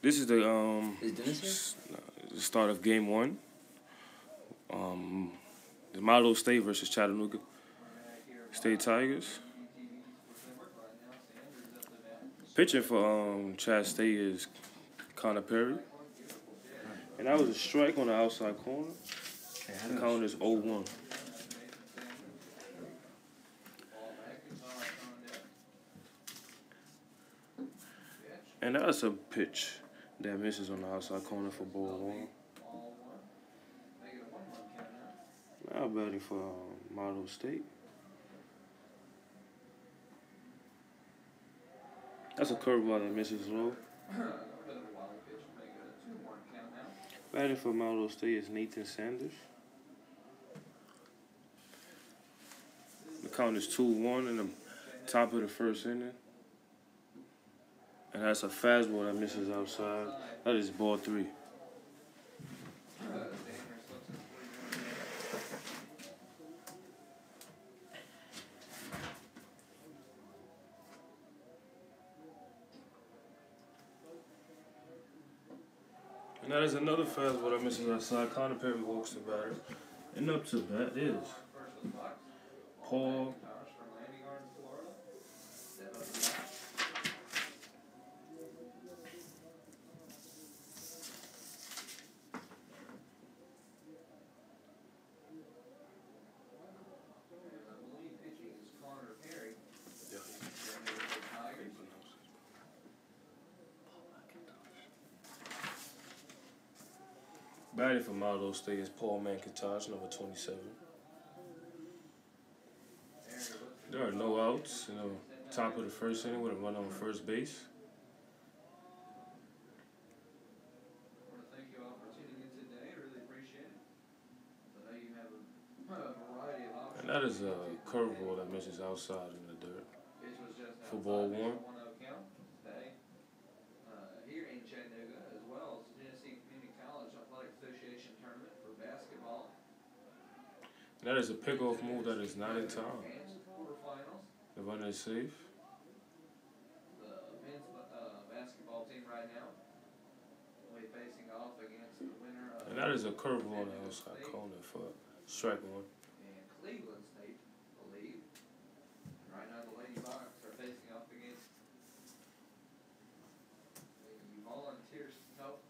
This is the Is Dennis here? the start of game one. The Motlow State versus Chattanooga State Tigers. Pitching for Chat State is Connor Perry. And that was a strike on the outside corner. The count is 0-1. And that's a pitch that misses on the outside corner for ball one. Now batting for Motlow State. That's a curveball that misses low. Batting for Motlow State is Nathan Sanders. The count is 2-1 in the top of the first inning. And that's a fastball that misses outside. That is ball 3. And that is another fastball that misses outside. Connor Perry walks the batter. And up to bat is Paul. Batting for Motlow State is Paul McIntosh, number 27. There are no outs in the top of the first inning with a run on first base. And that is a curveball that misses outside in the dirt for ball 1. Here in Chattanooga, as well as the Tennessee Community College Athletic Association tournament for basketball. And that is a pickoff move that is not in time. The runner is safe. The men's basketball team right now will be facing off against the winner of. And that is a curveball on the outside corner for strike 1. And Cleveland State, I believe. And right now the Lady Bucks are facing off against the Volunteer Health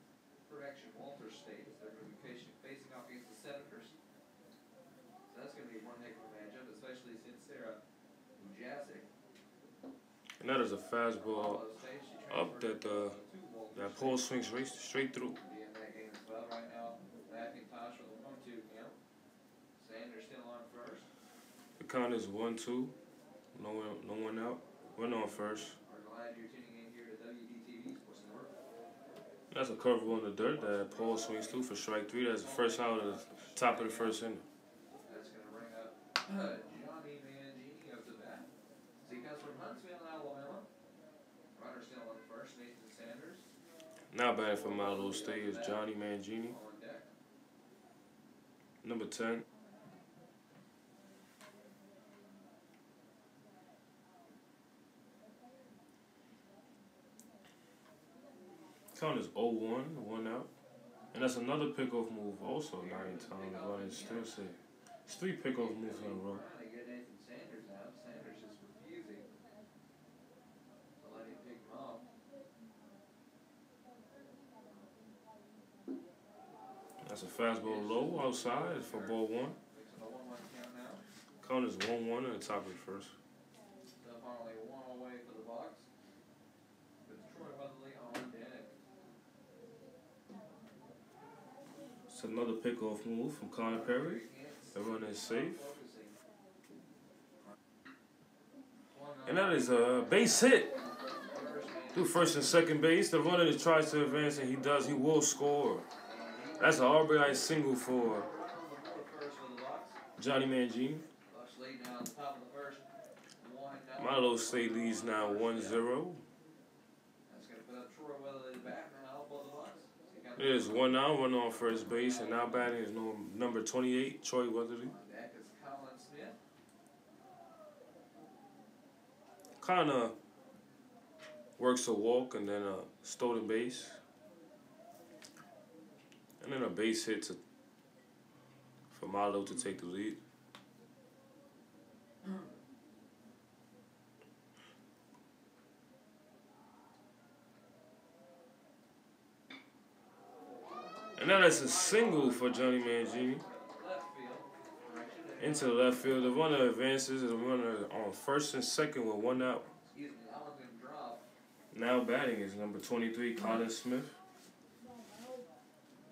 Correction Walter State. As they're going to be facing off against the Senators. So that's going to be one heck of a matchup, especially since Sarah Jasic. And that is a fastball up that Paul swings straight through. Be in that game as well right now. McIntosh with a 1-2 count. Sanders still on first. The count is 1-2. No one out. Run on first. We're glad you're tuning in here to WDTV Sports Network. That's a curveball in the dirt that Paul swings through for strike 3. That's the first out of the top of the first inning. That's going to bring up Johnny Mangini up to bat. He comes from Huntsville, Alabama. Runner still on first, Nathan Sanders. Now batting for Motlow State is Johnny Mangini, On deck. number 10. Count is 0-1, 1 out. And that's another pickoff move, also 9 times. Running still safe. It's 3 pickoff moves in a row. Trying to get Nathan Sanders out. Sanders is refusing to let him pick him off. That's a fastball low outside for ball 1. Makes it a 1-1 count now. Count is 1-1 in the top of the first. Still finally 1 away for the Bucks. With Troy Weatherly on deck. It's another pickoff move from Connor Perry. The runner is safe. And that is a base hit. Do first and second base. The runner that tries to advance, and he does. He will score. That's an RBI single for Johnny Mangini. Motlow State leads now 1-0. It is 1 out, run on first base, and now batting is number 28, Troy Weatherly. Kind of works a walk and then a stolen base. And then a base hit for Motlow to take the lead. And now that's a single for Johnny Mangini. Into the left field. The runner advances and the runner on first and second with one out. Now batting is number 23, Colin Smith.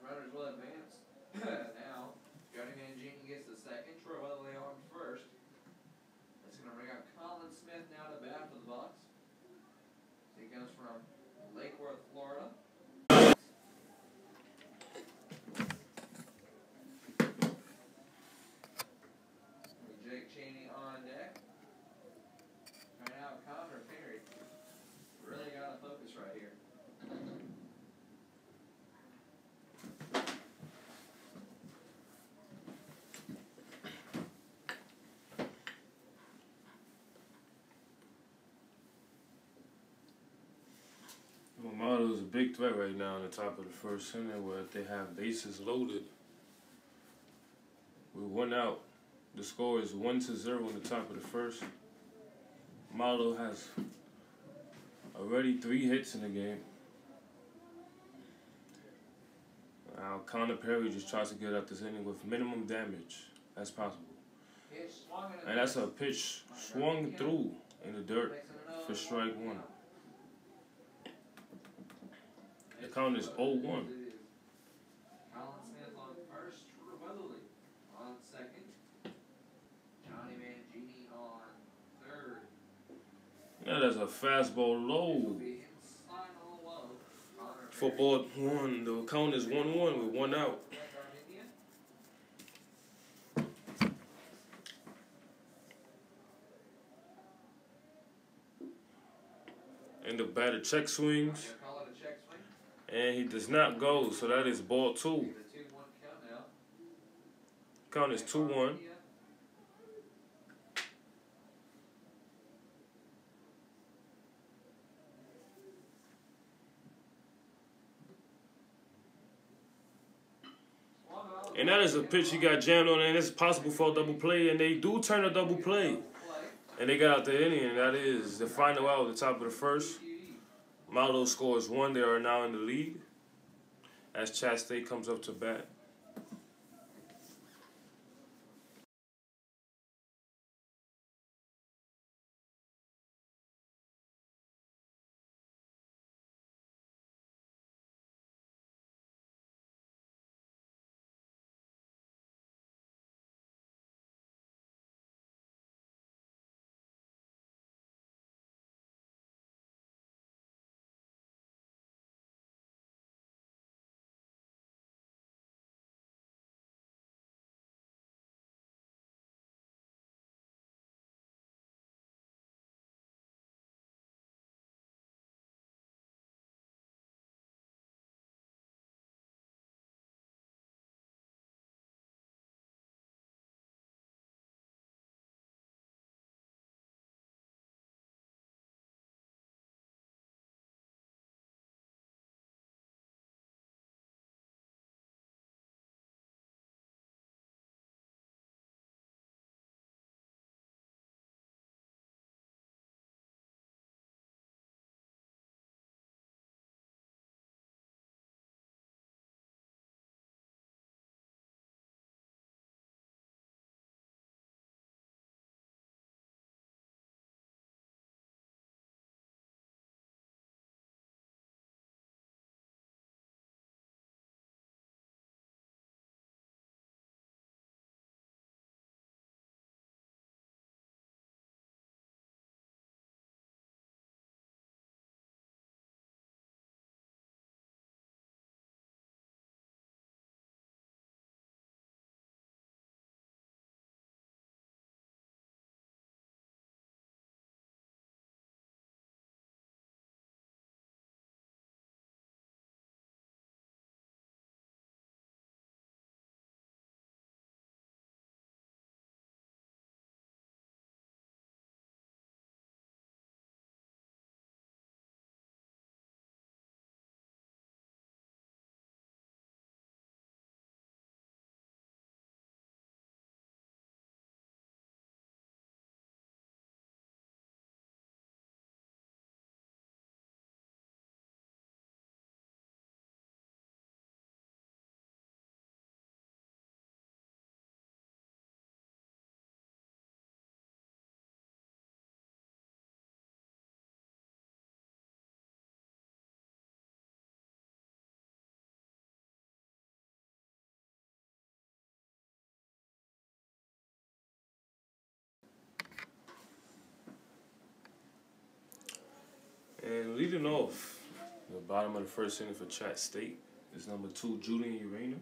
Runners will advance. Now, Johnny Mangini gets the second. Troy Weatherly on first. That's going to bring up Colin Smith now to bat for the Bucks. He comes from Lake Worth, Florida. Jake Cheney on deck. Right now, Connor Perry. Really got to focus right here. Motlow's a big threat right now in the top of the first inning where they have bases loaded. With one out, the score is 1-0 in the top of the first. Motlow has already 3 hits in the game. Now Connor Perry just tries to get out this inning with minimum damage as possible. And that's a pitch swung through in the dirt for strike 1. The count is 0-1. Colin Smith on first, Troy Weatherly on second, Johnny Mangini on third. Now that's a fastball low. For ball 1, the count is 1-1 with 1 out. And the batter check swings. And he does not go, so that is ball 2. Count is 2-1. And that is a pitch he got jammed on, and it's possible for a double play, and they do turn a double play. And they got out the inning, and that is the final out at the top of the first. Motlow scores 1. They are now in the lead as Chat State comes up to bat. And leading off the bottom of the first inning for Chat State is number 2, Julian Urena.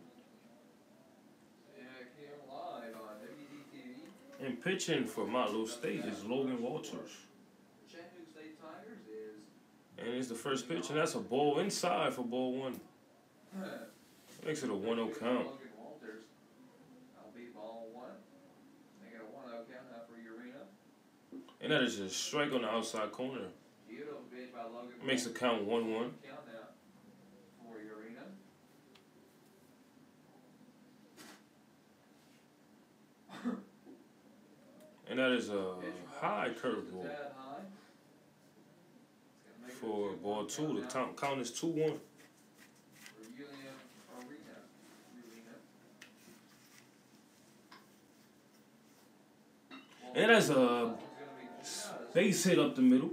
Yeah, it came live on WDTV. And pitching for Motlow State is Logan Walters. Chattanooga State Tigers is. And it's the first pitch, and that's a ball inside for ball 1. Makes it a 1-0 count. Logan Walters. I'll beat ball 1. They got a 1-0 count now for Urena. And that is a strike on the outside corner. Beautiful pitch by Logan. Makes the count 1-1. Count now for Urena. And that is a high curveball for ball 2. The count is 2-1. And that's a base hit up the middle.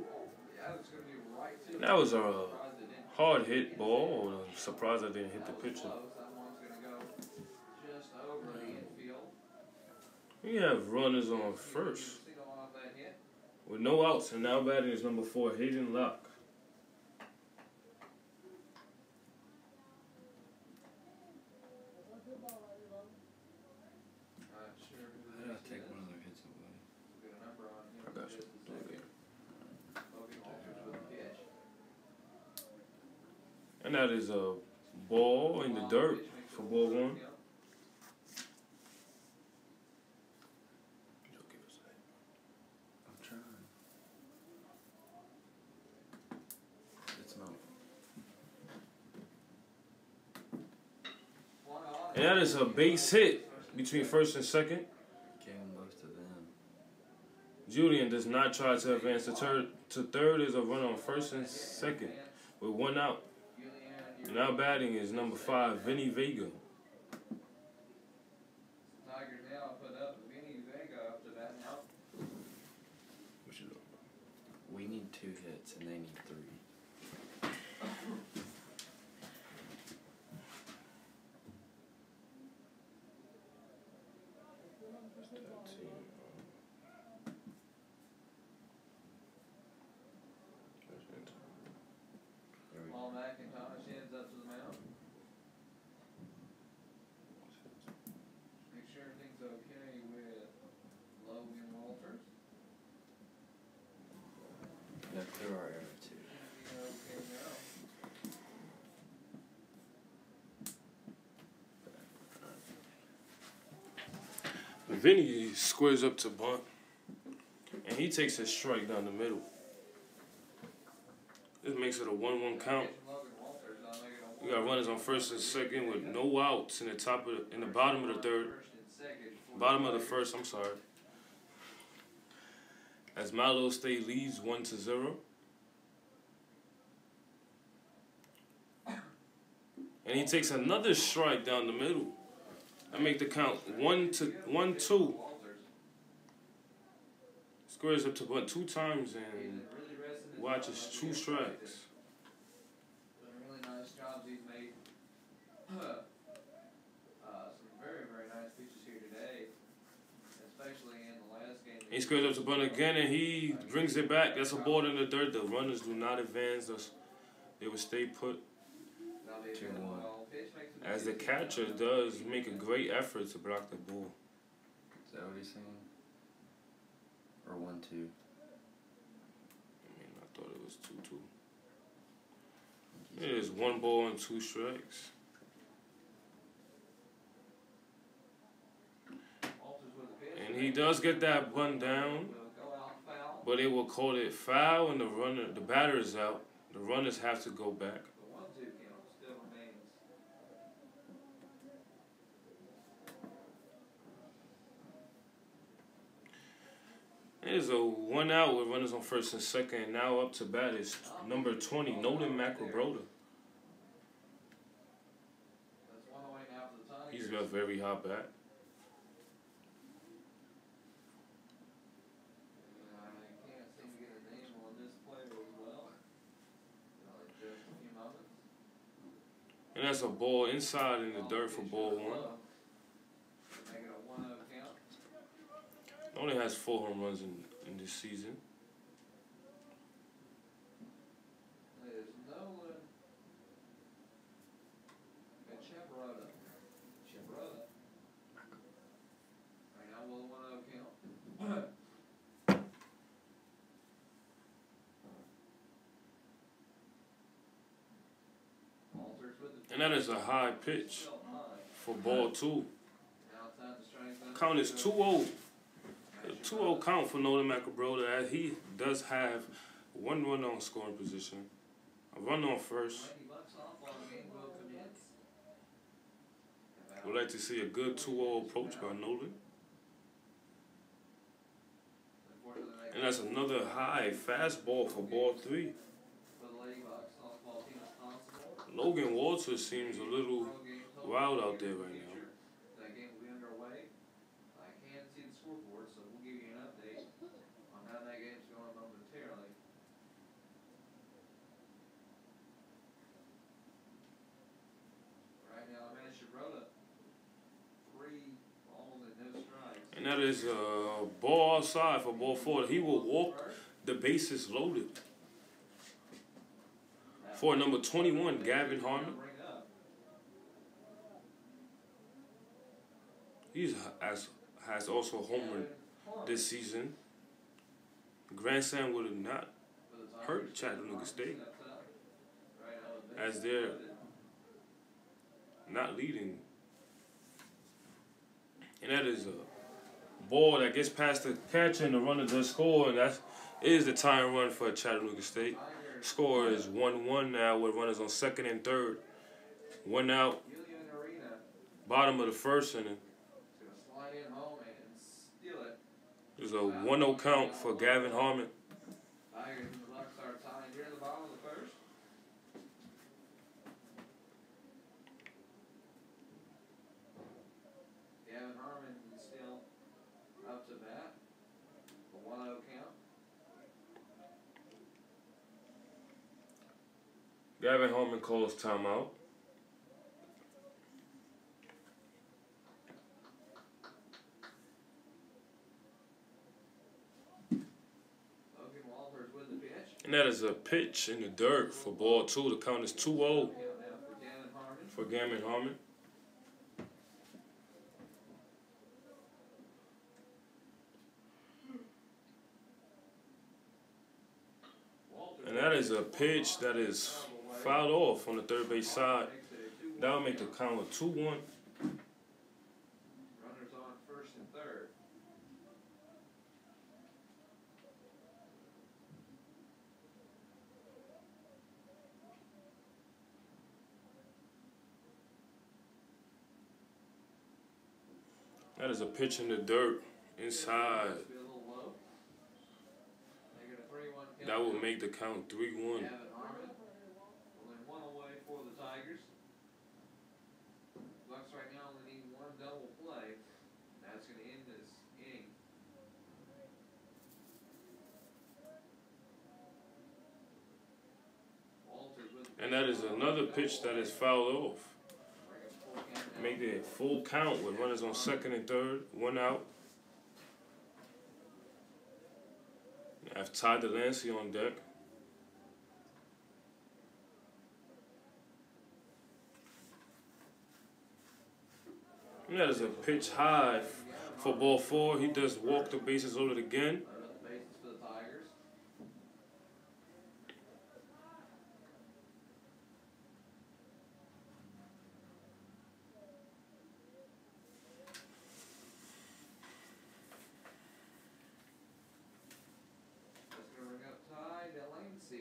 And that was a hard hit ball. I'm surprised I didn't hit the pitcher. We have runners on first with no outs, and now batting is number 4, Hayden Locke. And that is a ball in the dirt for ball 1. I'm trying. It's not. And that is a base hit between first and second. Getting most of them. Julian does not try to advance to third. Is a run on first and second with 1 out. Now batting is number 5, Vinny Vega. Tigers now put up Vinny Vega up to bat now. We need 2 hits and they need 3. Paul McIntosh heads up to the mound. Make sure everything's okay with Logan Walters. No, clear our error too. Okay now. Vinny squares up to bunt, and he takes a strike down the middle. This makes it a 1-1 count. We got runners on first and second with no outs in the bottom of the third. Bottom of the first, I'm sorry. As Motlow State leads 1-0. And he takes another strike down the middle. I make the count 1-2. Squares up to bunt 2 times and watches 2 strikes. Really nice jobs he's made. Some very, very nice pitches here today, especially in the last game. He squares up to bunt again, and he brings it back. That's a ball in the dirt. The runners do not advance. They will stay put. 2-1. As the catcher does make a great effort to block the ball. Is that what he's saying? Or 1-2? I mean, I thought it was 2-2. It is 1 ball and 2 strikes. And he does get that bunt down, but they will call it foul, and the batter is out. The runners have to go back. It is a 1 out with runners on first and second. And now up to bat is number 20, Nolan McElbrota. He's got a very hot bat. And that's a ball inside in the dirt for ball 1. Only has 4 home runs in this season. And that is a high pitch for ball 2. Count is 2-0. A 2-0 count for Nolan McAbroda, as he does have 1 run on scoring position. A run on first. Would like to see a good 2-0 approach by Nolan. And that's another high fastball for ball 3. Logan Walters seems a little wild out there right now. That game will be underway. I can't see the scoreboard, so we'll give you an update on how that game's going momentarily. Right now, man, Shabrota, 3 balls and no strikes. And that is a ball outside for ball 4. He will walk the bases loaded. For number 21, Gavin Harmon. He has also homered this season. Grand Slam would have not hurt Chattanooga State, as they're not leading. And that is a ball that gets past the catcher and the runner does score, and that is the tying run for Chattanooga State. Score is 1-1 now with runners on 2nd and 3rd. 1 out. Bottom of the 1st inning. There's a 1-0 count for Gavin Harmon. Tigers and the Bucks are tied here in the bottom of the 1st. Gavin Harmon is still up to bat. A 1-0 count. Gavin Harmon calls timeout. And that is a pitch in the dirt for ball 2. The count is 2-0 for Gavin Harmon. And that is a pitch that is fouled off on the 3rd base side. That will make the count of 2-1. Runners on 1st and 3rd. That is a pitch in the dirt inside. That will make the count 3-1. Gavin Harmon, only 1 away for the Tigers. Bucks right now only need 1 double play. That's going to end this inning. And that is another pitch that is fouled off. Make it full count with runners on 2nd and 3rd. 1 out. I have Ty Delancey on deck. And that is a pitch high for ball 4. He does walk the bases loaded again.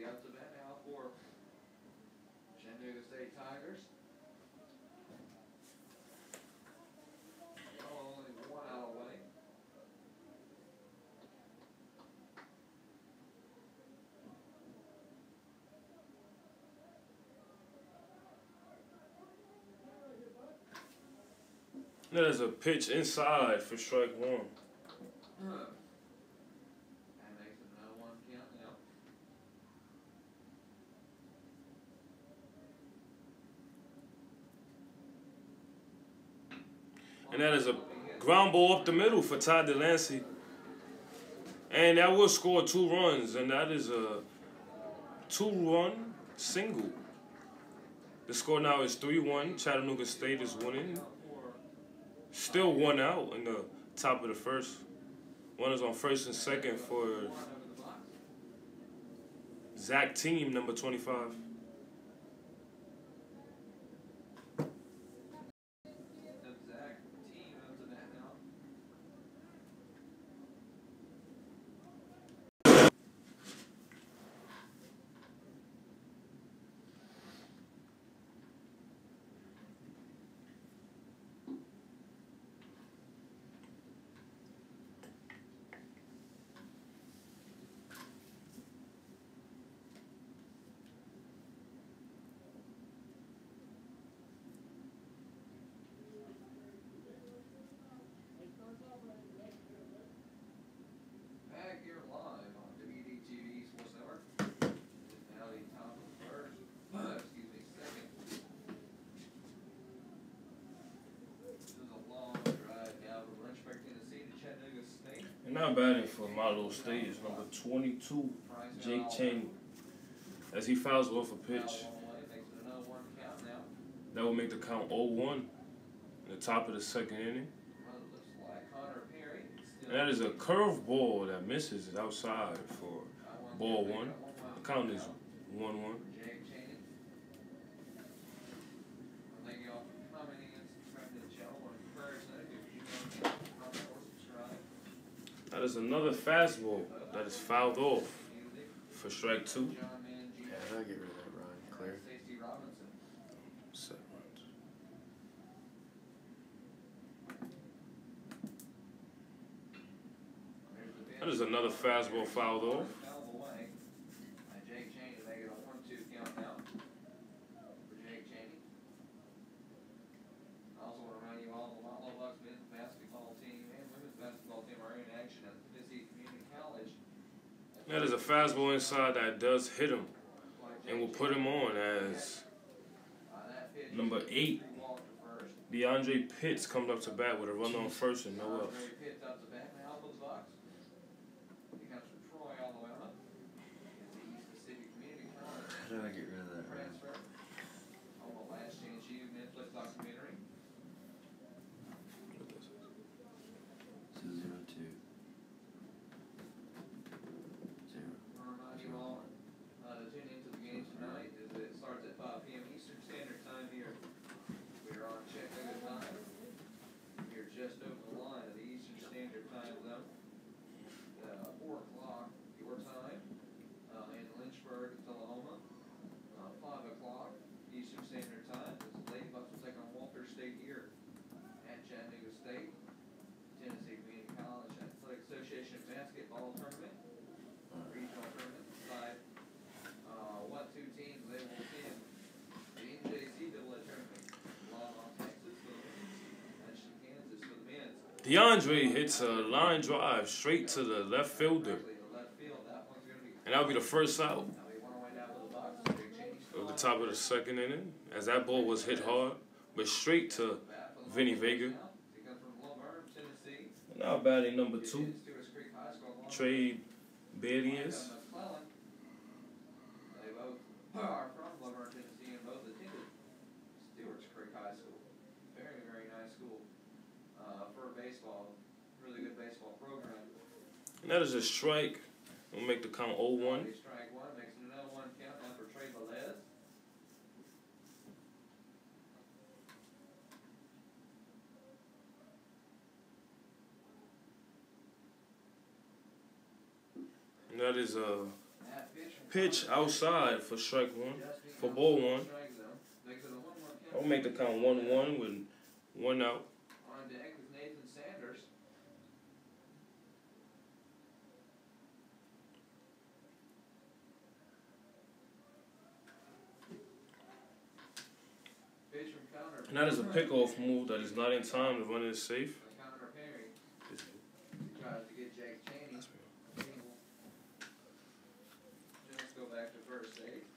Up to bat now for Chattanooga State Tigers. Only 1 out away. That is a pitch inside for strike 1. And that is a ground ball up the middle for Ty Delancey. And that will score 2 runs, and that is a 2-run single. The score now is 3-1. Chattanooga State is winning. Still 1 out in the top of the 1st. Runners on 1st and 2nd for Zach Team, number 25. Not batting for Motlow State is number 22, Jake Cheney. As he fouls off a pitch. That will make the count 0-1 in the top of the second inning. And that is a curved ball that misses outside for ball one. The count is 1-1. That is another fastball that is fouled off for strike 2. Yeah, I gotta get rid of that run. Clear. Set runs. That is another fastball fouled off. Jake Cheney, they get a 1-2 count now for Jake Cheney. I also want to remind you all the Motlow Bucks men's basketball team and women's basketball team are in action at Tennessee Community College. That is a fastball inside that does hit him and will put him on as number 8. DeAndre Pitts comes up to bat with a run on first and no outs. How do I get rid of that run? Last Chance U Netflix documentary. So 0-2. 0. Remind you all to tune into the game tonight as it starts at 5 p.m. Eastern Standard Time here. We are on Chattanooga time. We're just over the line of the Eastern Standard Time zone. 4 o'clock your time in Lynchburg, Oklahoma. 5 o'clock Eastern Standard Time. The Lady Bucks will take on Motlow State here at Chattanooga State. Tennessee Community College Athletic Association basketball tournament. Regional tournament. Decide what 2 teams they will attend. The NJCAA tournament. Longmont, Texas for the women's. Ashland, Kansas for the men's. DeAndre hits a line drive straight to the left fielder. And that'll be the first out of the top of the second inning, as that ball was hit hard, but straight to Vinny Vega. Now batting number 2, Trey Bailey's. They both are from Laverne, Tennessee, and both attended Stewart's Creek High School. Very, very nice school for baseball. Really good baseball program. And that is a strike. We'll make the count 0-1. Strike 1 makes it another 1 count now for Trey Velez. And that is a pitch outside for strike 1, for ball 1. I'll make the count 1-1 with 1 out. On deck is Nathan Sanders. Pitch from Connor. And that is a pickoff move that is not in time. The runner is safe. Connor Perry tries to get Jake Cheney. Just go back to first base.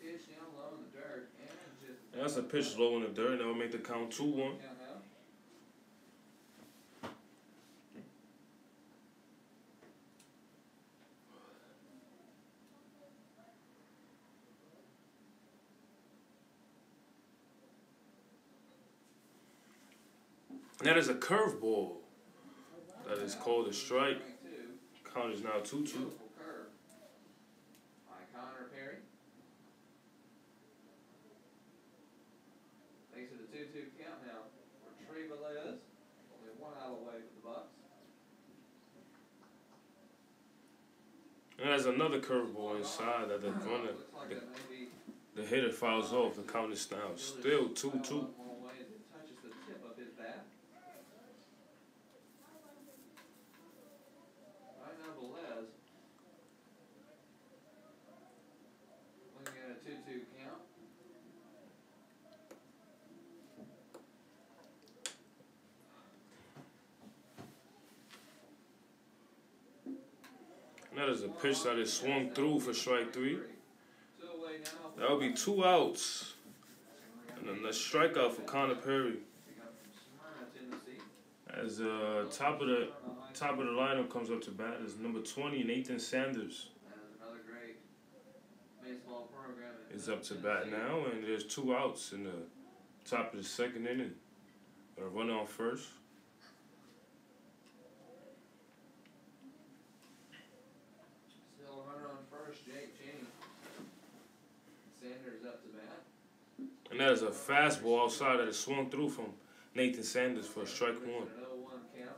Pitch down low in the dirt and just. And that's a pitch low in the dirt. That will make the count 2-1. Count out. And that is a curveball. That is called a strike. Count is now 2-2. Beautiful curve by Connor Perry. Makes it a 2-2 count now for Trey Velez. Only 1 out away for the Bucks. And there's another curveball inside that the runner, Looks like that may be the hitter fouls off. The count is now still 2-2. long way as it touches the tip of his bat. Right now, Velez looking at a 2-2 count. And that is a pitch that is swung through for strike 3. Two away now. That will be 2 outs. And a strikeout for Connor Perry. Pick up from Smyrna, Tennessee. As top of the lineup comes up to bat is number 20, Nathan Sanders. That is another great baseball program. Is up to bat now, and there's 2 outs in the top of the second inning. A runner on first. Still a runner on first, Jake Cheney. Sanders up to bat. And that is a fastball outside that is swung through from Nathan Sanders for a strike 1. An 0-1 count.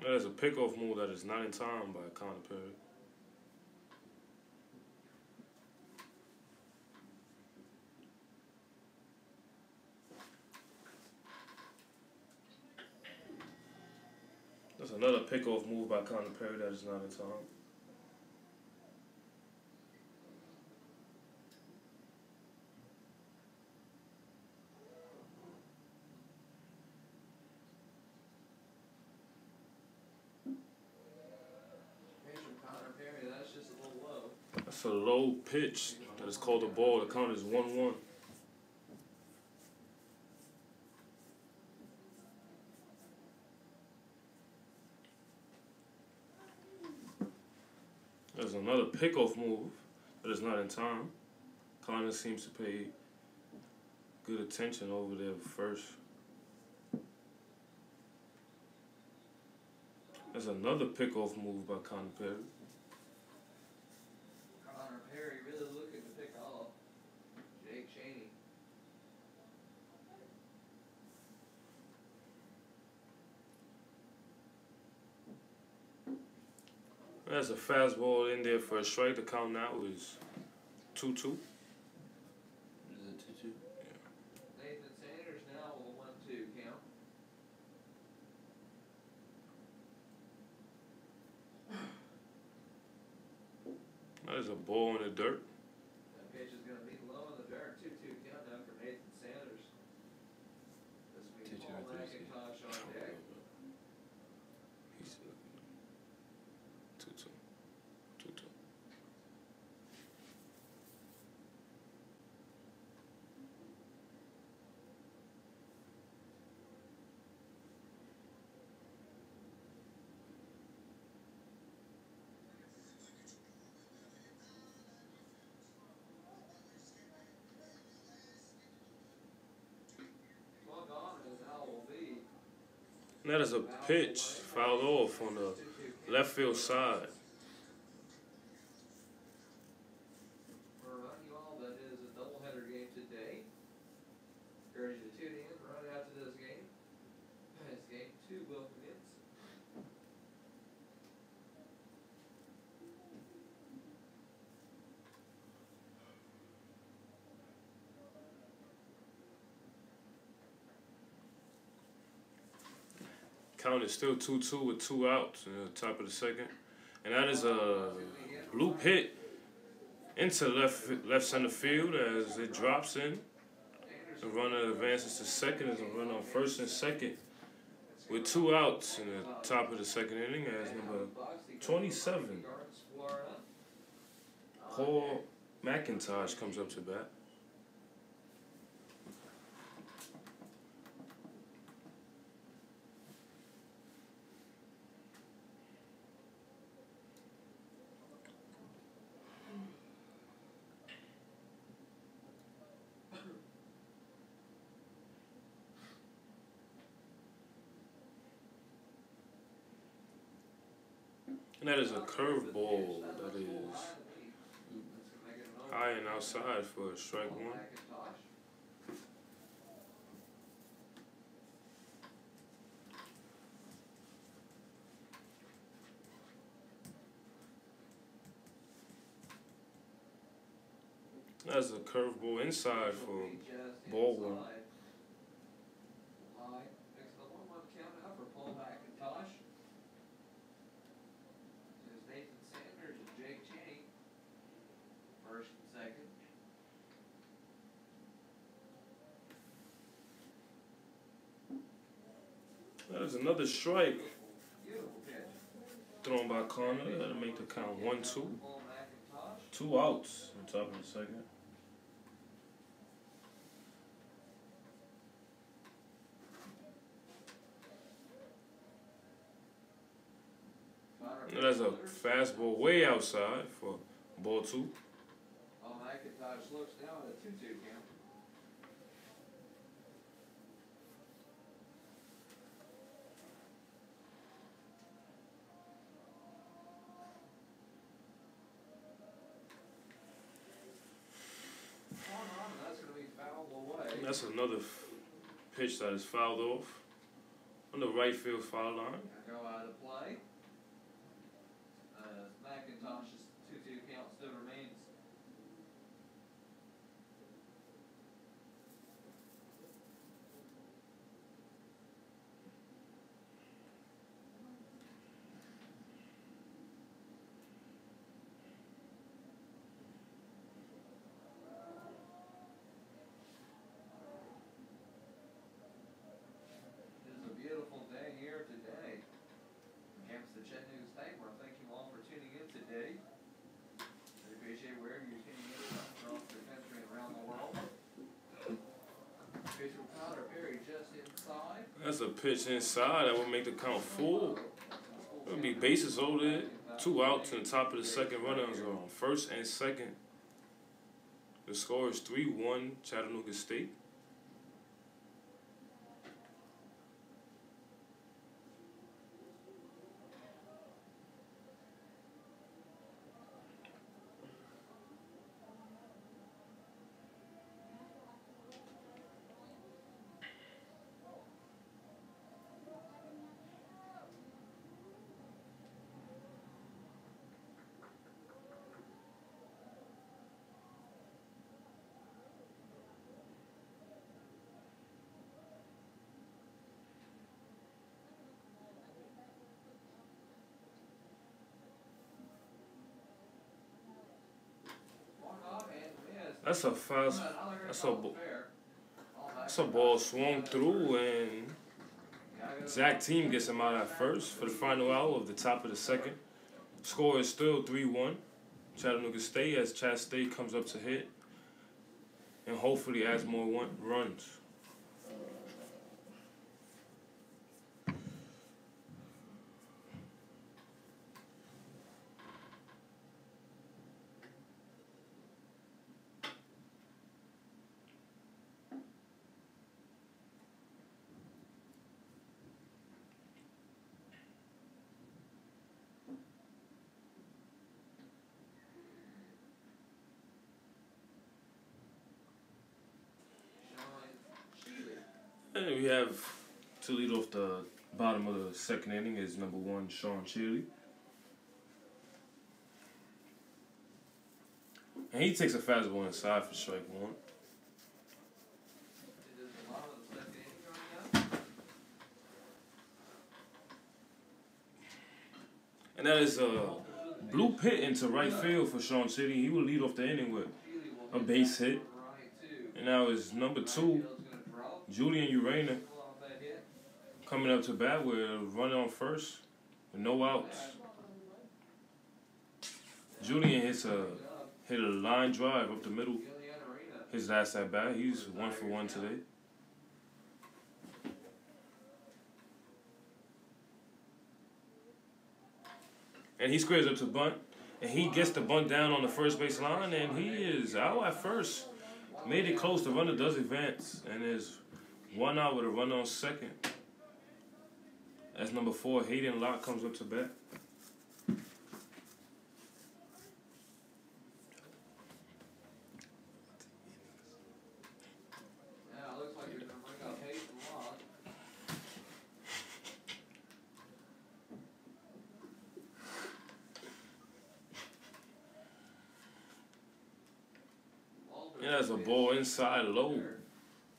That is a pickoff move that is not in time by Connor Perry. That's another pickoff move by Connor Perry that is not in time. Pitch from Connor Perry, that's just a little low. That's a low pitch that is called a ball. The count is 1-1. There's another pickoff move that is not in time. Connor seems to pay good attention over there first. There's another pickoff move by Connor Perry. Connor Perry really looking to pick off Jake Cheney. There's a fastball in there for a strike. The count now is 2-2. Is it 2-2? Nathan Sanders now with a 1-2 count. That is a ball in the dirt. That pitch is going to be low in the dirt. 2-2 count now for Nathan Sanders. This means 2-2 Paul or 3-2. McIntosh on deck. He's 2-2. 2-2. Swung on and now will be And that is a pitch fouled off on the 2-2 left field side. For reminding you all, that is a doubleheader game today. Encourage you to tune in, run out to this game. It's game 2 will commence. Count is still 2-2 with 2 outs in the top of the second. And that is a loop hit into left center field as it drops in. The runner advances to second as a runner on first and second with 2 outs in the top of the second inning as number 27, Paul McIntosh, comes up to bat. And that is a curveball that is high and outside for a strike 1. That's a curveball inside for ball 1. Makes the 1-1 count out for Paul McIntosh. There's Nathan Sanders and Jake Cheney. First and second. That is another strike. Beautiful pitch. Thrown by Connor. That'll make the count 1-2. McIntosh. 2 outs on top of the second. That's a fastball way outside for ball 2. McIntosh looks now at a 2-2 count. That's going to be fouled away. That's another pitch that is fouled off on the right field foul line. Go out of play. McIntosh's 2-2 count still remains. It is a beautiful day here today. Campus of Chattanooga State. Want to thank you all for tuning in today. We appreciate wherever you're tuning in from across the country and around the world. Pitch from Tyler Perry just inside. That's a pitch inside that will make the count full. It'll be bases loaded. 2 outs in the top of the second. Runners are on first and second. The score is 3-1 Chattanooga State. That's a fast. That's a ball swung through, and Zach Team gets him out at first for the final out of the top of the second. Score is still 3-1 Chattanooga State as Chat State comes up to hit and hopefully adds more runs. And we have to lead off the bottom of the second inning is number 1, Sean Chili. And he takes a fastball inside for strike 1. And that is a blue pit into right field for Sean Chili. He will lead off the inning with a base hit. And now is number 2, Julian Urena, coming up to bat with a runner on first with no outs. Julian hit a line drive up the middle. His last at bat. He's 1 for 1 today. And he squares up to bunt. And he gets the bunt down on the first base line, and he is out at first. Made it close. The runner does advance, and is 1 out with a runner on second. As number 4, Hayden Locke comes up to bat. Now, it looks like you're going to bring up Hayden Locke. And that's a ball inside low.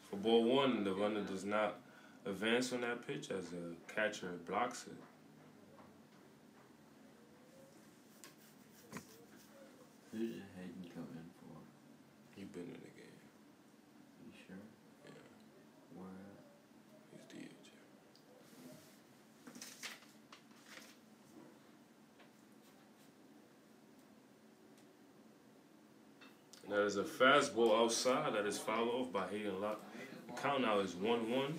For ball 1, the runner does not advance on that pitch as a catcher blocks it. Who did Hayden come in for? He's been in the game. You sure? Yeah. Where He's DH. That is a fastball outside. That is fouled off by Hayden Locke. The count now is 1-1.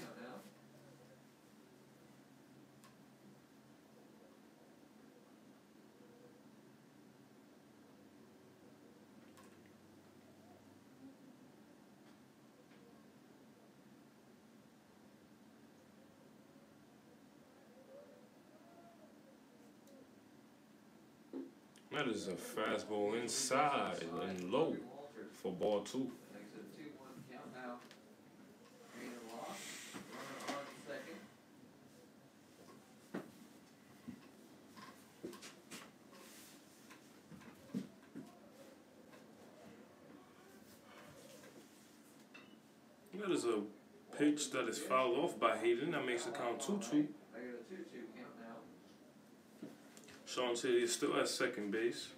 That is a fastball inside and low for ball 2. Makes it a 2-1 count now. Hayden Locke, runner on second. That is a pitch that is fouled off by Hayden. That makes the count 2-2. Make it a 2-2 count now. Sean Teddy is still at second base.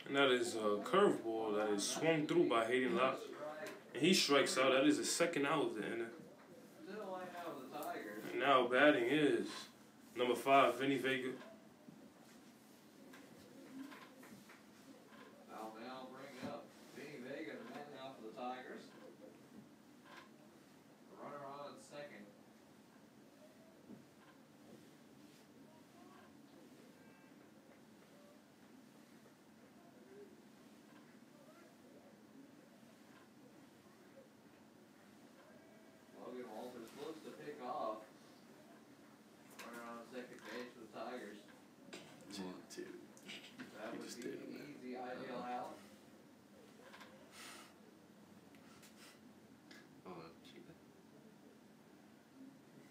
And that is a curveball that is swung through by Hayden Locke. And he strikes out. That is his second out of the inning. Still line out of the Tigers. And now batting is number 5, Vinny Vega. I'll now bring up Vinny Vega, the man now for the Tigers. Runner on second. Logan Walters looks to pick off. Runner on second base for the Tigers. That would be an easy ideal out.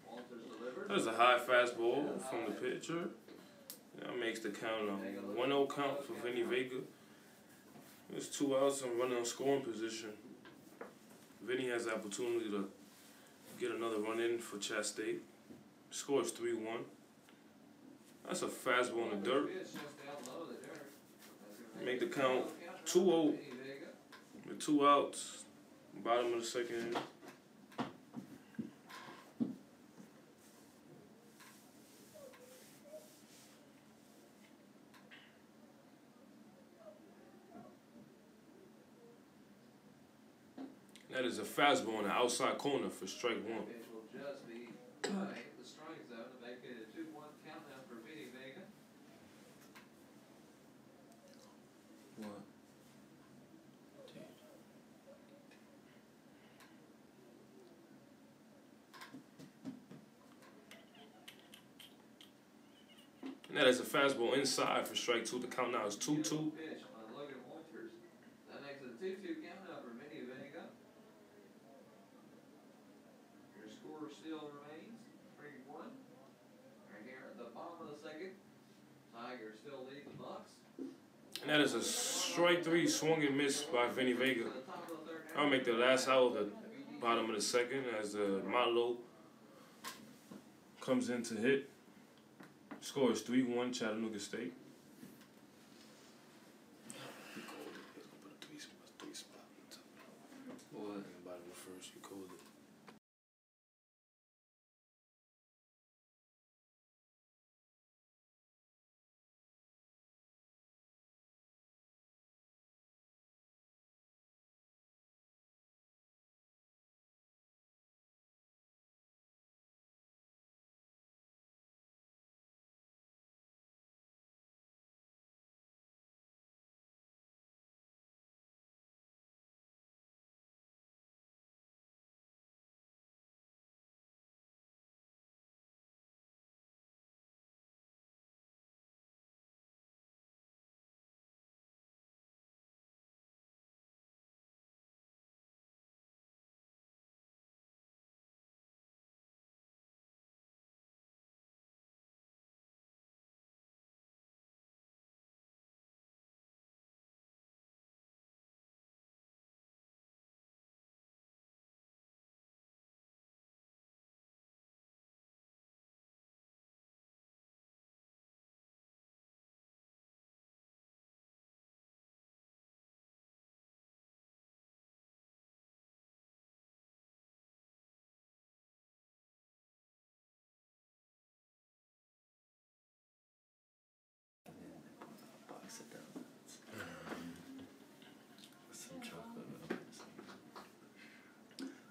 Walters delivered. That is a high fastball from the pitcher. That makes the count a 1-0 count for Vinny Vega. There's 2 outs and running on scoring position. Vinny has the opportunity to get another run in for Chat State. Score is 3-1. That's a fastball in the dirt. Make the count 2-0 with 2 outs. Bottom of the second inning. That is a fastball in the outside corner for strike 1. Pitch will just be the strike zone to make it a 2-1 count now for Vinny Vega. What? And that is a fastball inside for strike 2. The count now is 2-2. Pitch on Logan Walters. That makes it a 2-2 count now for Vinny Vega. Your score still remains 3-1. Right here at the bottom of the second. Tigers still lead the Bucks. And that is a strike 3 swung and missed by Vinny Vega. To the top of the third. I'll make the last out of the bottom of the second as the Motlow comes in to hit. Score is 3-1 Chattanooga State.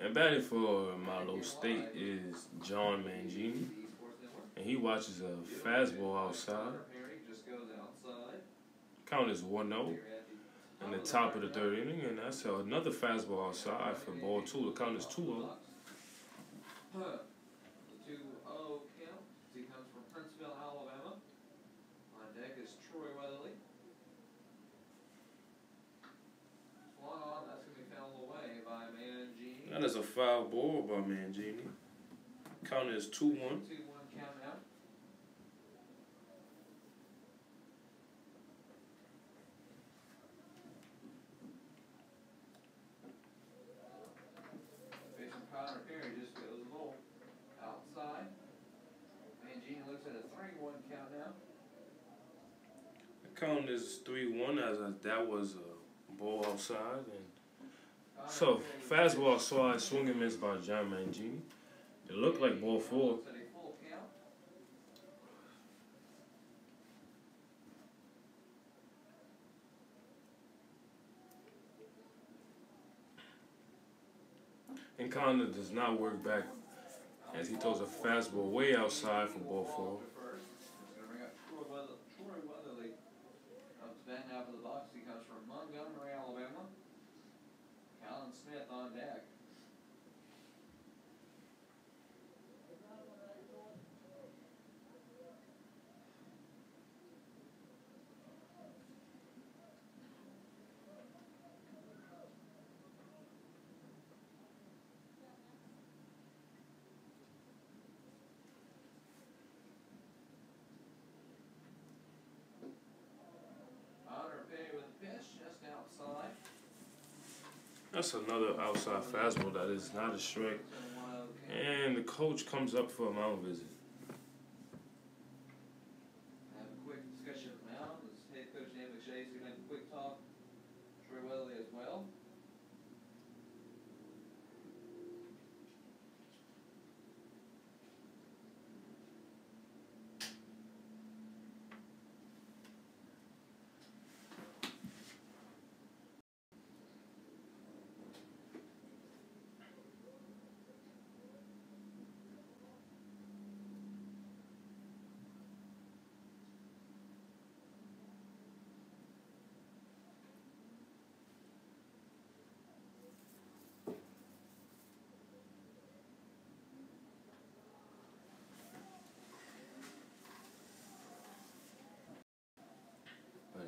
And batting for Motlow State is John Mangini. And he watches a fastball outside. Count is 1-0 in the top of the third inning. And that's another fastball outside for ball 2. The count is 2-0. The 2-0 count. He comes from Princeville, Alabama. On deck is Troy Weatherly. Swung on, that's going to be fouled away by Mangini. That is a foul ball by Mangini. Count is 2-1. 2-1 count now. Facing Connor Perry just goes a little outside. Mangini looks at a 3-1 count now. The count is 3-1 as that was a ball outside. And so, fastball outside, swing and miss by John Mangini. It looked like ball 4. Looks at a full count. And Connor does not work back as he throws a fastball way outside for ball 4. First, it's going to bring up Troy Weatherly. Up to bat now for the Bucks. He comes from Montgomery, Alabama. Colin Smith on deck. That's another outside fastball that is not a strike. And the coach comes up for a mound visit. Have a quick discussion of the mound. This head coach Dan McShay is going to have a quick talk. Troy Weatherly as well.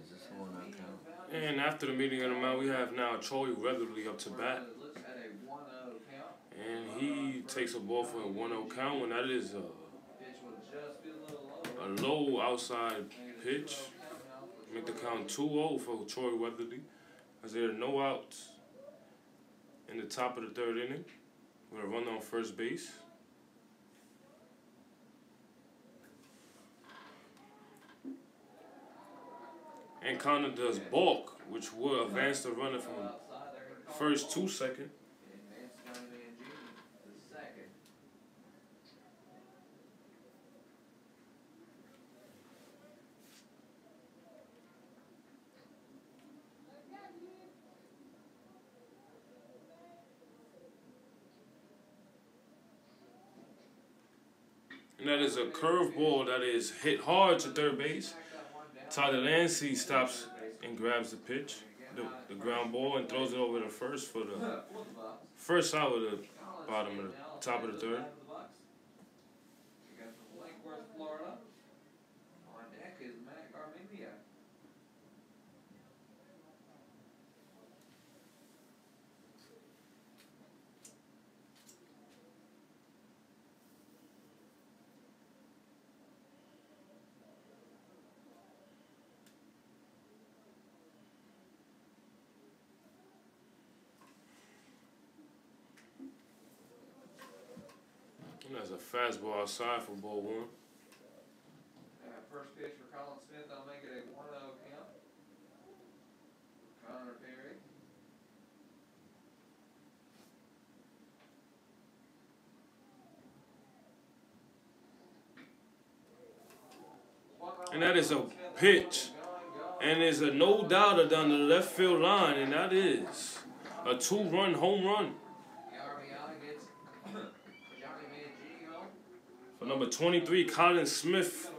Is this a 1-0 count? And after the meeting of the mound, we have now Troy Weatherly up to bat. Looks at a 1-0 count. And he takes a ball for a 1-0 count, and that is Pitch will just be a little low. a low outside pitch. Make the count 2-0 for Troy Weatherly, as there are no outs in the top of the third inning. We're going to run on first base. And Connor does balk, which will advance the runner from first to second. And that is a curveball that is hit hard to third base. Tyler Lancey stops and grabs the pitch, the ground ball, and throws it over to first for the first out of the bottom of the top of the third. And that's a fastball outside for ball 1. First pitch for Colin Smith. I'll make it a 1-0 count. Connor Perry. And that is a pitch. And there's a no-doubter down the left field line, and that is a 2-run home run. The RBI For number 23, Colin Smith.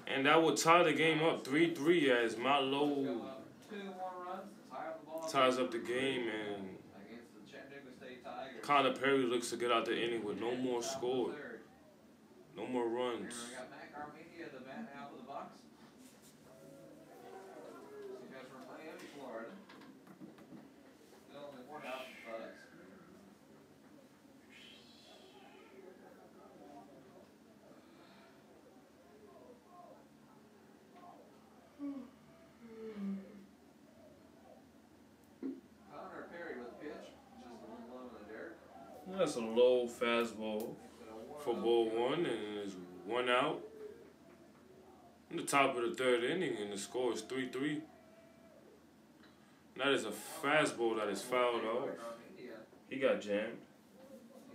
And that will tie the game up 3-3 as Motlow ties up the game, and against the Chattanooga State Tigers. Connor Perry looks to get out the inning with no more score, no more runs. We got Mac Armenia, the bat out of the box. You guys from Miami, Florida. Still only one out for Bucks. Connor Perry with the pitch, just a little low in the dirt. That's a low fastball for ball one, and it's one out. In the top of the third inning, and the score is 3-3. That is a fastball that is fouled off. He got jammed.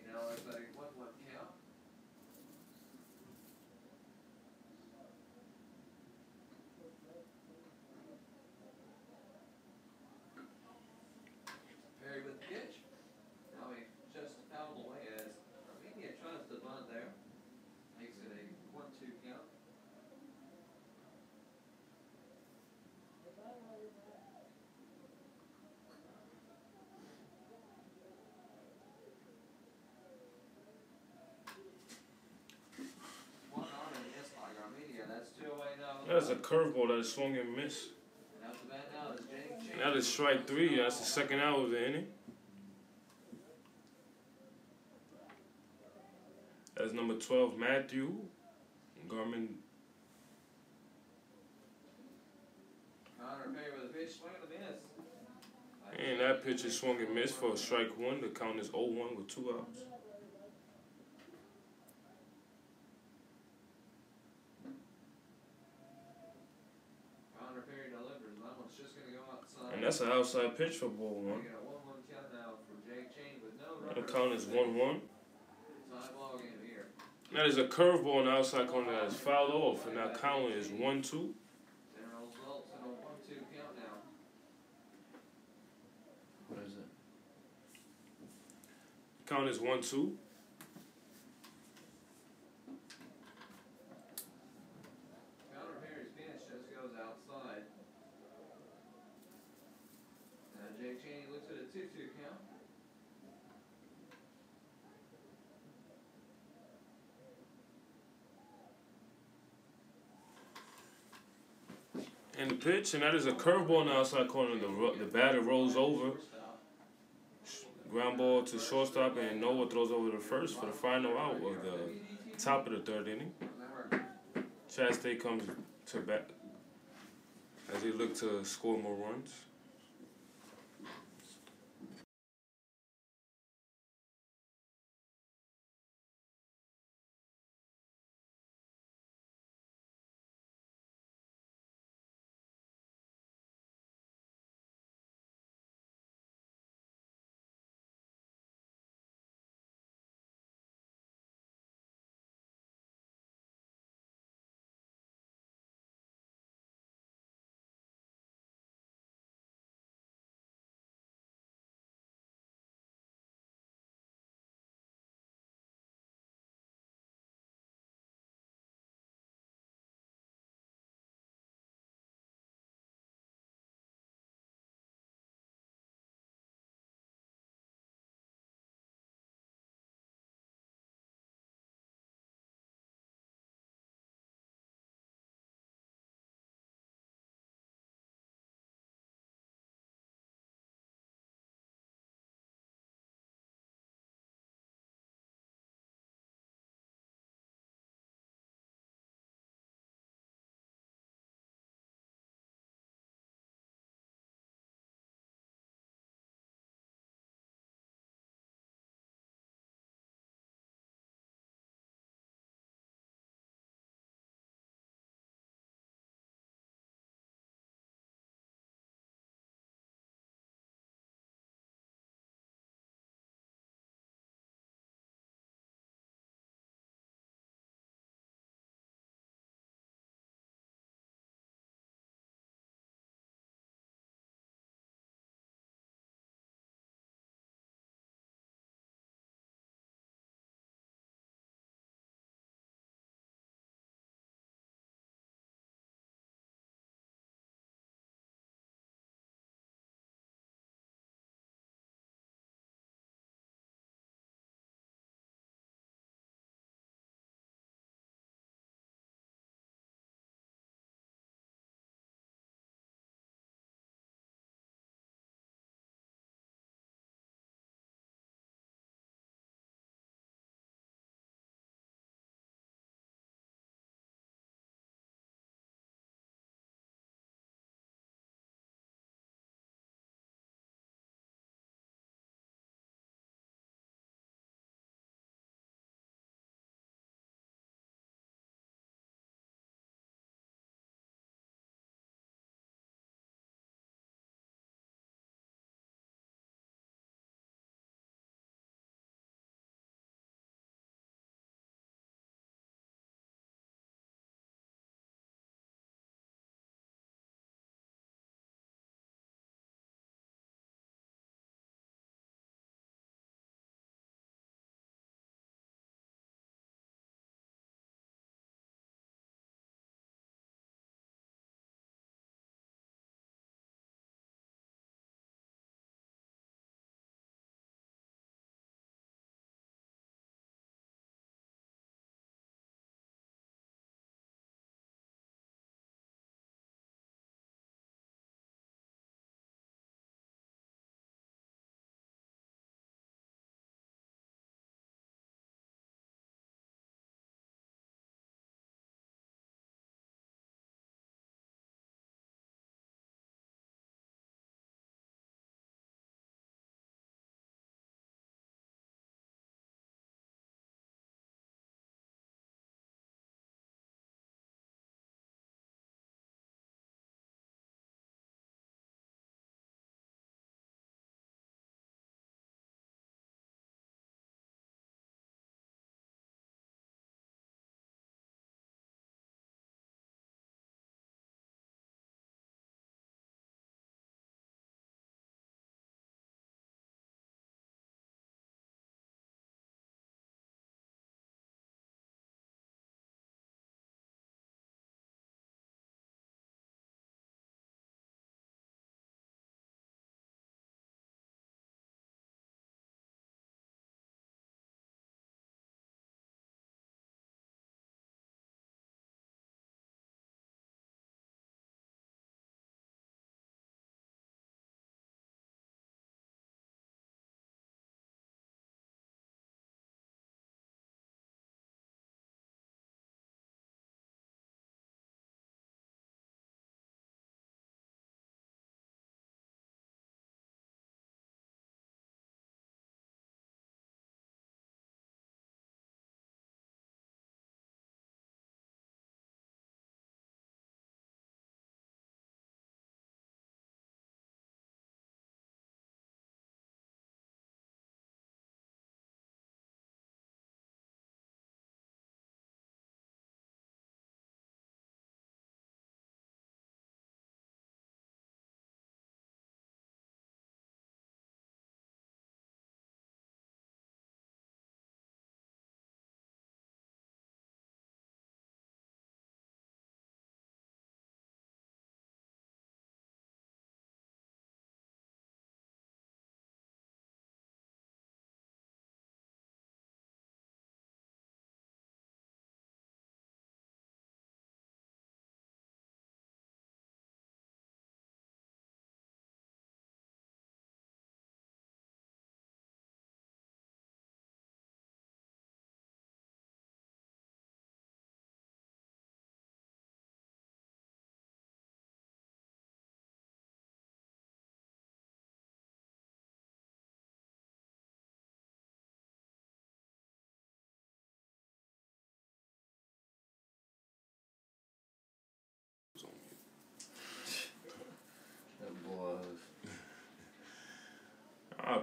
You know, it's like 1-1 count. Perry with the pitch. Now he just fouled away as Armenia tries to bunt there. Makes it a 1-2 count. One on and missed by Armenia. That's 2 away now. That's a curveball that is swung and missed. And out the bat now is Jake. And that is strike 3. That's the second out of the inning. That's number 12, Matthew Garmin. Connor Perry with a pitch, swing and a miss. And that pitch is swung and missed for strike 1. The count is 0-1 with 2 outs. Connor Perry delivers. That one's just going to go outside. And that's an outside pitch for ball We 1. got a 1-1 count now for Jake Cheney with no The runners. count is 1-1. Tie ball game here. That is a curveball on the outside corner that is fouled off, and that count is 1-2. And results in a 1-2 count now. What is it? Count is 1-2. Connor Perry's pitch just goes outside. Now Jake Cheney looks at a 2-2 count. And the pitch, and that is a curveball on the outside corner. The batter rolls over. Ground ball to shortstop, and Noah throws over to first for the final out of the top of the third inning. Chat State comes to bat as they look to score more runs.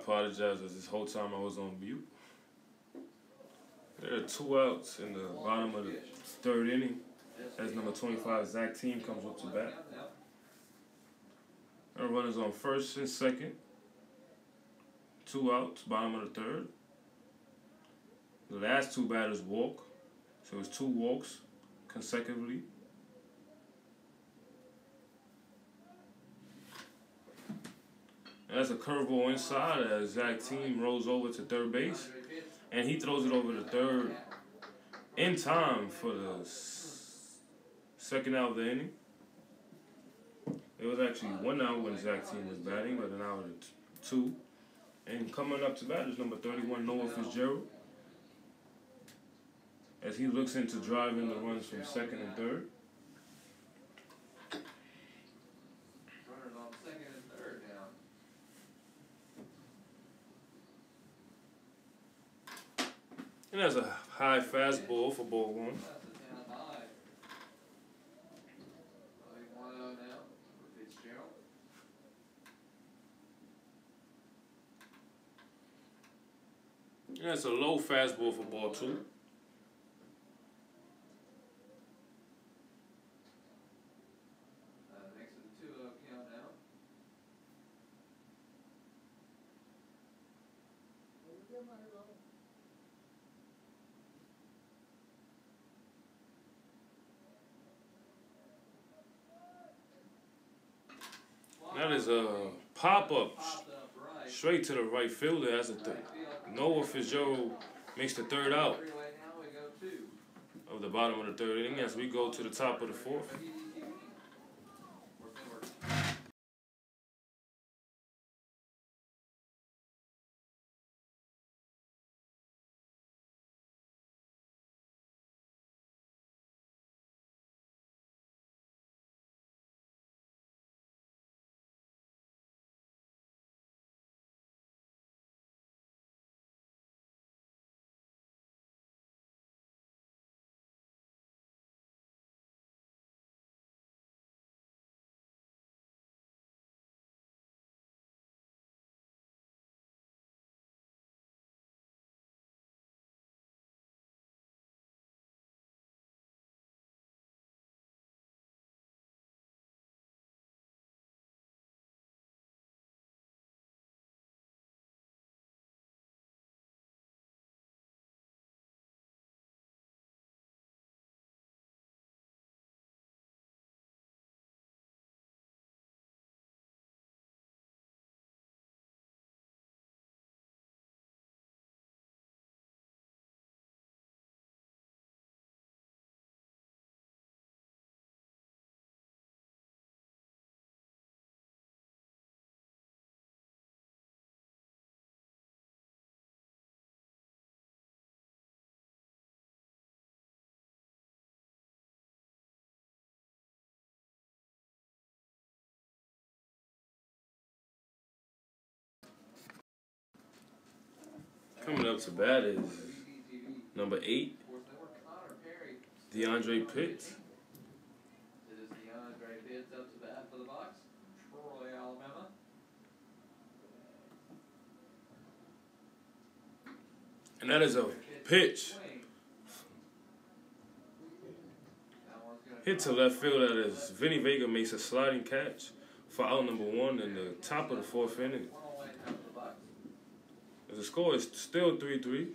apologize as this whole time I was on mute. There are 2 outs in the bottom of the 3rd inning as number 25, Zach Team, comes up to bat. Our runners on 1st and 2nd. 2 outs, bottom of the 3rd. The last 2 batters walk, so it's 2 walks consecutively. And that's a curveball inside as Zach Team rolls over to 3rd base, and he throws it over to 3rd in time for the 2nd out of the inning. It was actually 1 out when Zach Team was batting, but an out at 2. And coming up to bat is number 31, Noah Fitzgerald, as he looks into driving the runs from 2nd and 3rd. Runners on 2nd and 3rd now. And that's a high fastball for ball 1. That's a down high. 1-0 now for Fitzgerald. And that's a low fastball for ball 2. Makes it a 2-0 count now. That is a pop-up Popped up right. straight to the right fielder as Noah Fitzgerald makes the 3rd out 3-way now, we go 2. of the bottom of the 3rd inning as we go to the top of the 4th. Coming up to bat is number 8, DeAndre Pitts. It is DeAndre Pitts up to bat for the Bucks. Troy, Alabama. And that is a pitch hit to left field. That is Vinny Vega makes a sliding catch for out number 1 in the top of the 4th inning. The score is still 3-3.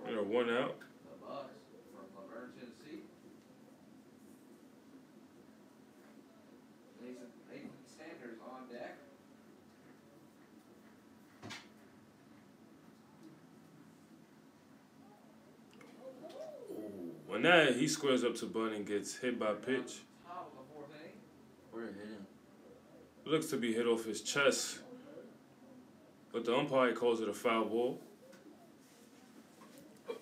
There are 1 out. The Bucks from Laverne, Tennessee. Nathan Sanders on deck. When that he squares up to bunt and gets hit by pitch. Top of the 4th inning. Where did it hit him? Looks to be hit off his chest, but the umpire calls it a foul ball. We're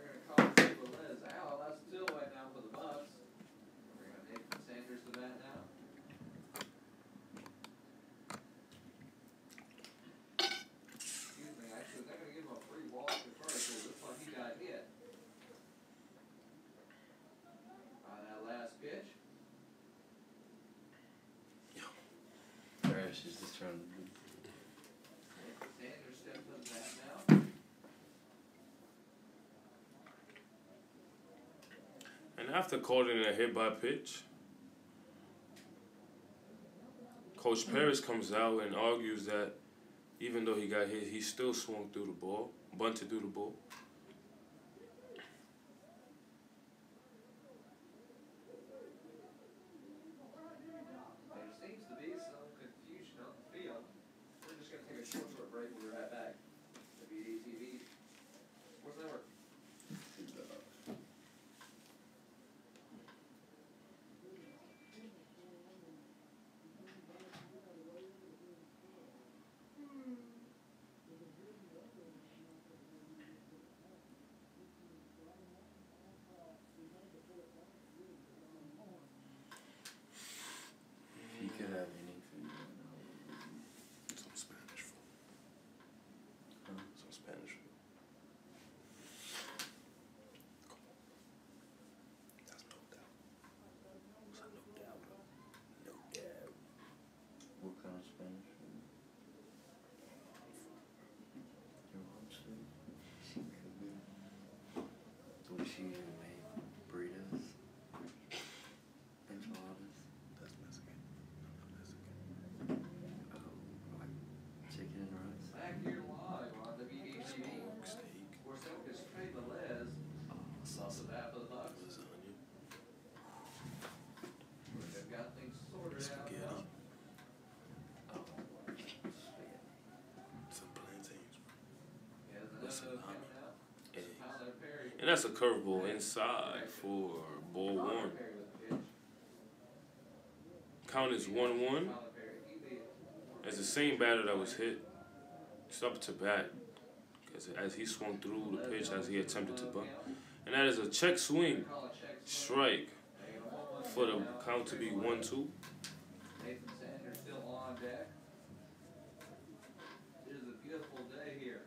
going to call Velez out. That's 2-away now for the Bucks. We're going to Nathan Sanders to bat now. Excuse me, actually, they're going to give him a free walk at first. It looks like he got hit. trying to do. Sanders steps up that now. And after calling a hit by pitch, Coach Paris comes out and argues that even though he got hit, he still swung through the ball, bunted through the ball. There seems to be some confusion on the field. We're just going to take a short break. We'll be right back. WDTV Sports Network. He could have anything. Some Spanish food. Huh? Some Spanish food. That's no doubt. That's no doubt. No doubt. What kind of Spanish food? Your mom said she could be. What she usually make? Burritos? Enchiladas? That's Mexican. I'm not Mexican. Oh, like chicken and rice? Back here live on WDTV. Pork steak. Sports Network is Trey Velez. Sauce of that for the Bucks. Lasagna. They've got things sorted out Spaghetti. now. Oh, spaghetti. Some plantains. Yeah, there's What's another salami? coming out. Eggs. Tyler Perry. And that's a curveball inside for ball Tyler one. Perry with the pitch. Count is 1-1. Tyler Perry, he leads. As the same batter that was hit, it's up to bat. As he swung through the pitch as he attempted to bunt. And that is a check swing, Call a check. strike, They got a 1-1 for the now. count to be 1-2. Nathan Sanders still on deck. It is a beautiful day here.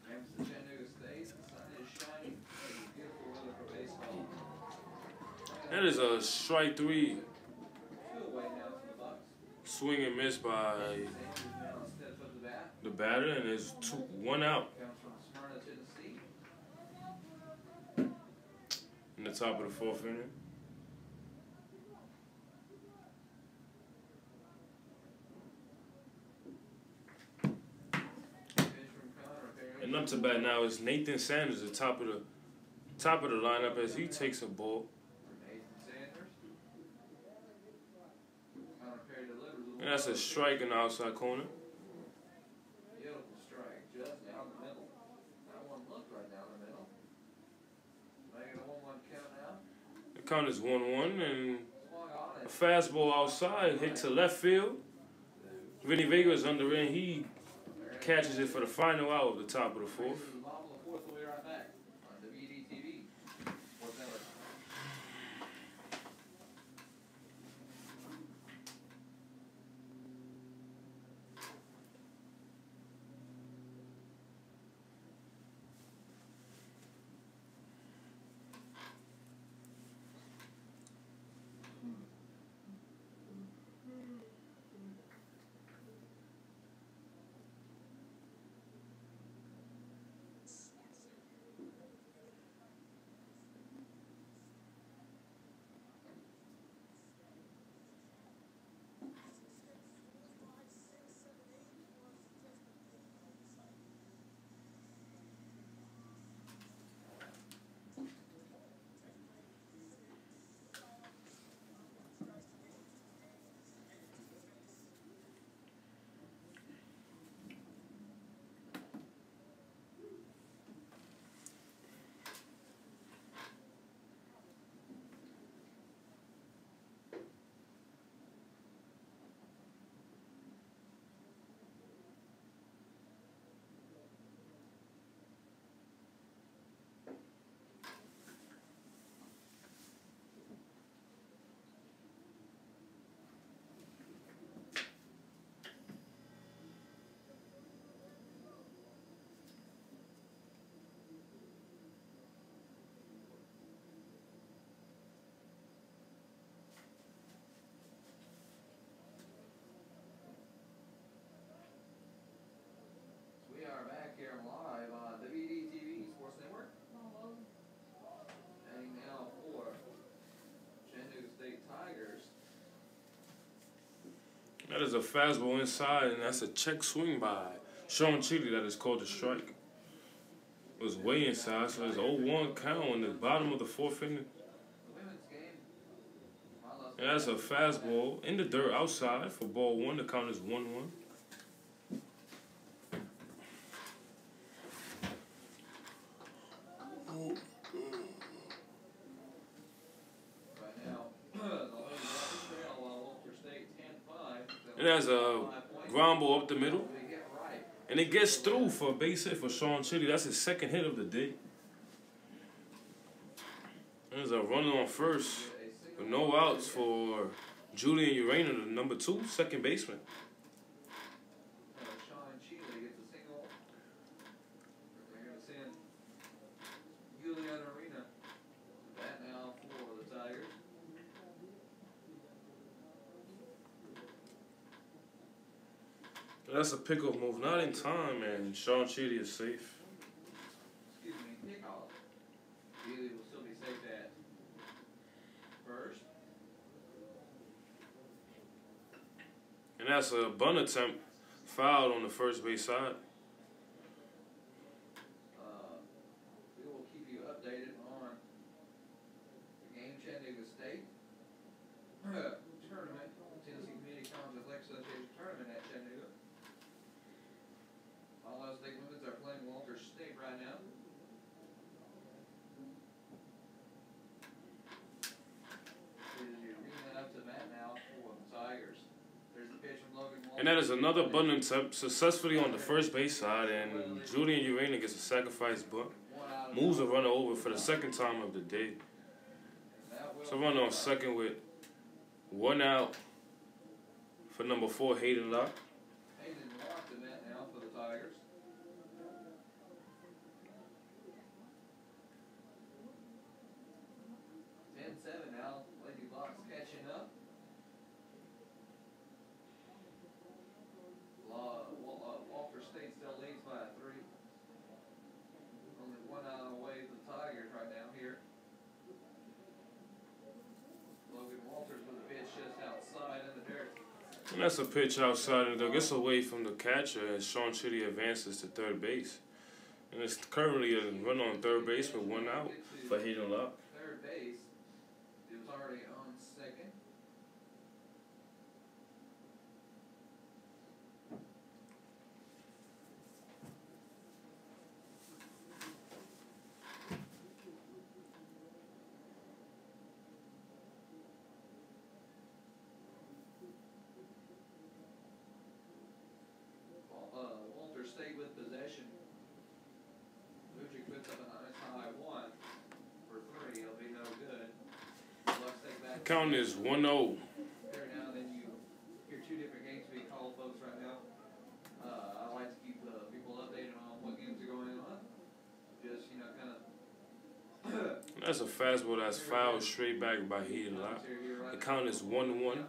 Rams to Chattanooga State. The sun is shining. It is beautiful weather for baseball. That is a strike 3, Two away now for the Bucks. swing and miss by Sanders now steps up the bat. the batter, and there's 1 out Comes from Smyrna, Tennessee. in the top of the 4th inning. Pitch from Connor Perry. And up to bat now is Nathan Sanders, the top of the lineup as he takes a ball. Nathan Sanders. Connor Perry delivers. And that's a strike in the outside corner. Beautiful strike, just down the middle. That one looked right down the middle. Making a 1-1 count now. The count is 1-1, and Swung on a it. fastball outside hit to left field. Vinny Vega is under in. He catches it for the final out of the top of the 4th. Motlow fourth, we'll be right back on WDTV Sports Network. That is a fastball inside, and that's a check swing by Sean Chidi. That is called a strike. It was way inside, so it's 0-1 count in the bottom of the fourth inning. And that's a fastball in the dirt outside for ball one. The count is 1-1. And that's a ground ball up the middle. And it gets through for a base hit for Sean Chidi. That's his second hit of the day. There's a runner on first with no outs for Julian Urena, the number 2, second baseman. Sean Chidi gets a single. They're going to send Julian Urena bat now for the Tigers. That's a pickoff move, not in time, and Sean Chidi is safe. Excuse me, pickoff. Healy will still be safe at first. And that's a bunt attempt fouled on the first base side. We will keep you updated on the game Chattanooga State tournament, Tennessee Community College Athletic Association tournament at Chattanooga. Motlow State women's are playing Walter State right now. Up to bat now for the Tigers. There's the pitch from Logan Walter. And that is another bunt attempt successfully on the first base side, and Julian Urena gets a sacrifice bunt. Moves a runner over for the second time of the day. So runner on second with 1 out for number 4, Hayden Locke. Hayden Locke to bat now for the Tigers. Now, Lady Locke's catching up. Walter State still leads by 3. Only 1 out away for the Tigers right now here. Logan Walters with a pitch just outside in the dirt. And that's a pitch outside, and it gets away from the catcher as Sean Chidi advances to third base. And it's currently a run on third base with 1 out for Hayden Locke. Third base. It was already on second. Walter State with possession. Lucic puts up a nice high 1 for 3. It'll be no good. The count is 1-0. There now, then you hear 2 different games being called, folks, right now. I like to keep people updated on what games are going on. Just, kind of. That's a fastball that's fouled straight back by Hayden Locke. The count is 1-1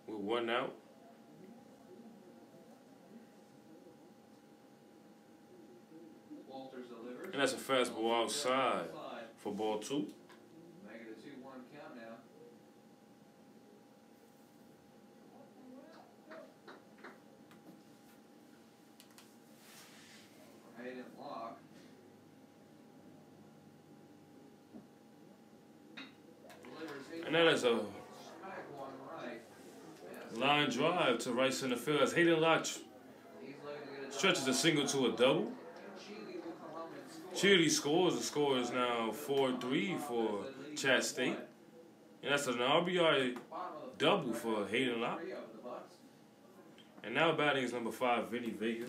with 1 out. Walters delivers. And that's a fastball outside for ball 2. Make it a 2-1 count now. Hayden Locke. And that is a line drive to right center field as Hayden Locke stretches a single to a double. Chidi scores. The score is now 4-3 for Chat State. And that's an RBI double for Hayden Locke. And now batting is number 5, Vinny Vega.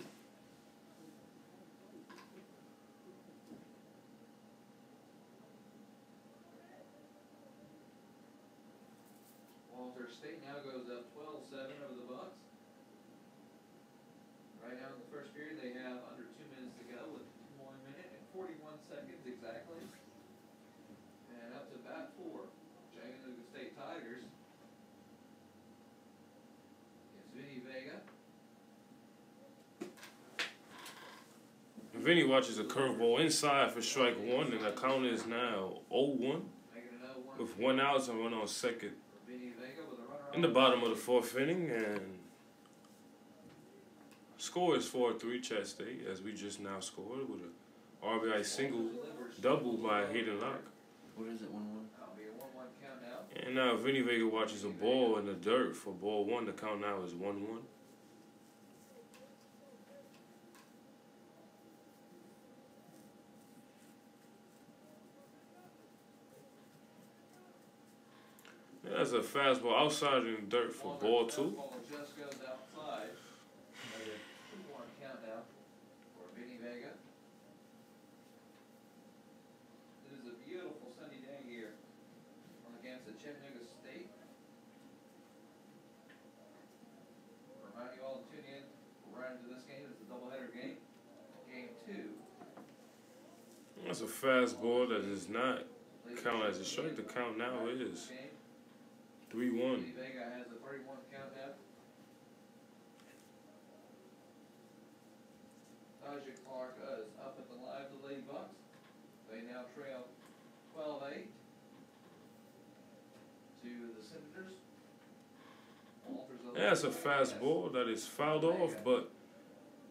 Walter State now goes up 12-7 over the Bucks. Right now in the first period, they have under 2 minutes to go with 1 minute and 41 seconds exactly. And up to bat for Chattanooga State Tigers. It's Vinny Vega. Vinny watches a curveball inside for strike 1, and the count is now 0-1 with 1 out and 1 on second. Vinny Vega with a runner In the bottom of the 4th inning, and Score is 4-3 Chat State, as we just now scored with a RBI single double by Hayden Locke. What is it, 1-1? That'll be a 1-1 count now. And now Vinny Vega watches a ball in the dirt for ball one. The count now is 1-1. That's a fastball outside in the dirt for ball two. Ball just goes outside. A 2-1 count now for Vinny Vega. It is a beautiful sunny day here on the campus at Chattanooga State. Remind you all to tune in right into this game. It's a doubleheader game. Game 2. That's a fastball that does not count as a strike. The count now is 3-1. Vinny Vega has a 31 count now. Tajah Clark is up at the live, the Lady Bucks. They now trail 12-8 to the Senators. That's a fastball that is fouled off, but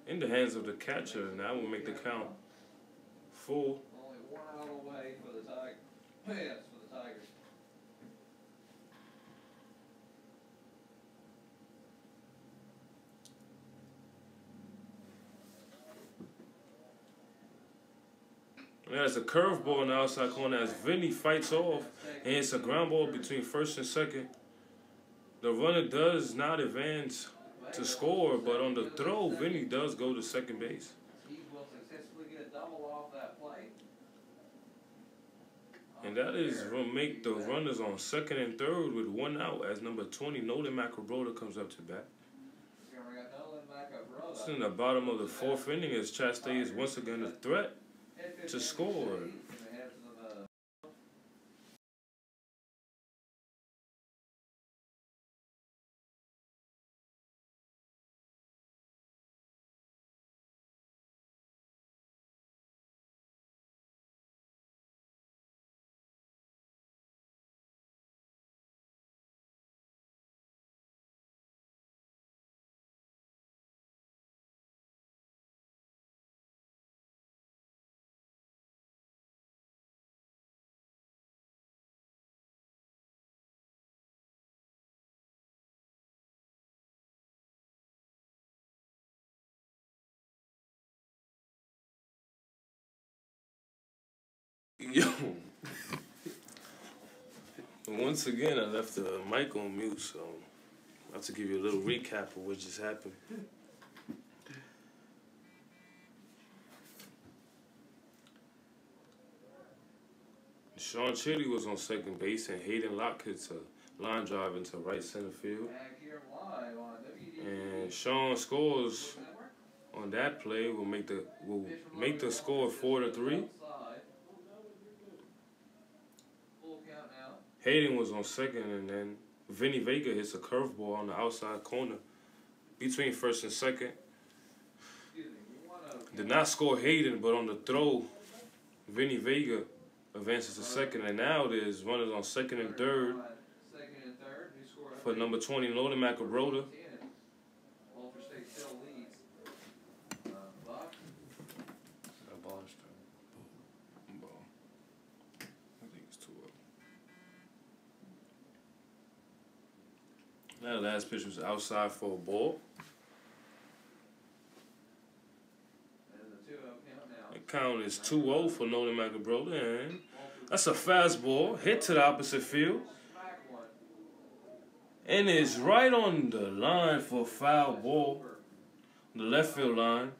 in the hands of the catcher, and that will make the count full. Only 1 out away for the Tigers. Yes, for the Tigers. There's a curveball on the outside corner as Vinny fights off, and it's a ground ball between first and second. The runner does not advance to score, but on the throw, Vinny does go to second base. He will successfully get a double off that play. And that is going to make the runners on second and third with 1 out as number 20, Nolan Macabroda, comes up to bat. It's in the bottom of the 4th inning as Chat State is once again a threat to score. Yo. Once again, I left the mic on mute, so I have to give you a little recap of what just happened. Sean Chitty was on second base, and Hayden Locke hits a line drive into right center field. And Sean scores on that play. Will make the score 4-3. Hayden was on second, and then Vinny Vega hits a curveball on the outside corner between first and second. Did not score Hayden, but on the throw, Vinny Vega advances to second, and now there's runners on second and third for number 20, Nolan Macabroda. That last pitch was outside for a ball. The count is 2-0 for Nolan Macabroda, and that's a fastball hit to the opposite field. And it's right on the line for a foul ball, the left field line.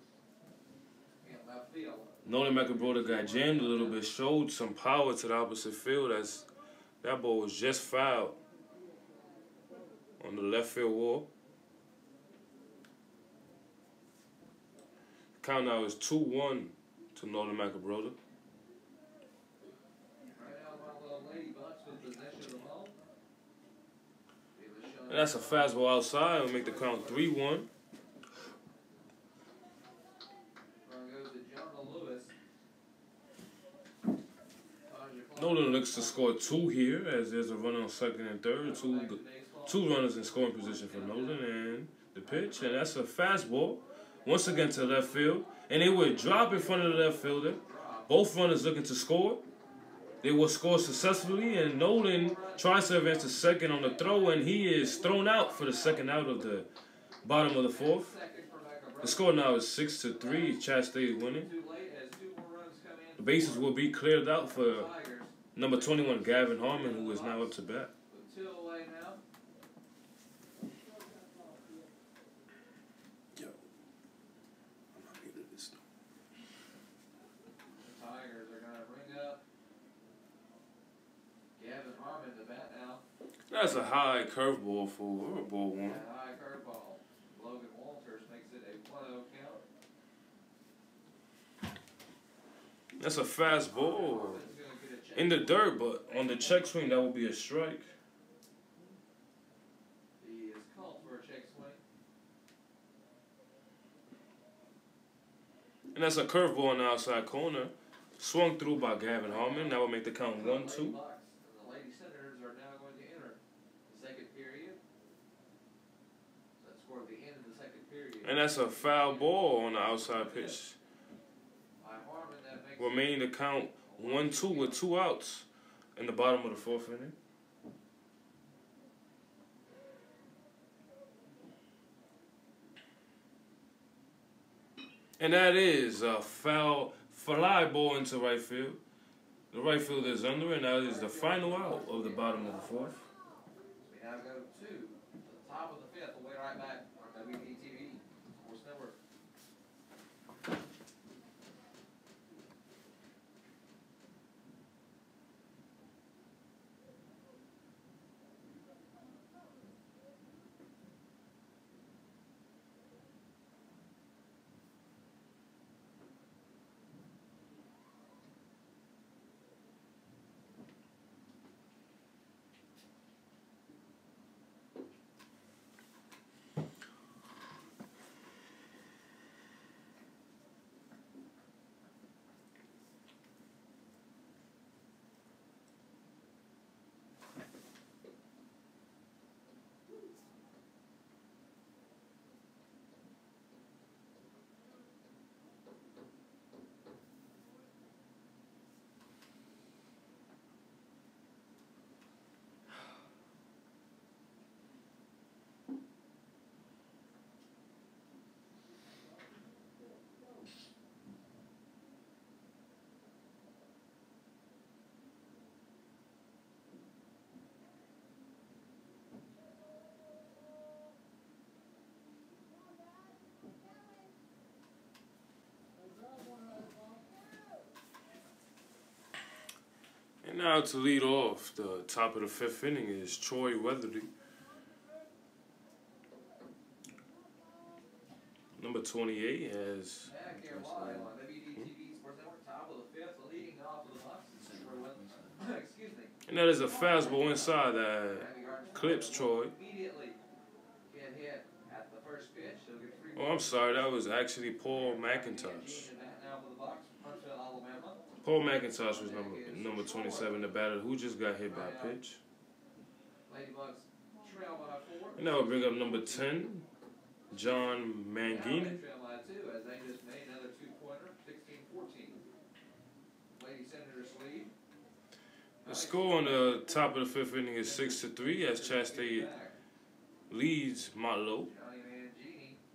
Nolan Macabroda got jammed a little bit, showed some power to the opposite field as that ball was just fouled on the left field wall. Count now is 2-1 to Nolan Macabroda. And that's a fastball outside. It'll make the count 3-1. Nolan looks to score 2 here as there's a runner on second and third. Two runners in scoring position for Nolan, and the pitch, and that's a fastball once again to left field. And they would drop in front of the left fielder. Both runners looking to score. They will score successfully, and Nolan tries to advance to second on the throw, and he is thrown out for the second out of the bottom of the fourth. The score now is 6-3. Chat State winning. The bases will be cleared out for number 21, Gavin Harmon, who is now up to bat. That's a high curveball for ball one. High curveball. Logan Walters makes it a 1-0 count. That's a fast ball in the dirt, but on the check swing, that would be a strike. He is called for a check swing. And that's a curveball in the outside corner. Swung through by Gavin Harmon. That would make the count 1-2. And that's a foul ball on the outside pitch. Remaining to count 1-2 with 2 outs in the bottom of the fourth inning. And that is a foul fly ball into right field. The right fielder is under, and that is the final out of the bottom of the fourth. We now go to the top of the fifth. We'll wait right back on WDTV. Sports Network. And now to lead off the top of the fifth inning is Troy Weatherly. Number 28 has... And that is a fastball inside that clips Troy. Oh, I'm sorry. That was actually Paul McIntosh. Paul McIntosh was number 27, the batter who just got hit by a pitch. And that will bring up number 10, John Mangini. The score on the top of the fifth inning is 6-3 as Chat State leads Motlow.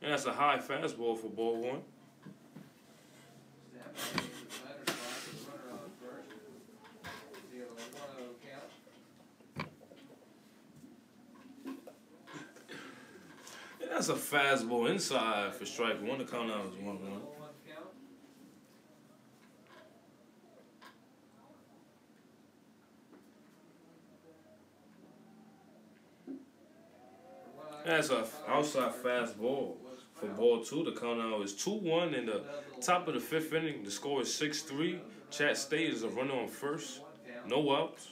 And that's a high fastball for ball one. And that's a fastball inside for strike one. The count out is 1-1. That's an outside fastball for ball two. The count out is 2-1 in the top of the fifth inning. The score is 6-3. Chat State is a runner on first. No outs.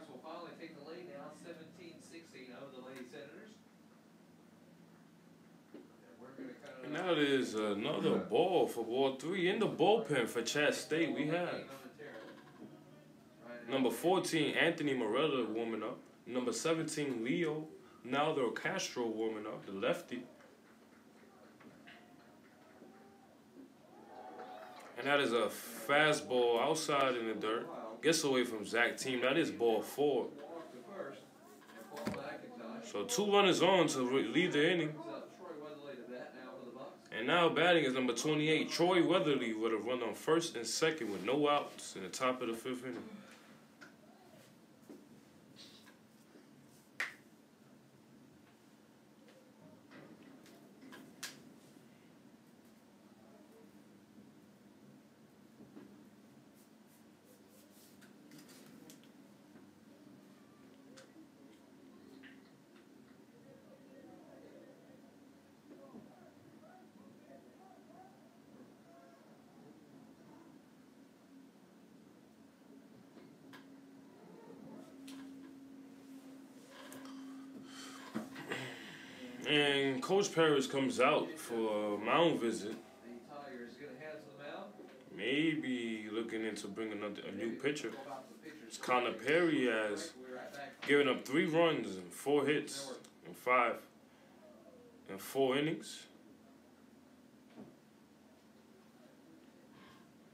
Will finally take the lead now, 17-16 over the Lady That is another ball for ball 3 in the bullpen for Chat State. We have number 14, Anthony Morella warming up. Number 17, Leo Naldo Castro warming up, the lefty. And that is a fastball outside in the dirt. Gets away from Zach team. That is ball 4. So 2 runners on to lead the inning. And now batting is number 28, Troy Weatherly, with a run on first and second with no outs in the top of the 5th inning. And Coach Parrish comes out for a mound visit. Maybe looking into bringing a new pitcher. It's Connor Perry has given up 3 runs and 4 hits in 4 innings.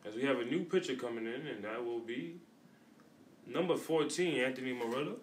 As we have a new pitcher coming in, and that will be number 14, Anthony Morella.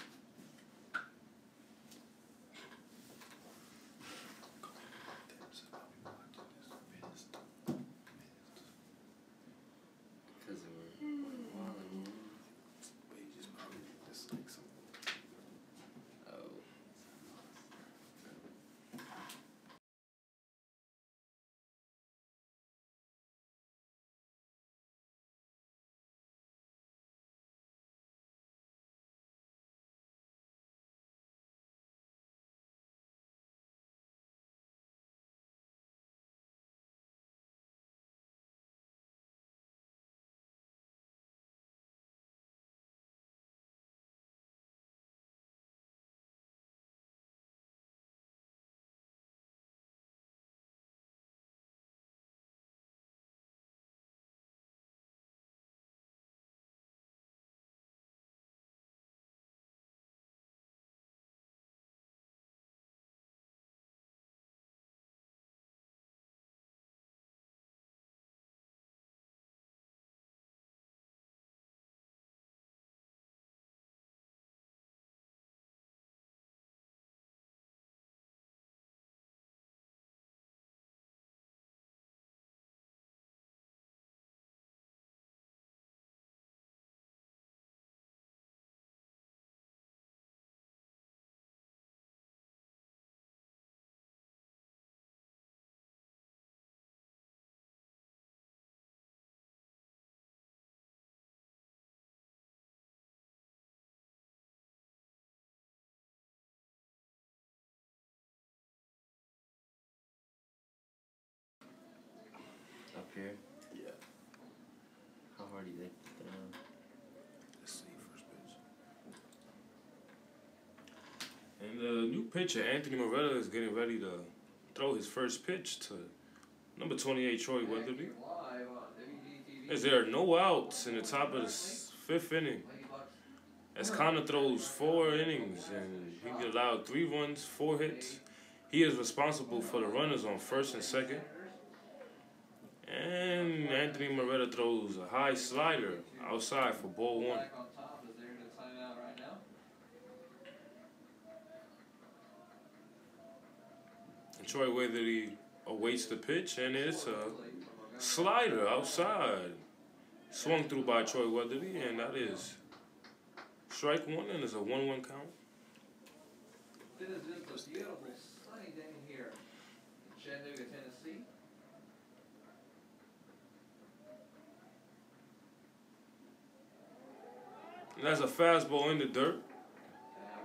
Up here? Yeah. How hard do you think it's down? Let's see, first pitch. And the new pitcher, Anthony Morella, is getting ready to throw his first pitch to number 28, Troy Weatherly. As there are no outs in the top of the 5th inning. As Connor throws 4 innings and he allowed 3 runs, 4 hits. He is responsible for the runners on first and second. And Anthony Morella throws a high slider outside for ball 1. And Troy Weatherly awaits the pitch, and it's a slider outside. Swung through by Troy Weatherly, and that is strike 1, and it's a 1-1 count. It is just a beautiful sunny day here in Chattanooga, Tennessee. And that's a fastball in the dirt.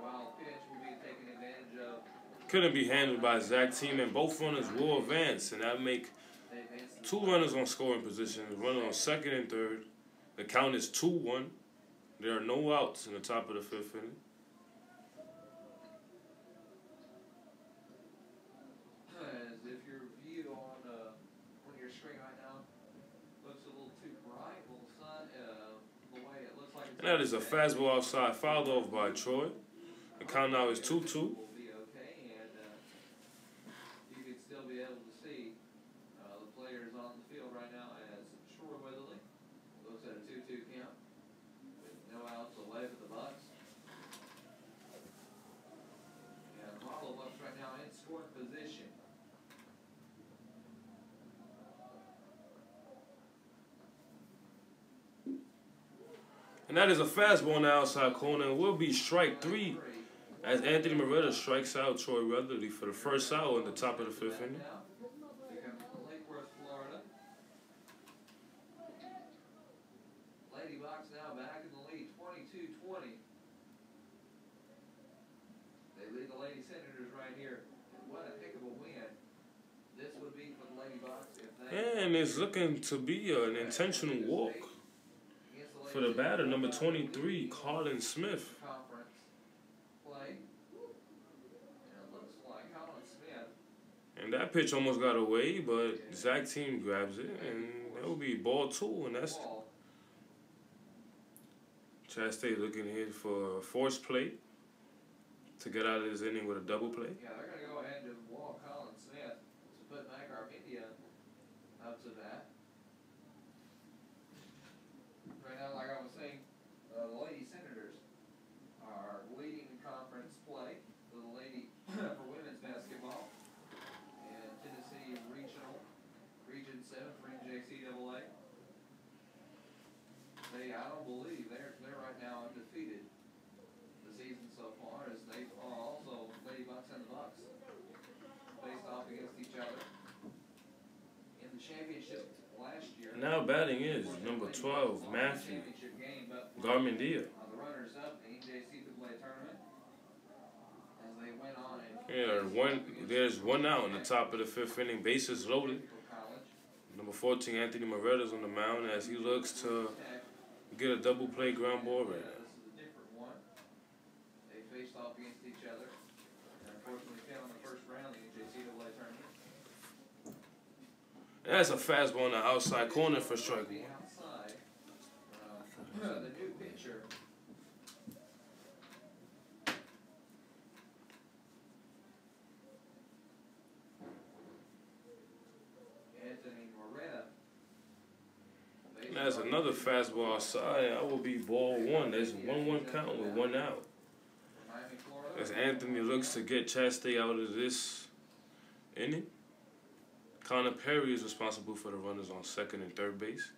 Wild pitch will be taken advantage of. Couldn't be handled by Zach team, and both runners will advance, and that make 2 runners on scoring position, a runner on second and third. The count is 2-1. There are no outs in the top of the 5th inning. As if your view on That is a fastball outside, fouled off by Troy. The count now is 2-2. Will be okay, and you can still be able to see the players on the field right now as Troy Weatherly looks at a 2-2 count with no outs away for the Bucks. And Motlow Bucks right now in scoring position. And that is a fastball on the outside corner. It will be strike 3 as Anthony Moretta strikes out Troy Weatherly for the first out in the top of the 5th inning. Lake Worth, Florida. Lady Bucks now back in the lead, 22-20. They lead the Lady Senators right here. And what a heck of a win this would be for the Lady Bucks if they... And it's looking to be an intentional walk for the batter, number 23, Colin Smith. Conference play. And it looks like Colin Smith. And that pitch almost got away, but Zach Team grabs it, and that will be ball 2, and that's Chattanooga State looking here for a force play to get out of this inning with a double play. Yeah, they're going to go ahead and walk Colin Smith to put Mac Armenia up to bat. Right now, like I was saying, the Lady Senators are leading the conference play for the Lady for women's basketball and Tennessee Region 7 for NJCAA. I don't believe they're right now undefeated the season so far, as they are also Lady Bucks and the Bucks faced off against each other in the championship last year. Now batting is number 12, Matthew Garmendia. The runners-up in the NJCAA tournament as they went on and There's one out in the top of the 5th inning, bases loaded. Number 14, Anthony Moretta's on the mound as he looks to get a double play ground ball right now. This is a different one. They faced off against each other and unfortunately fell in the first round of the NJCAA tournament. That's a fastball on the outside corner for strike 1. Outside, the new pitcher. Anthony Moretta. That's another fastball outside. That will be ball 1. There's 1-1 count with 1 out. As Anthony looks to get Chattanooga State out of this inning. Connor Perry is responsible for the runners on 2nd and 3rd base.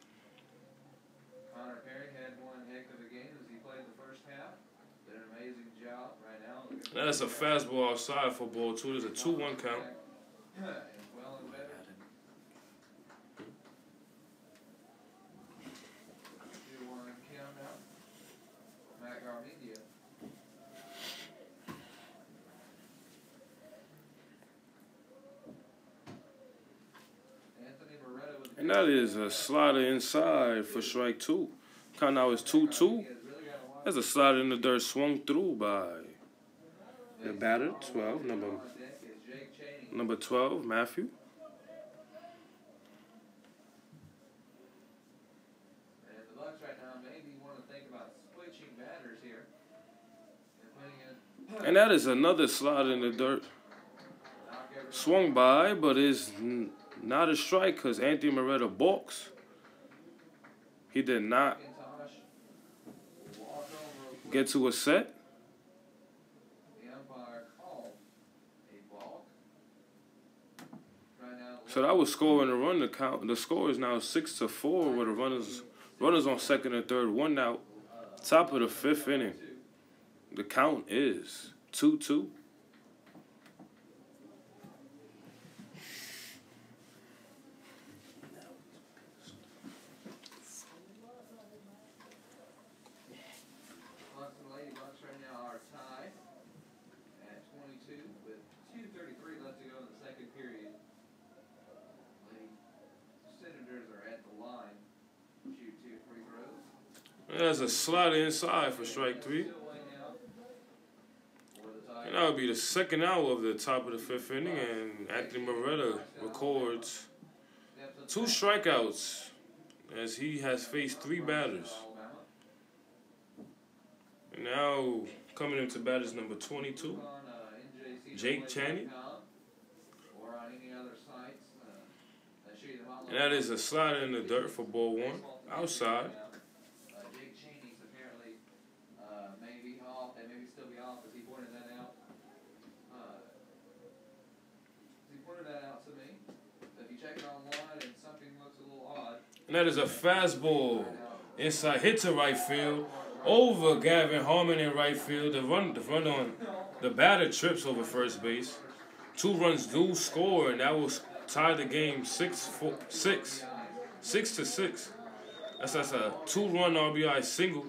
Connor Perry had one heck of a game as he played the first half. Did an amazing job right now. That's a fastball outside for ball 2. There's a 2-1 count. Well and better. 2-1 count now. Mac Armenia. And that is a slider inside for strike 2. Count now is 2-2. That's a slider in the dirt swung through by the batter, 12, number 12, Matthew. And the Bucks right now maybe want to think about switching batters here. And that is another slider in the dirt. Swung by, but is not a strike because Anthony Moretta balks. He did not get to a set. So that was scoring a run. The score is now 6-4 with the runners on 2nd and 3rd, 1 out. Top of the 5th inning. The count is 2-2. There's a slider inside for strike 3. And that would be the 2nd out of the top of the 5th inning, and Anthony Moretta records 2 strikeouts as he has faced 3 batters. And now coming into bat is number 22, Jake Chaney. And that is a slider in the dirt for ball one, outside. Jake Chaney's apparently maybe off, and maybe still be off, as he pointed that out. He pointed that out to me. So if you check it online and something looks a little odd. And that is a fastball inside, hit to right field, over Gavin Harmon in right field. The run on the batter trips over first base. 2 runs do score, and that will tie the game 6-6. That's a 2-run RBI single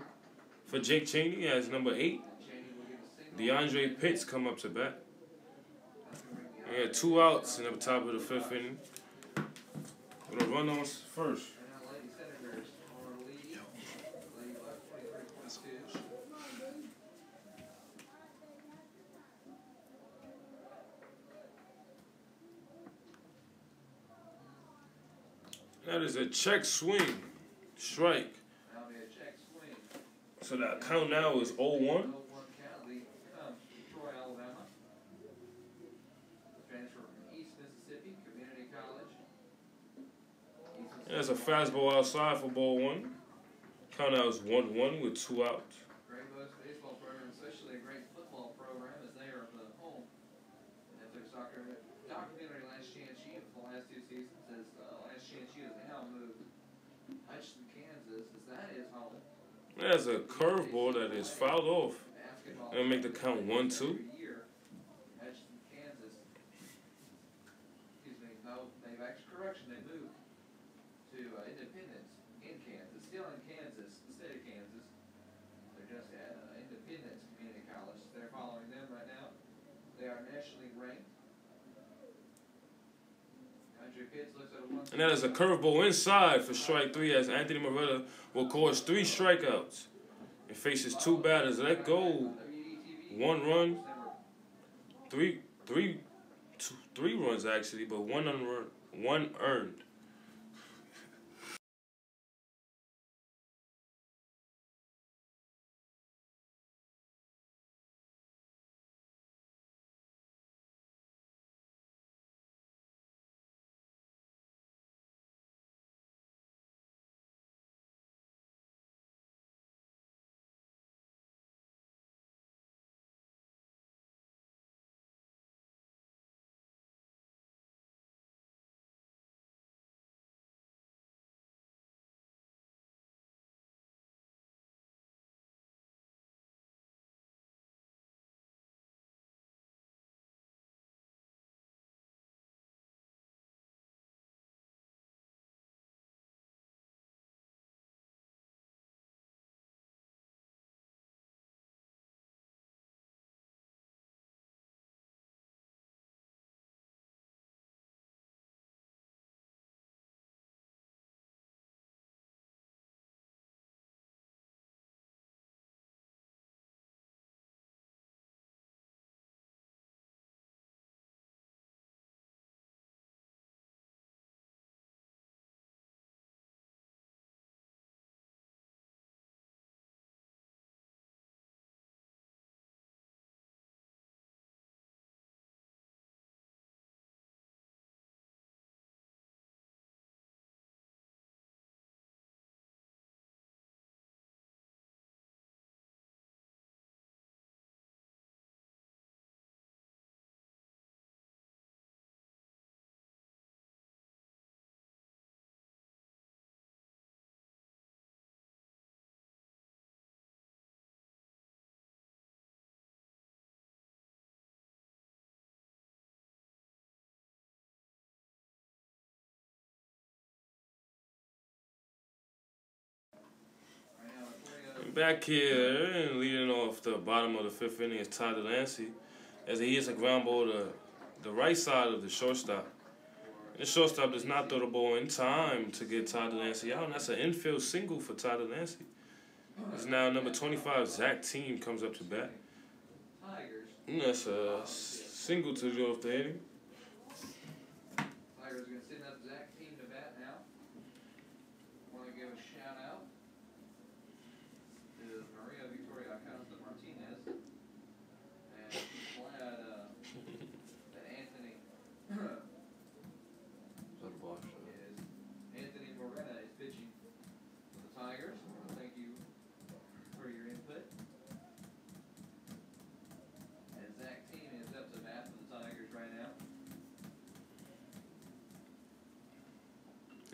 for Jake Chaney as number 8. DeAndre Pitts come up to bat. We had 2 outs in the top of the 5th inning. With a run on first. That is a check swing, strike. So that count now is 0-1. There's a fastball outside for ball 1. Count now is 1-1 with 2 outs. Great baseball program, especially a great football program, as they are the home. Netflix documentary Last Chance U for the last 2 seasons says Last Chance U has now moved Hutchinson, Kansas, as that is home. There's a curveball that is fouled off. It'll make the count 1-2. Hutchinson, Kansas. Excuse me, no, they've actually correction. They moved to Independence in Kansas, still in Kansas, the state of Kansas. They're just at Independence Community College. They're following them right now. They are nationally ranked. And that is a curveball inside for strike 3 as Anthony Moretta will cause 3 strikeouts and faces 2 batters. Let go 1 run, 3 runs actually, but 1 earned. Back here and leading off the bottom of the 5th inning is Todd Delancey as he hits a ground ball to the right side of the shortstop. The shortstop does not throw the ball in time to get Todd Delancey out, and that's an infield single for Todd Delancey. It's now number 25, Zach Team, comes up to bat. And that's a single to go off the inning. Tigers are going to send up Zach Team to bat now. Want to give a shout out to Maria Victoria Acosta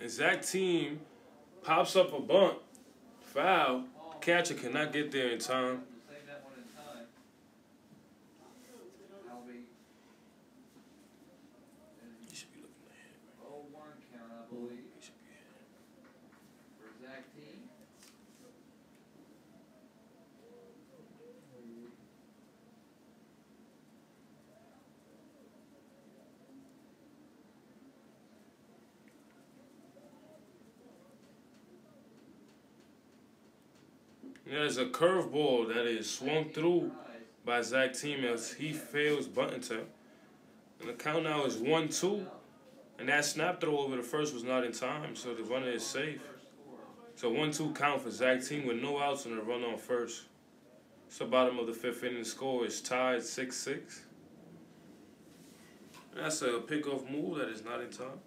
And Zach team pops up a bunt, foul. Catcher cannot get there in time. Save that one in time. That'll be He should be looking ahead. 0-1 count, I believe, He should be ahead. for Zach team. There's a curveball that is swung through by Zach team as he fails bunting tip. And the count now is 1-2. And that snap throw over the first was not in time, so the runner is safe. So 1-2 count for Zach team with no outs and a run on first. So bottom of the fifth inning, the score is tied 6-6. And that's a pickoff move that is not in time.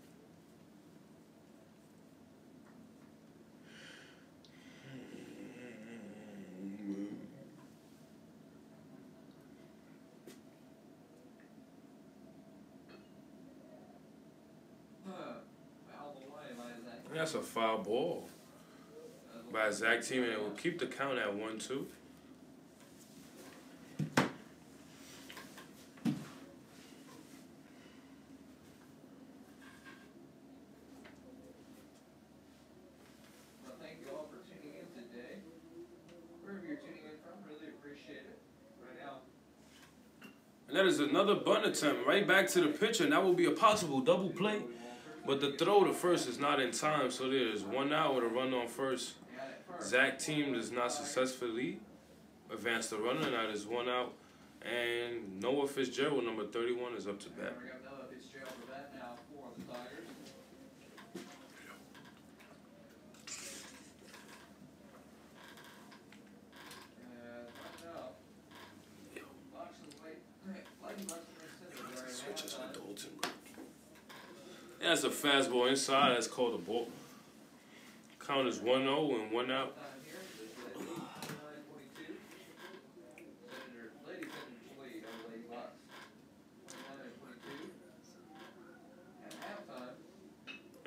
That's a foul ball by Zach team, and it will keep the count at 1-2. Thank you all for tuning in today. Wherever you're tuning in from, really appreciate it. Right now. And that is another bunt attempt right back to the pitcher, and that will be a possible double play. But the throw to first is not in time, so there is 1 out with a run on first. Zach team does not successfully advance the runner. Now there's 1 out. And Noah Fitzgerald, number 31, is up to bat. We got Noah Fitzgerald for that now for the Tigers. That's a fastball inside. That's called a ball. Count is 1-0 and 1 out.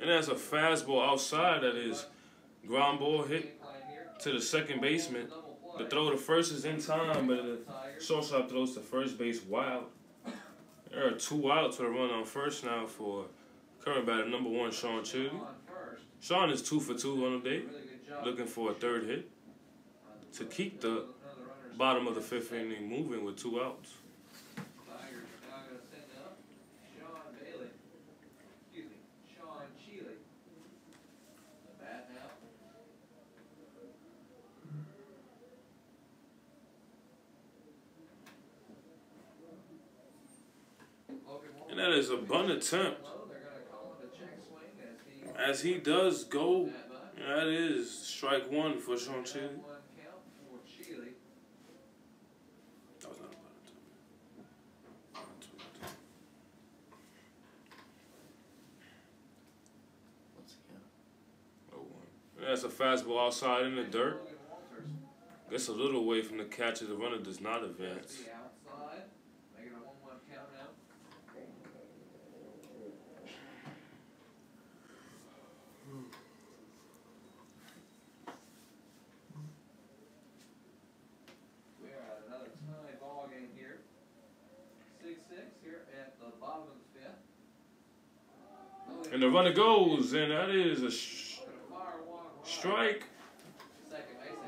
And that's a fastball outside that is ground ball hit to the second baseman. The throw to first is in time, but the shortstop throws to first base wild. There are 2 outs with a run on first now for current batter number 1, Sean Chili. Sean is 2 for 2 on the day, looking for a third hit to keep the bottom of the fifth inning moving with 2 outs. And that is a bunt attempt. As he does go, that is strike 1 for Sean Chili. That was not a bunt attempt. And that's a fastball outside in the dirt. Gets a little away from the catcher. The runner does not advance. And the runner goes, and that is a strike.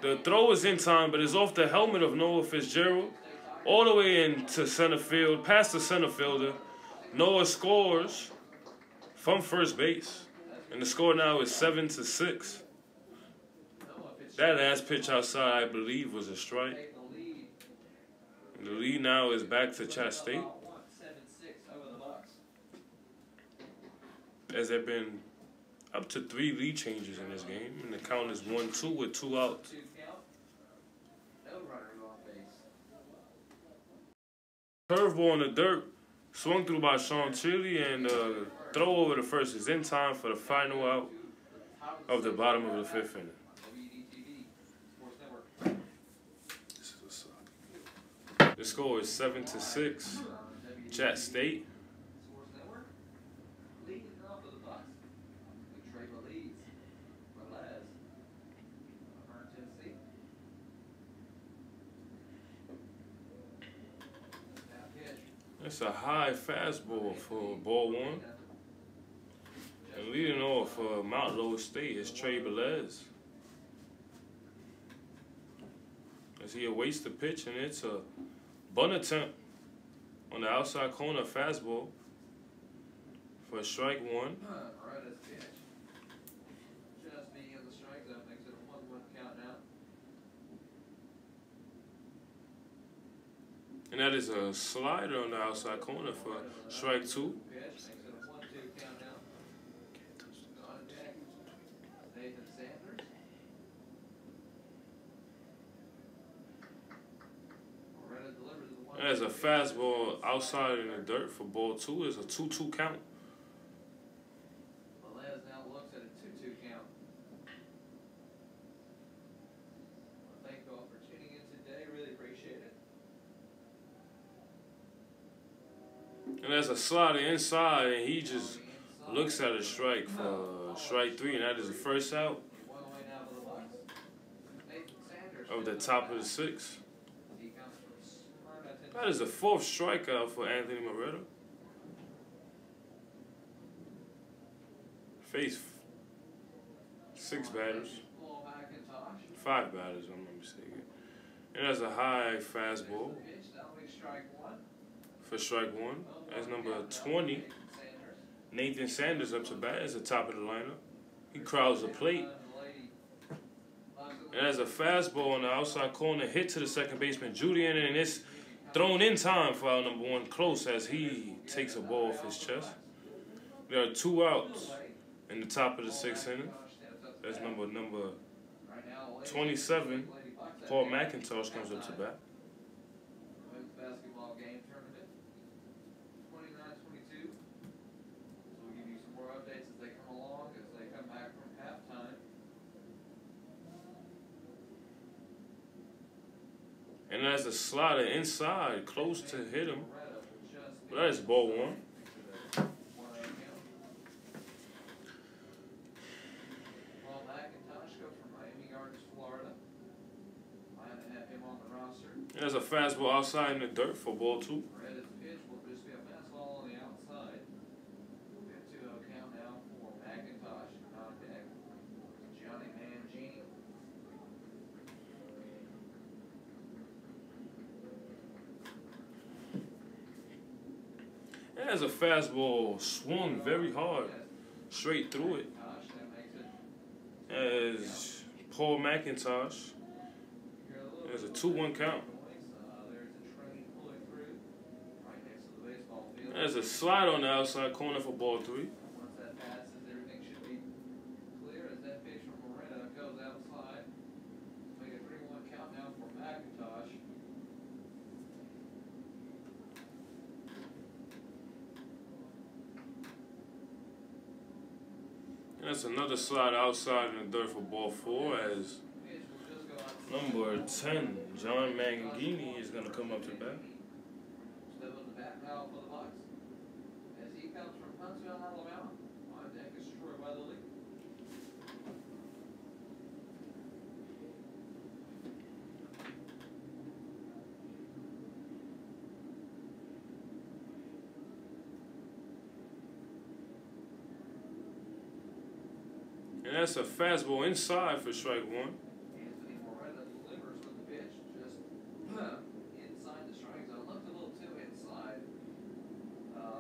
The throw is in time, but it's off the helmet of Noah Fitzgerald, all the way into center field, past the center fielder. Noah scores from first base, and the score now is 7-6. That last pitch outside, I believe, was a strike. And the lead now is back to Chattanooga State. As there have been up to 3 lead changes in this game, and the count is 1-2 with 2 outs. Curveball in the dirt, swung through by Sean Chili, and throw over the first is in time for the final out of the bottom of the fifth inning. The score is 7-6. Chat State. That's a high fastball for ball one. And leading off for Motlow State is Trey Velez. As he awaits the pitch, and it's a bunt attempt on the outside corner fastball for strike one. Right as pitch. Just being in the strike zone makes it a 1-1 count now. And that is a slider on the outside corner for strike two. Pitch makes it a 1-2 count now. On deck, Nathan Sanders. Moretta delivers the one. And there's a fastball outside in the dirt for ball two. It's a 2-2 count. Velez now looks at a 2-2 count. Thank you all for tuning in today. Really appreciate it. And there's a slider inside, and he just looks at a strike for strike three, and that is the first out One away now for the Bucks. Nathan Sanders. of the top of the sixth. He comes from Smyrna, Tennessee. That is the fourth strikeout for Anthony Moretta. Faced 6 batters. Paul McIntosh. 5 batters, I'm not mistaken. And that's a high fastball Pitch, that'll be strike one. for strike one. That's number 20. Sanders. Nathan Sanders up to bat as the top of the lineup. He crowds the plate. And there's a fastball on the outside corner, hit to the second baseman, Julian, and it's thrown in time for out number one, close as he takes a ball off his chest. There are 2 outs in the top of the sixth inning. That's number 27. Paul McIntosh comes up to bat. Women's basketball game tournament, 29-22. So we'll give you some more updates as they come along, as they come back from halftime. And there's a slider inside, close to hit him. But that is ball one. Paul McIntosh goes from Miami Gardens, Florida. Plan to have him on the roster. There's a fastball outside in the dirt for ball two. Reddit's pitch will just be a fastball on the outside. We have 2-0 count now for McIntosh on deck. Johnny Mangini. And there's a fastball swung very hard, straight through it. Gosh, that makes it. As Paul McIntosh, there's a 2-1 count. There's a train pulling through right next to the baseball field. There's a slide on the outside corner for ball three. Once that passes, everything should be clear as that pitch from Moretta goes outside. Make a 3-1 count now for McIntosh. And that's another slide outside in the dirt for ball four as Pitch will just go outside. number 10, John Mangini, is going to come up to bat. Still in the bat now for the Bucks. As he comes from Huntsville, Alabama. On deck is Troy Weatherly. And that's a fastball inside for strike one. Anthony Moretta delivers with the pitch, just inside the strike zone. Looked a little too inside.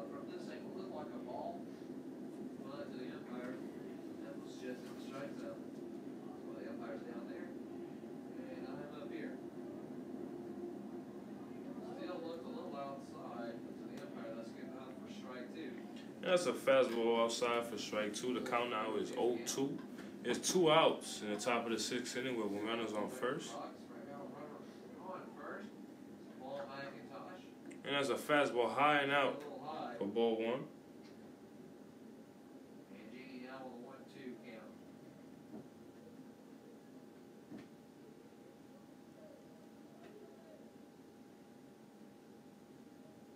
From this angle, looked like a ball. But to the umpire, that was just in the strike zone. Well, the umpire's down there, and I'm up here. Still looked a little outside, but to the umpire, that's good enough for strike two. And that's a fastball outside for strike two. The count now is 0-2. There's 2 outs in the top of the sixth inning with runners on first. Bucks, right now, runner on first. Ball McIntosh. And that's a fastball high and A out little high. for ball one. Mangini now with a 1-2 count.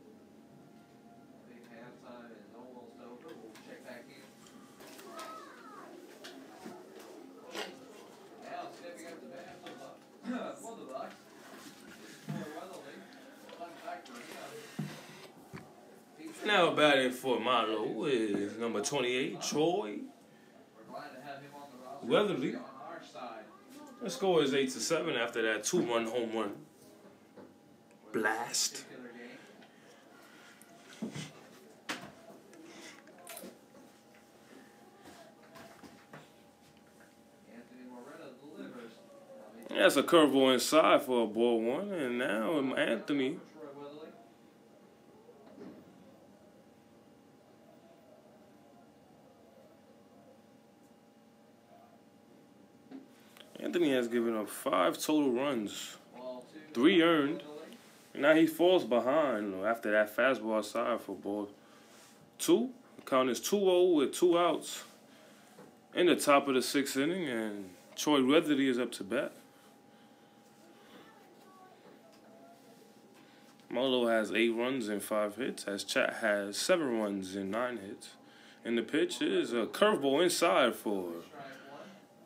I think halftime is almost over. We'll check back in. Now stepping up to bat for the Bucks. For the Bucks. For Weatherly. Left back for him. Now batting for Motlow is number 28, Troy Weatherly. The score is 8-7 after that 2-run home run blast. That's a curveball inside for a ball one, and now Anthony. Anthony has given up 5 total runs, 3 earned. And now he falls behind after that fastball outside for ball 2. The count is 2-0 with 2 outs in the top of the 6th inning, and Troy Weatherly is up to bat. Motlow has 8 runs and 5 hits, as Chat has 7 runs and 9 hits. And the pitch is a curveball inside for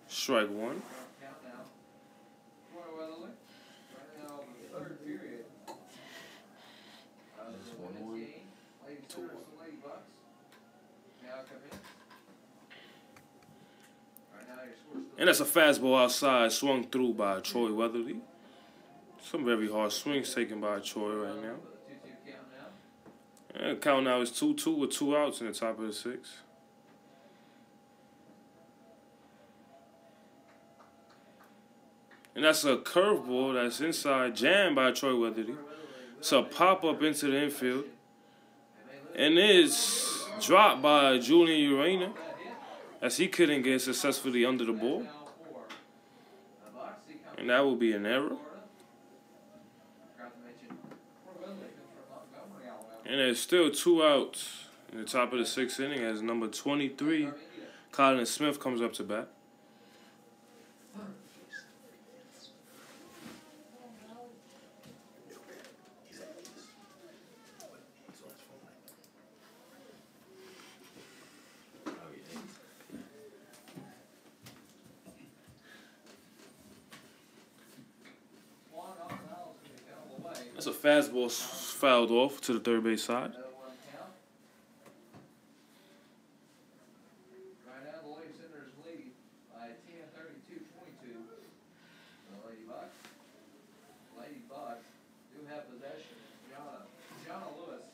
strike 1. And that's a fastball outside, swung through by Troy Weatherly. Some very hard swings taken by Troy right now. And the count now is 2-2 with 2 outs in the top of the 6th. And that's a curveball that's inside, jammed by Troy Weatherly. It's a pop-up into the infield. And is dropped by Julian Urena, as he couldn't get successfully under the ball. And that will be an error. And there's still 2 outs in the top of the 6th inning as number 23, Colin Smith, comes up to bat. That's a fastball fouled off to the third base side. Right now, the Lady Senators lead by 10, 32-22. The Lady Bucks do have possession. John Lewis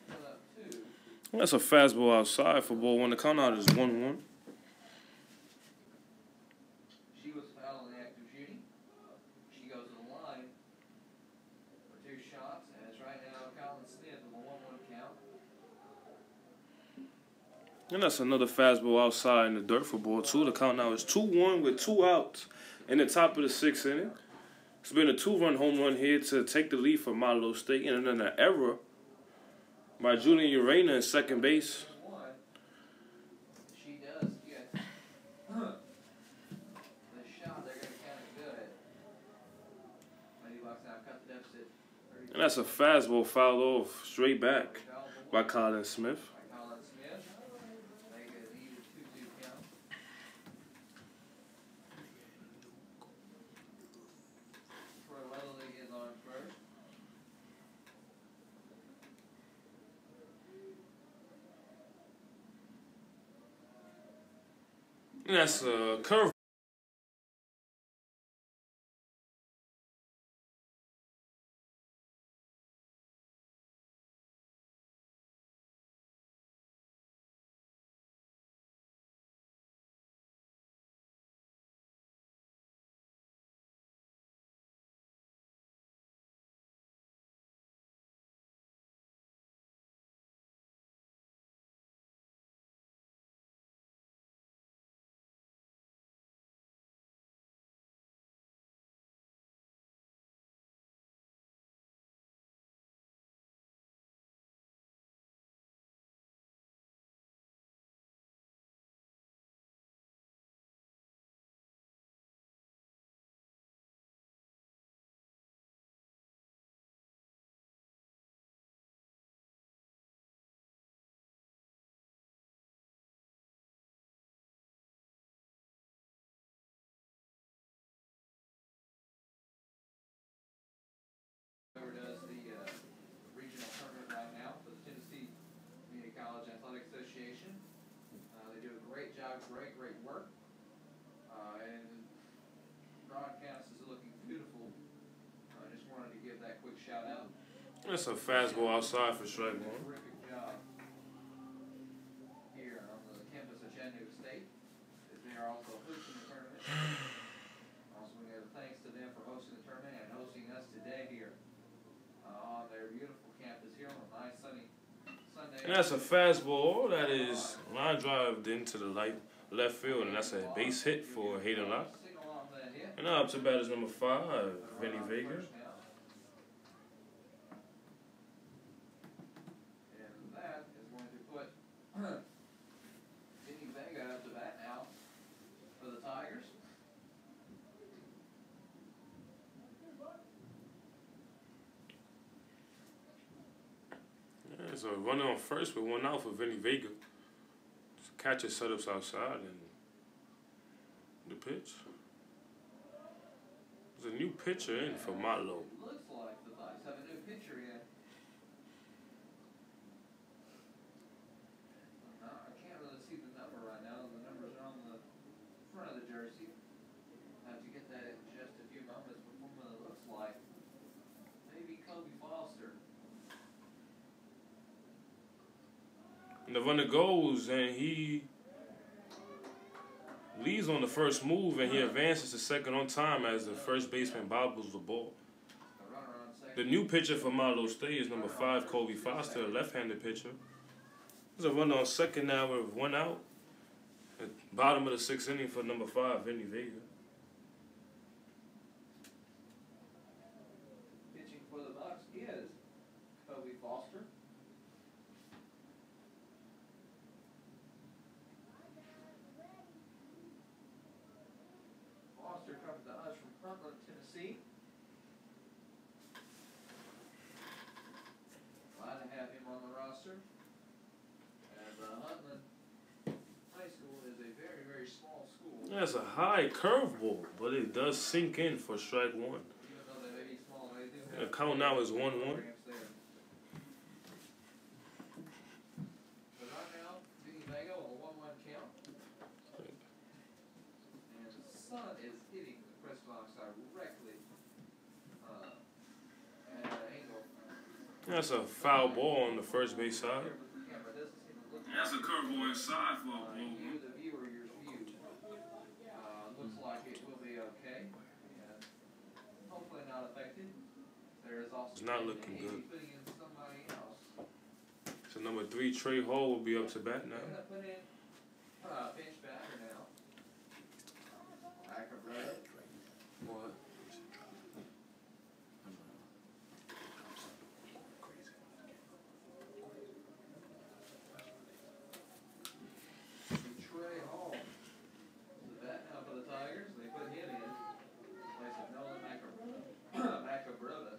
put up 2. That's a fastball outside for ball 1. The count out is 1-1. She was fouled in the act of shooting. She goes to the line for 2 shots, and it's right now Colin Smith with a 1-1 count. And that's another fastball outside in the dirt for ball 2. The count now is 2-1 with 2 outs in the top of the 6th inning. It's been a 2-run home run here to take the lead for Motlow State, and then an error by Julian Urena in second base. She does get the shot. They're going to count it good. Lady Bucks now cut the deficit. And that's a fastball fouled off straight back by Colin Smith. Colin Smith. Make it an even 2-2 count. Troy Weatherly is on first. And that's a curve. shout out. That's a fastball outside for strike one. Terrific job here on the campus of Chattanooga State, as they are also hosting the tournament. Also, we have thanks to them for hosting the tournament and hosting us today here on their beautiful campus here on a nice sunny Sunday. And that's a fastball that is line drive into the left field, and that's a base hit for Hayden Locke. And now up to bat is number 5, Vinny Vega. And that is going to put Vinny Vega up to bat now for the Tigers. Yeah, so running on first with 1 out for Vinny Vega. Catcher setups outside and the pitch. There's a new pitcher in for Motlow. Looks like the Tigers have a new pitcher in. I can't really see the number right now. The numbers are on the front of the jersey. I'll have to get that in just a few moments. But from what it looks like, maybe Kobe Foster. And the runner goes, and he leads on the first move, and he advances to second on time as the first baseman bobbles the ball. The new pitcher for Motlow State is number 5, Kobe Foster, a left-handed pitcher. There's a runner on second now with 1 out. At bottom of the 6th inning for number 5, Vinny Vega. Pitching for the Bucks is Kobe Foster. Foster comes to us from Frontland, Tennessee. Glad to have him on the roster. As Huntland High School is a very, very small school. That's a high curveball, but it does sink in for strike 1. Even though they may be small, they do The have count now is 1-1. programs there. So right now, Vinny Vega on a 1-1 count. And the sun is hitting the press box directly at an angle. That's a foul ball on the first base side. Here, but the camera doesn't seem to look That's a curveball inside for a ball. you, the viewer, your view. Looks like it will be okay. And hopefully not affected. There is also It's not looking good. putting in somebody else. So number 3, Trey Hall, will be up to bat now. They're going to put in bench batter now. Acrobat. What? Trey Hall. So that now for the Tigers. They put him in. Place of Nolan Macabrota.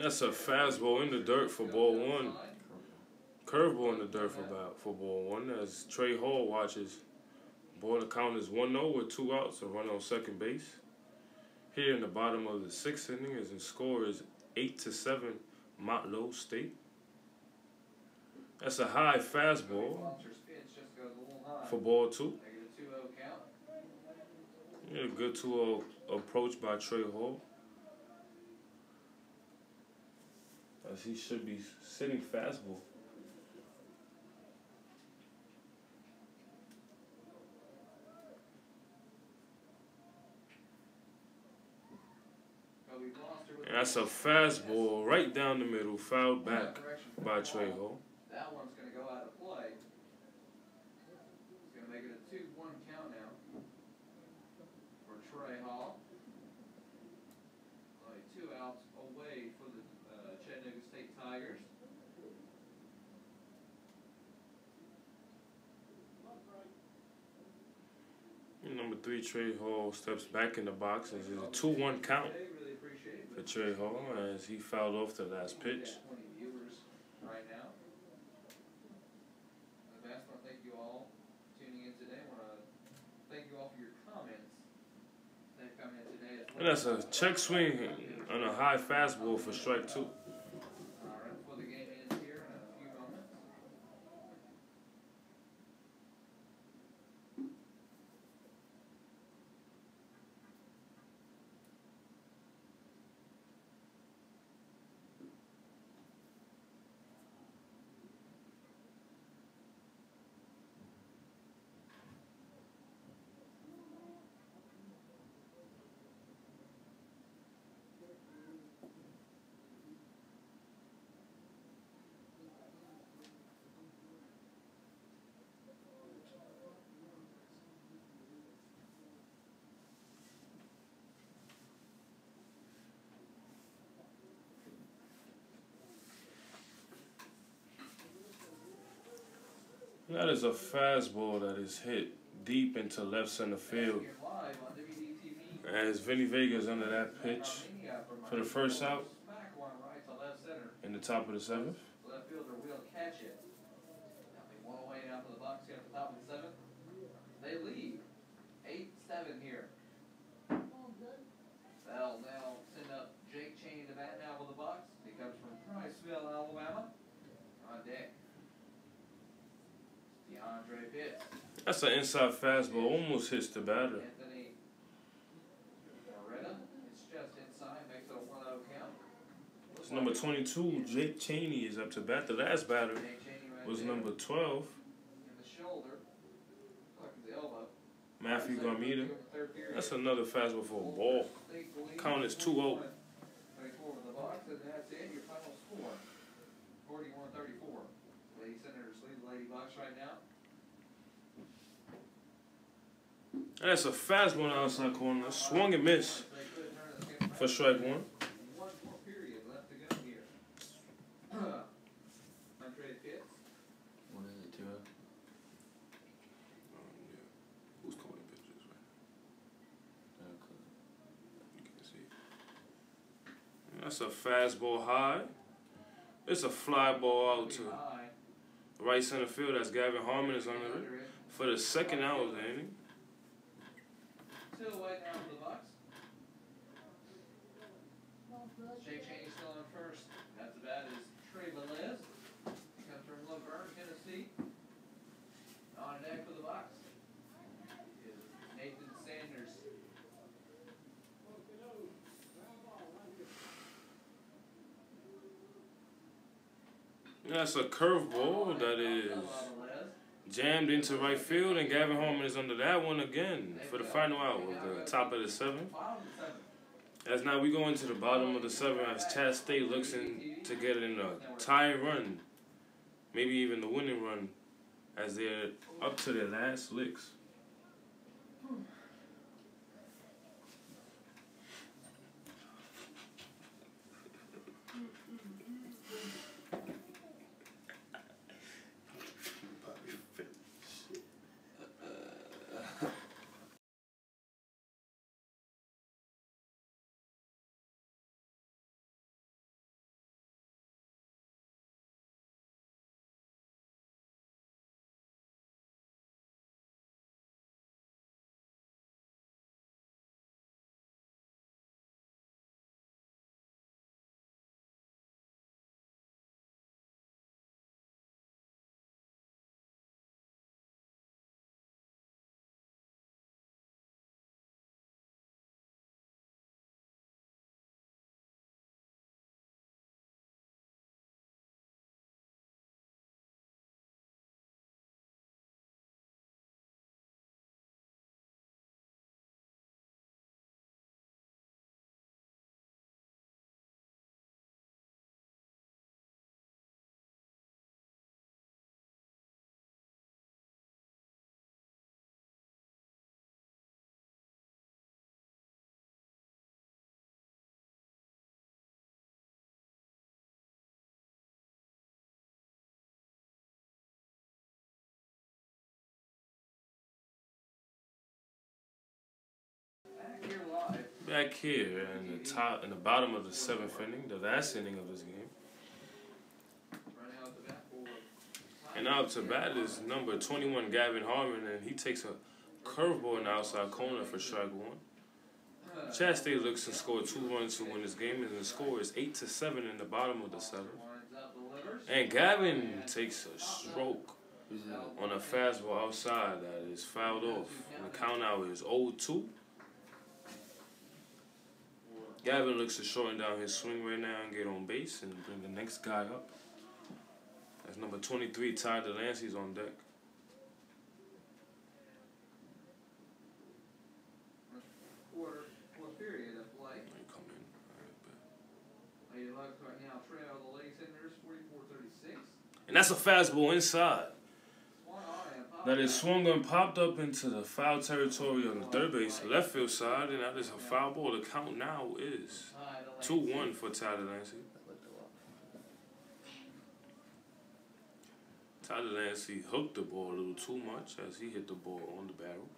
That's a fastball in the dirt for ball 1. Curveball in the dirt for ball 1 as Trey Hall watches. Ball the count is 1-0 with 2 outs, a run on second base. Here in the bottom of the 6th inning, as the score is 8-7, Motlow State. That's a high fastball for ball 2. They get a 2-0 count. Yeah, a good 2-0 approach by Trey Hall. As he should be sitting fastball. And that's a fastball right down the middle, fouled back by Trey Hall. That one's going to go out of play. It's going to make it a 2-1 count now for Trey Hall. Only 2 outs away for the Chattanooga State Tigers. And number 3, Trey Hall steps back in the box as it's a 2-1 count for Trey Hall as he fouled off the last pitch. 20 viewers right now. I want to thank you all tuning in today. I want to thank you all for your comments that come in today as well. And that's a check swing on a high fastball for strike 2. All right, before the game ends here in a few moments. That is a fastball that is hit deep into left center field. As Vinny Vega's under that pitch for the first out in the top of the seventh. Left fielder will catch it. One away now for the Bucks here at the top of the seventh. They lead 8-7 here. That'll now send up Jake Cheney to bat now for the Bucks. He comes from Priceville, Alabama. On deck, DeAndre Pitts. That's an inside fastball, almost hits the batter. Anthony Moretta. It's just inside, makes it a 1-0 count. It's number 22, Jake Cheney, is up to bat. The last batter was number 12, In the shoulder, the elbow. Matthew Garmita. That's another fastball for a ball. Count is 2-0. 24 with the Bucks, and that's it. Your final score, 41-34. Lady Senators lead the Lady Bucks right now. And that's a fastball on the outside corner. Swung and missed for strike one. One more period left to go here. Andre Pitts. What is it, 2-0? Who's calling pitches right now? You can see. That's a fastball high. It's a fly ball out to right center field. That's Gavin Harmon is under it for the second out of the inning. Still away now for the Bucks. Jake Cheney still on first. That's the bat is Trey Velez. He comes from Laverne, Tennessee. On deck for the Bucks is Nathan Sanders. That's a curveball that is jammed into right field, and Gavin Harmon is under that one again for the final out of the top of the seventh. As now we go into the bottom of the seventh as Chattanooga State looks in to get in a tying run, maybe even the winning run, as they're up to their last licks. Back here in the bottom of the seventh inning, the last inning of this game. And out to bat is number 21, Gavin Harmon, and he takes a curveball in the outside corner for strike one. Chattanooga State looks to score 2 runs to win this game, and the score is 8-7 in the bottom of the seventh. And Gavin takes a stroke on a fastball outside that is fouled off. And the count out is 0-2. Gavin looks to shorten down his swing right now and get on base and bring the next guy up. That's number 23, Ty Delancey's on deck. Fourth period of play. Come in. Lady Bucks right now trail the Lady Senators 44-36. And that's a fastball inside. That is swung and popped up into the foul territory on the third base, left field side, and that is a foul ball. The count now is 2-1 for Ty Delancey. Tyler Lancey hooked the ball a little too much as he hit the ball on the barrel.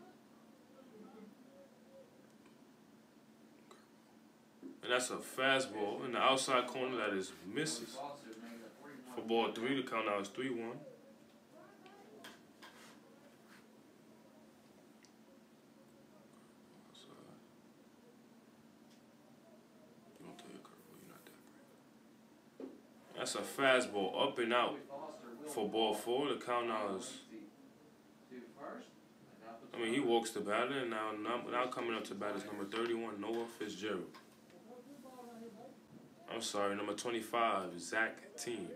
And that's a fastball in the outside corner that is misses. For ball 3, the count now is 3-1. That's a fastball up and out for ball 4. The count now is. I mean, he walks the batter, and now coming up to bat is number 31, Noah Fitzgerald. I'm sorry, number 25, Zach Team.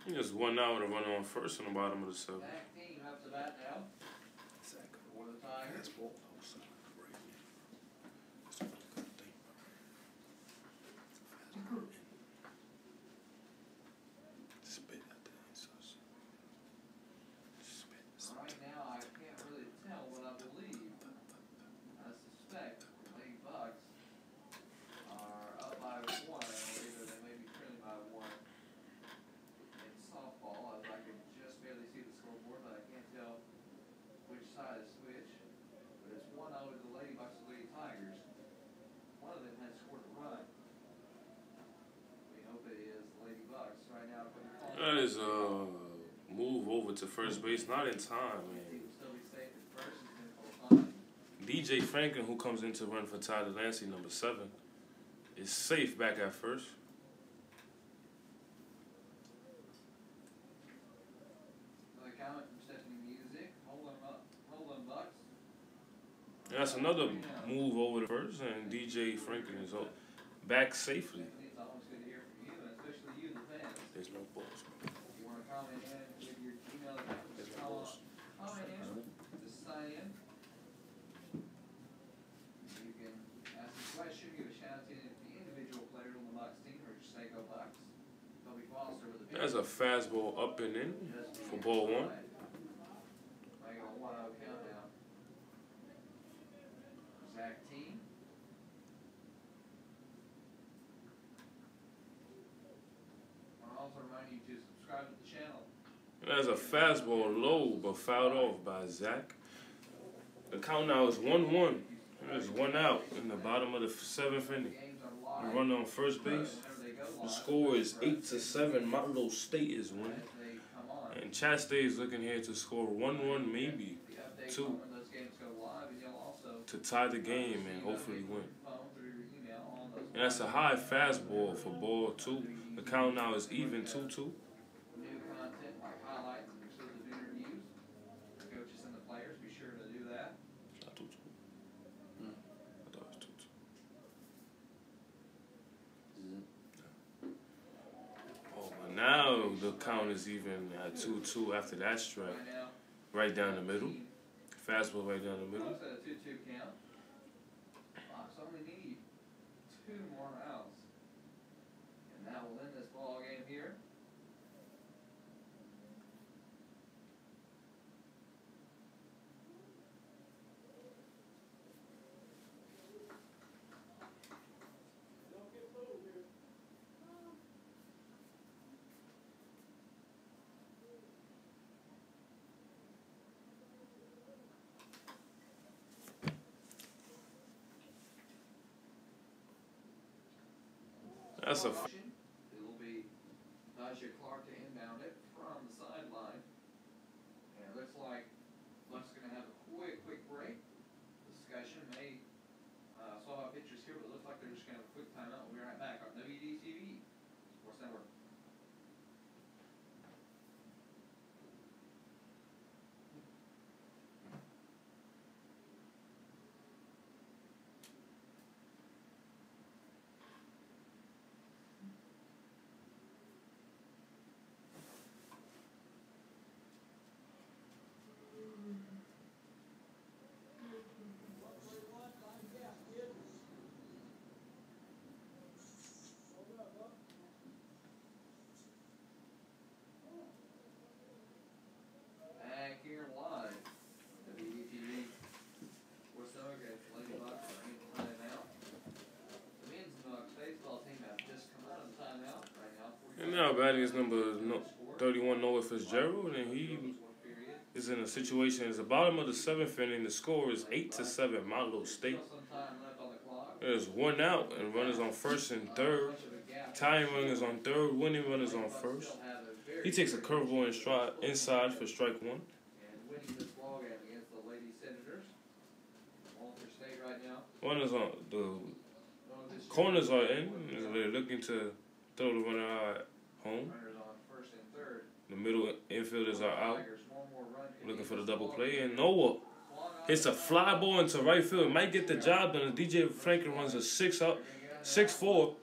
He just 1 out and a runner on first on the bottom of the 7th. Right now, I can't really tell what I believe. I suspect the Lady Bucks are up by 1, or either they may be trailing by 1 in softball, as I can just barely see the scoreboard, but I can't tell which side is which. But it's 1-0 to the Lady Bucks and Lady Tigers. One of them has scored a run. We hope it is the Lady Bucks right now. That is move over to first base, not in time, man. DJ Franklin, who comes in to run for Tyler Lancey, number 7, is safe back at first. And that's another move over to first, and DJ Franklin is back safely. There's no balls. There's no balls. That's a fastball up and in for ball 1. Zach Team. I'll also remind you to subscribe to the channel. That's a fastball low, but fouled off by Zach. The count now is 1-1. There's 1 out in the bottom of the 7th inning. The runner on first base. The score is 8-7. Motlow State is winning. And Chat State is looking here to score 1-1, maybe 2, to tie the game and hopefully win. And that's a high fastball for ball 2. The count now is even 2-2. Now the count is even at 2-2 after that strike. Right down the middle. Fastball right down the middle. At a 2-2 count. Bucks only need 2 more outs. And that will end this ball game here. That's a. It will be Daja Clark to inbound it from the sideline. And it looks like Buck's going to have a quick break. Discussion may swap out pictures here, but it looks like they're just going to have a quick timeout. We'll be right back on WDTV Sports Network. against number 31 Noah Fitzgerald, and he is in a situation as the bottom of the 7th inning. The score is 8-7, Motlow State. There's 1 out, and runners on first and third. Tying runners on third, winning runners on first. He takes a curveball inside for strike 1. Runners on the corners are in. They're looking to throw the runner out home. The middle infielders are out, looking for the double play. And Noah hits a fly ball into right field. Might get the job done. DJ Franklin runs a 6-4.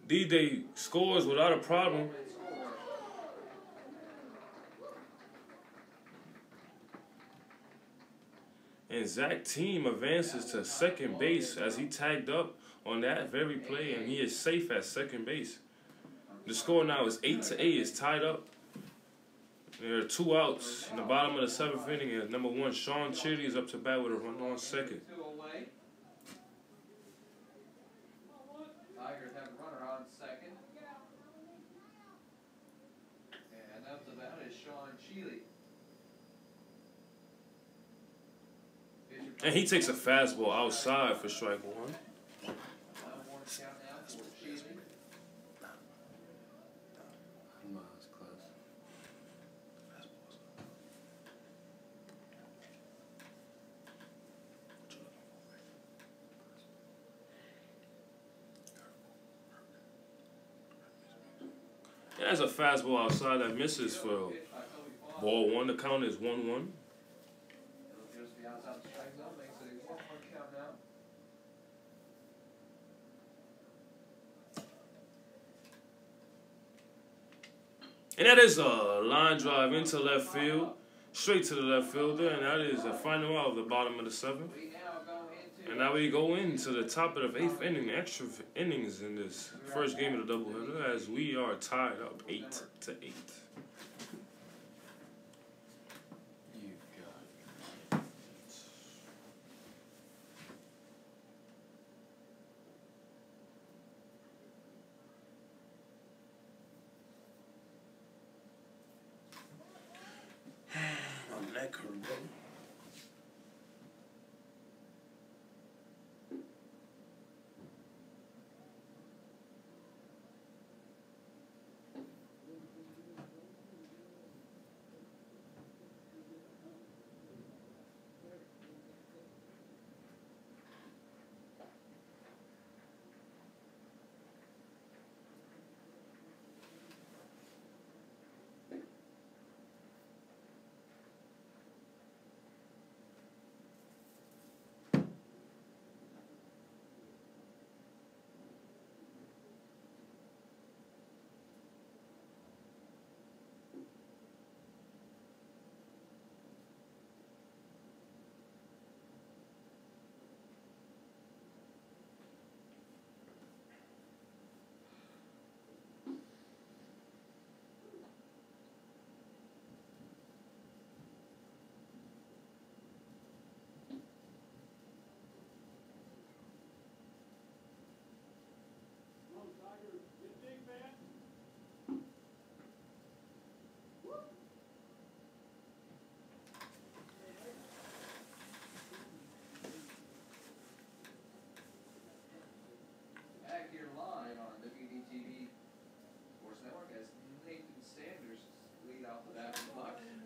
DJ scores without a problem. And Zach Team advances to second base as he tagged up on that very play, and he is safe at second base. The score now is 8-8. It's tied up. There are 2 outs in the bottom of the 7th inning, and number 1, Sean Chitty, is up to bat with a run on second. Tigers have a runner on second. And up to bat is Sean Chitty. And he takes a fastball outside for strike 1. There's a fastball outside that misses for ball 1. The count is 1-1. And that is a line drive into left field, straight to the left fielder, and that is the final out of the bottom of the 7th. And now we go into the top of the 8th inning, extra innings in this first game of the doubleheader, as we are tied up 8-8. On that curveball.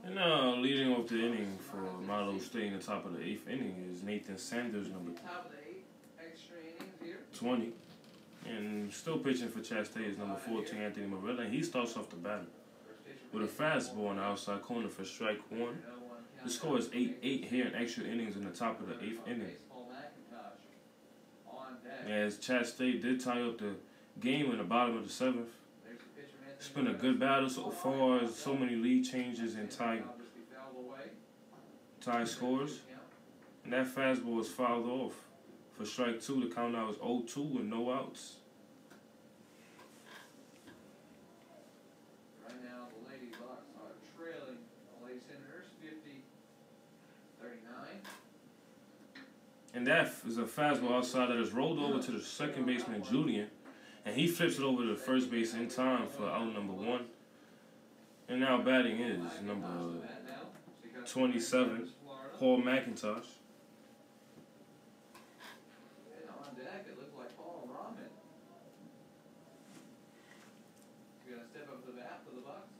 And now, leading off the inning for Motlow State in the top of the 8th inning is Nathan Sanders, number 20. And still pitching for Chattanooga State is number 14, Anthony Morella. And he starts off the batter with a fastball on the outside corner for strike 1. The score is 8-8 here in extra innings in the top of the 8th inning. As Chattanooga State did tie up the game in the bottom of the 7th. It's been a good battle so far. So many lead changes and tie scores. And that fastball was fouled off for strike 2. The count now is 0-2 with no outs. Right now, the Lady Bucks are trailing the Lady Senators 50-39. And that is a fastball outside that is rolled over to the second baseman, Julian. And he flips it over to first base in time for out number 1. And now batting is number 27, Paul McIntosh. And on deck, it looked like Paul Rahman. He's going to step up to the bat for the Bucks.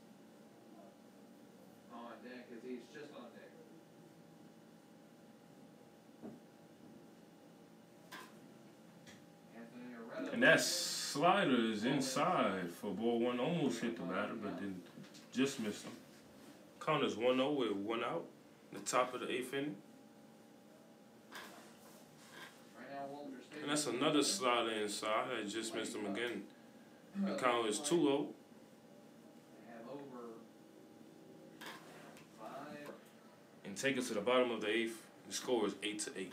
On deck, as he's just on deck. And that slider is inside for ball 1. Almost hit the batter, but didn't. Just missed him. Count is 1-0 with 1 out. The top of the 8th inning. And that's another slider inside. I just missed him again. The count is 2-0. And take us to the bottom of the 8th. The score is 8-8.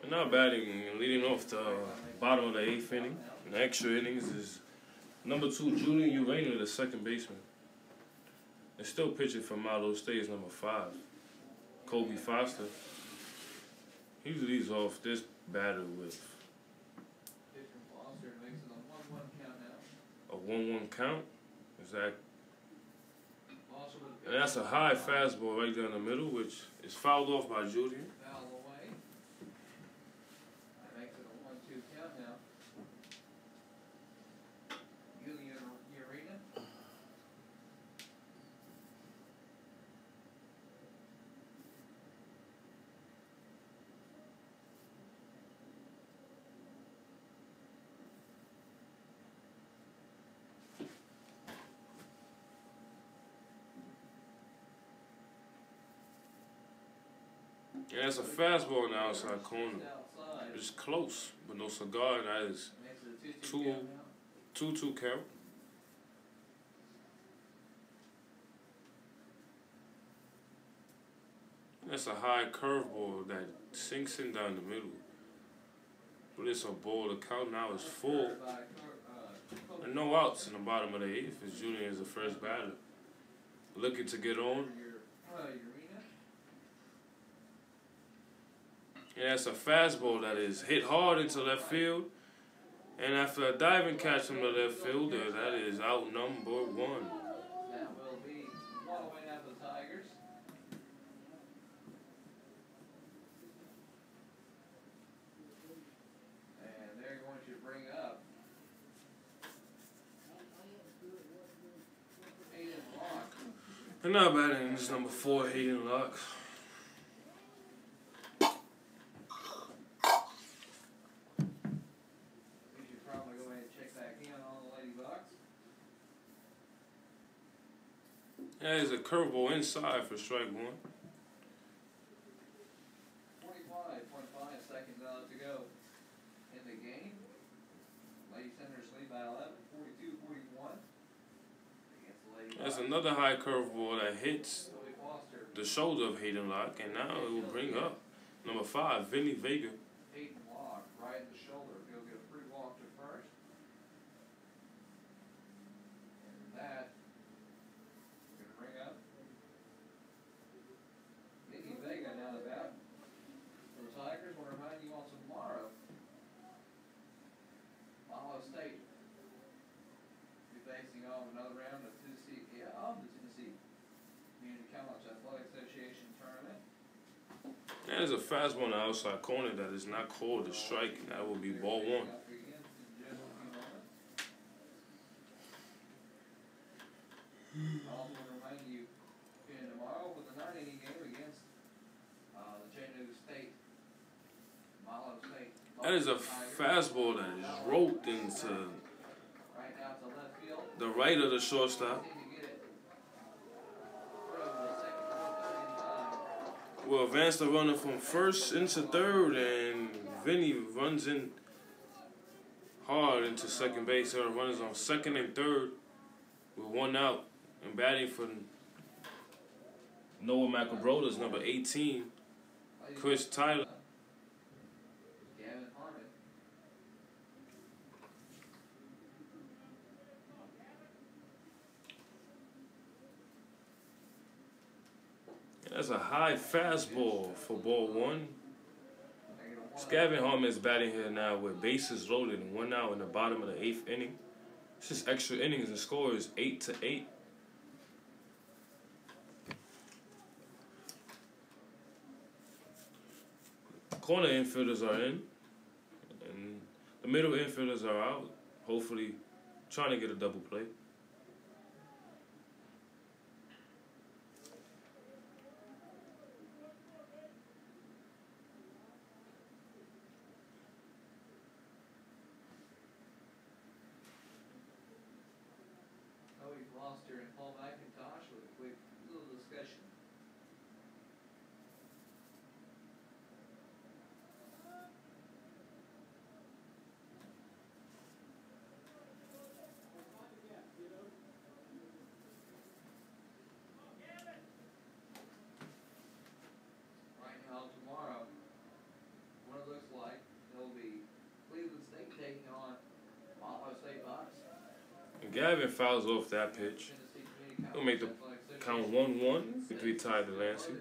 And now batting and leading off the bottom of the 8th inning. In the extra innings is number 2, Julian Urena, the second baseman. And still pitching for Motlow State is number 5, Kobe Foster. He leads off this batter with a 1-1 count. Is that? And that's a high fastball right down the middle, which is fouled off by Julian. Yeah, it's a fastball on the outside corner. It's close, but no cigar, and that is 2-2 count. That's a high curveball that sinks in down the middle. But it's a ball. The count now is full. And no outs in the bottom of the 8th as Julian is the first batter. Looking to get on. Yeah, it's a fastball that is hit hard into left field. And after a diving catch from the left fielder, that is out number 1. That will be 1 away now for the Tigers. And they're going to bring up Hayden Locke. And now batting is number 4, Hayden Locke. Yeah, there's a curveball inside for strike 1. 45.5 seconds out to go in the game. Lady Senators lead by 11, 42-41. Against the Lady That's Bucks. another high curveball that hits Toby Foster. the shoulder of Hayden Locke, and now it will bring up number 5, Vinny Vega. Hayden Locke, right in the shoulder. He'll get a free walk to first. And that, we're going to bring up Vinny Vega now the bat. For the Tigers, we'll remind you on tomorrow, Motlow State will be facing off another round of the Tennessee Community College Athletic Association tournament. That is a fastball on the outside corner that is not called a strike, and that will be ball 1. Also remind you, tomorrow with the 9-inning game against the Chattanooga State, Motlow State. That is a fastball that is roped into Right now to left field. the right of the shortstop. Will advance the runner from first into third, and Vinny runs in hard into second base. There are runners on second and third with 1 out, and batting for Noah McElbrothers, number 18, Chris Tyler. That's a high fastball for ball 1. Gavin Harmon is batting here now with bases loaded and 1 out in the bottom of the 8th inning. It's just extra innings. The score is 8-8. Corner infielders are in, and the middle infielders are out. Hopefully, trying to get a double play. Foster and Paul McIntosh with a quick little discussion. Right now, tomorrow, what it looks like, it'll be Cleveland State taking on Motlow State Bucks. Gavin fouls off that pitch. He'll make the count 1-1. Victory tied to Lansing.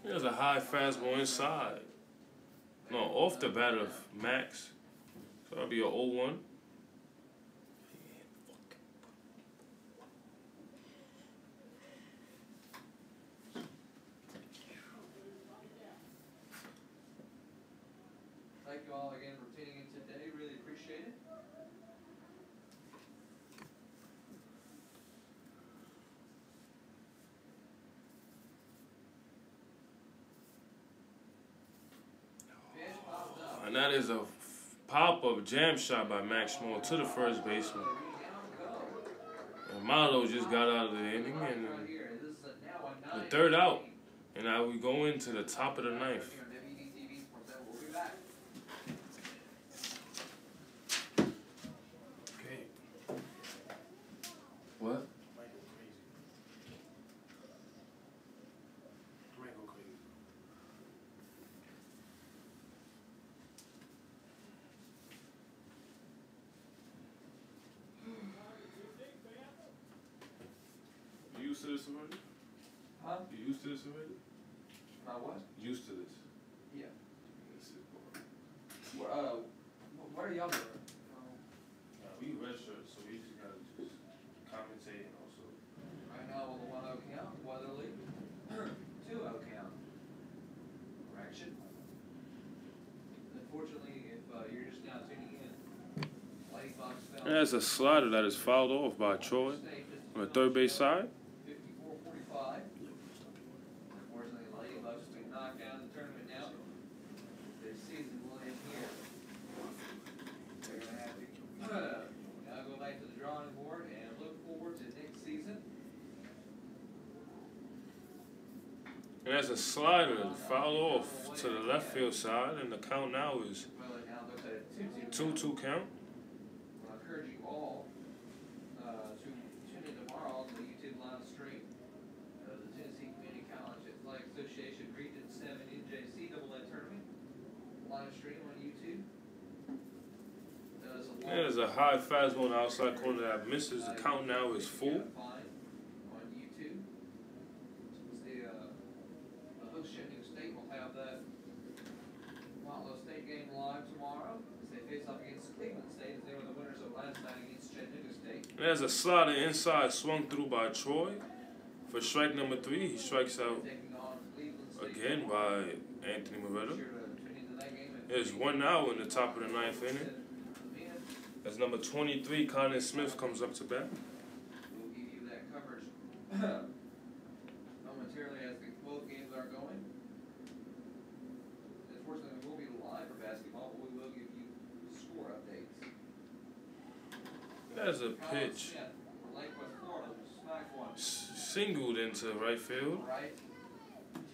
There's a high fastball inside. No, off the bat of Max. So that'll be a 0-1. Thank you all again for tuning in today. Really appreciate it. And that is a pop-up jam shot by Max Small to the first baseman. And Motlow just got out of the inning, and the third out. And now we go into the top of the 9th. Okay. What? You used to this already? Huh? You used to this already? My what? Used to this. Yeah. This is boring. What are y'all doing? We redshirt, so we just gotta just compensate and also. Right now with the 1-0 count, Weatherly, 2-0 count. Correction. Unfortunately, if you're just now tuning in, Lady Bucks fell. There's a slider that is fouled off by Troy on the third base side. 54-45. Unfortunately, Lady Bucks have been knocked out of the tournament now. Their season will end here. They're going to have to now go back to the drawing board. And as a slider, foul off to the left field side, and the count now is Well, it now looks at a 2-2. 2-2 count. Well, I encourage you all to tune in tomorrow on the YouTube live stream. The Tennessee Community College Athletic Association Region 7 NJCAA tournament live stream on YouTube. There's a high fastball on the outside corner that misses. The count now is full. On YouTube. The host Chattanooga State will have that Motlow State game live tomorrow as they face off against Cleveland State as they were the winners of last night against Chattanooga State. There's a slider inside swung through by Troy for strike number 3. He strikes out again by Anthony Moretta. There's 1 out in the top of the 9th inning. As number 23, Colin Smith, comes up to bat. We'll give you that coverage momentarily as both games are going. Unfortunately, we will be live for basketball, but we will give you score updates. There's a pitch. Smith from Lake West, Florida, smack one. Singled into right field. Right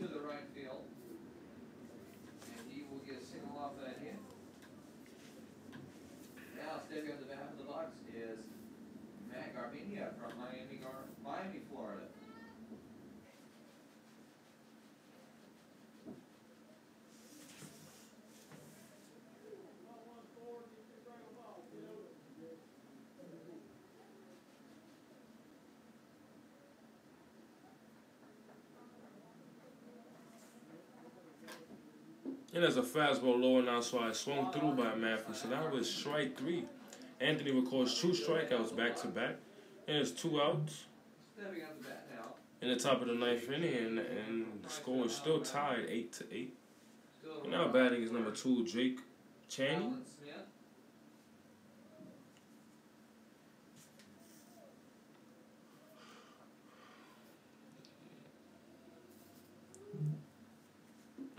to the right field. And he will get a single off that hit. Now stepping on the back of the box is Matt Garbenia from Miami, Florida. And there's a fastball low and outside swung through by Matthew. So that was strike 3. Anthony records 2 strikeouts back to back. And there's 2 outs Stepping on the bat now. in the top of the 9th inning, and the score is still tied 8-8. And now batting is number 2, Jake Chaney. Colin Smith.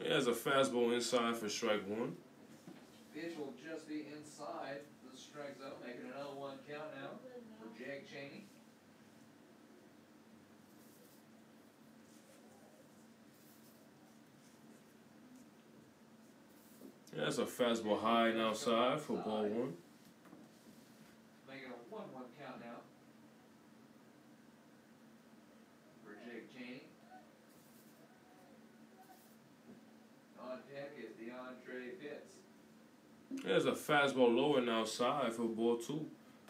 He has a fastball inside for strike 1. Pitch will just be inside the strike zone, making an 0-1 count now for Jake Chaney. He has a fastball high and outside for ball 1. Making a 1-1 count now for Jake Chaney. On deck is DeAndre Pitts. There's a fastball low and outside for ball 2.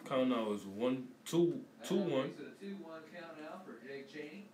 Count now is 1-2-2-1. Makes it a 2-1 count now for Jake Chaney.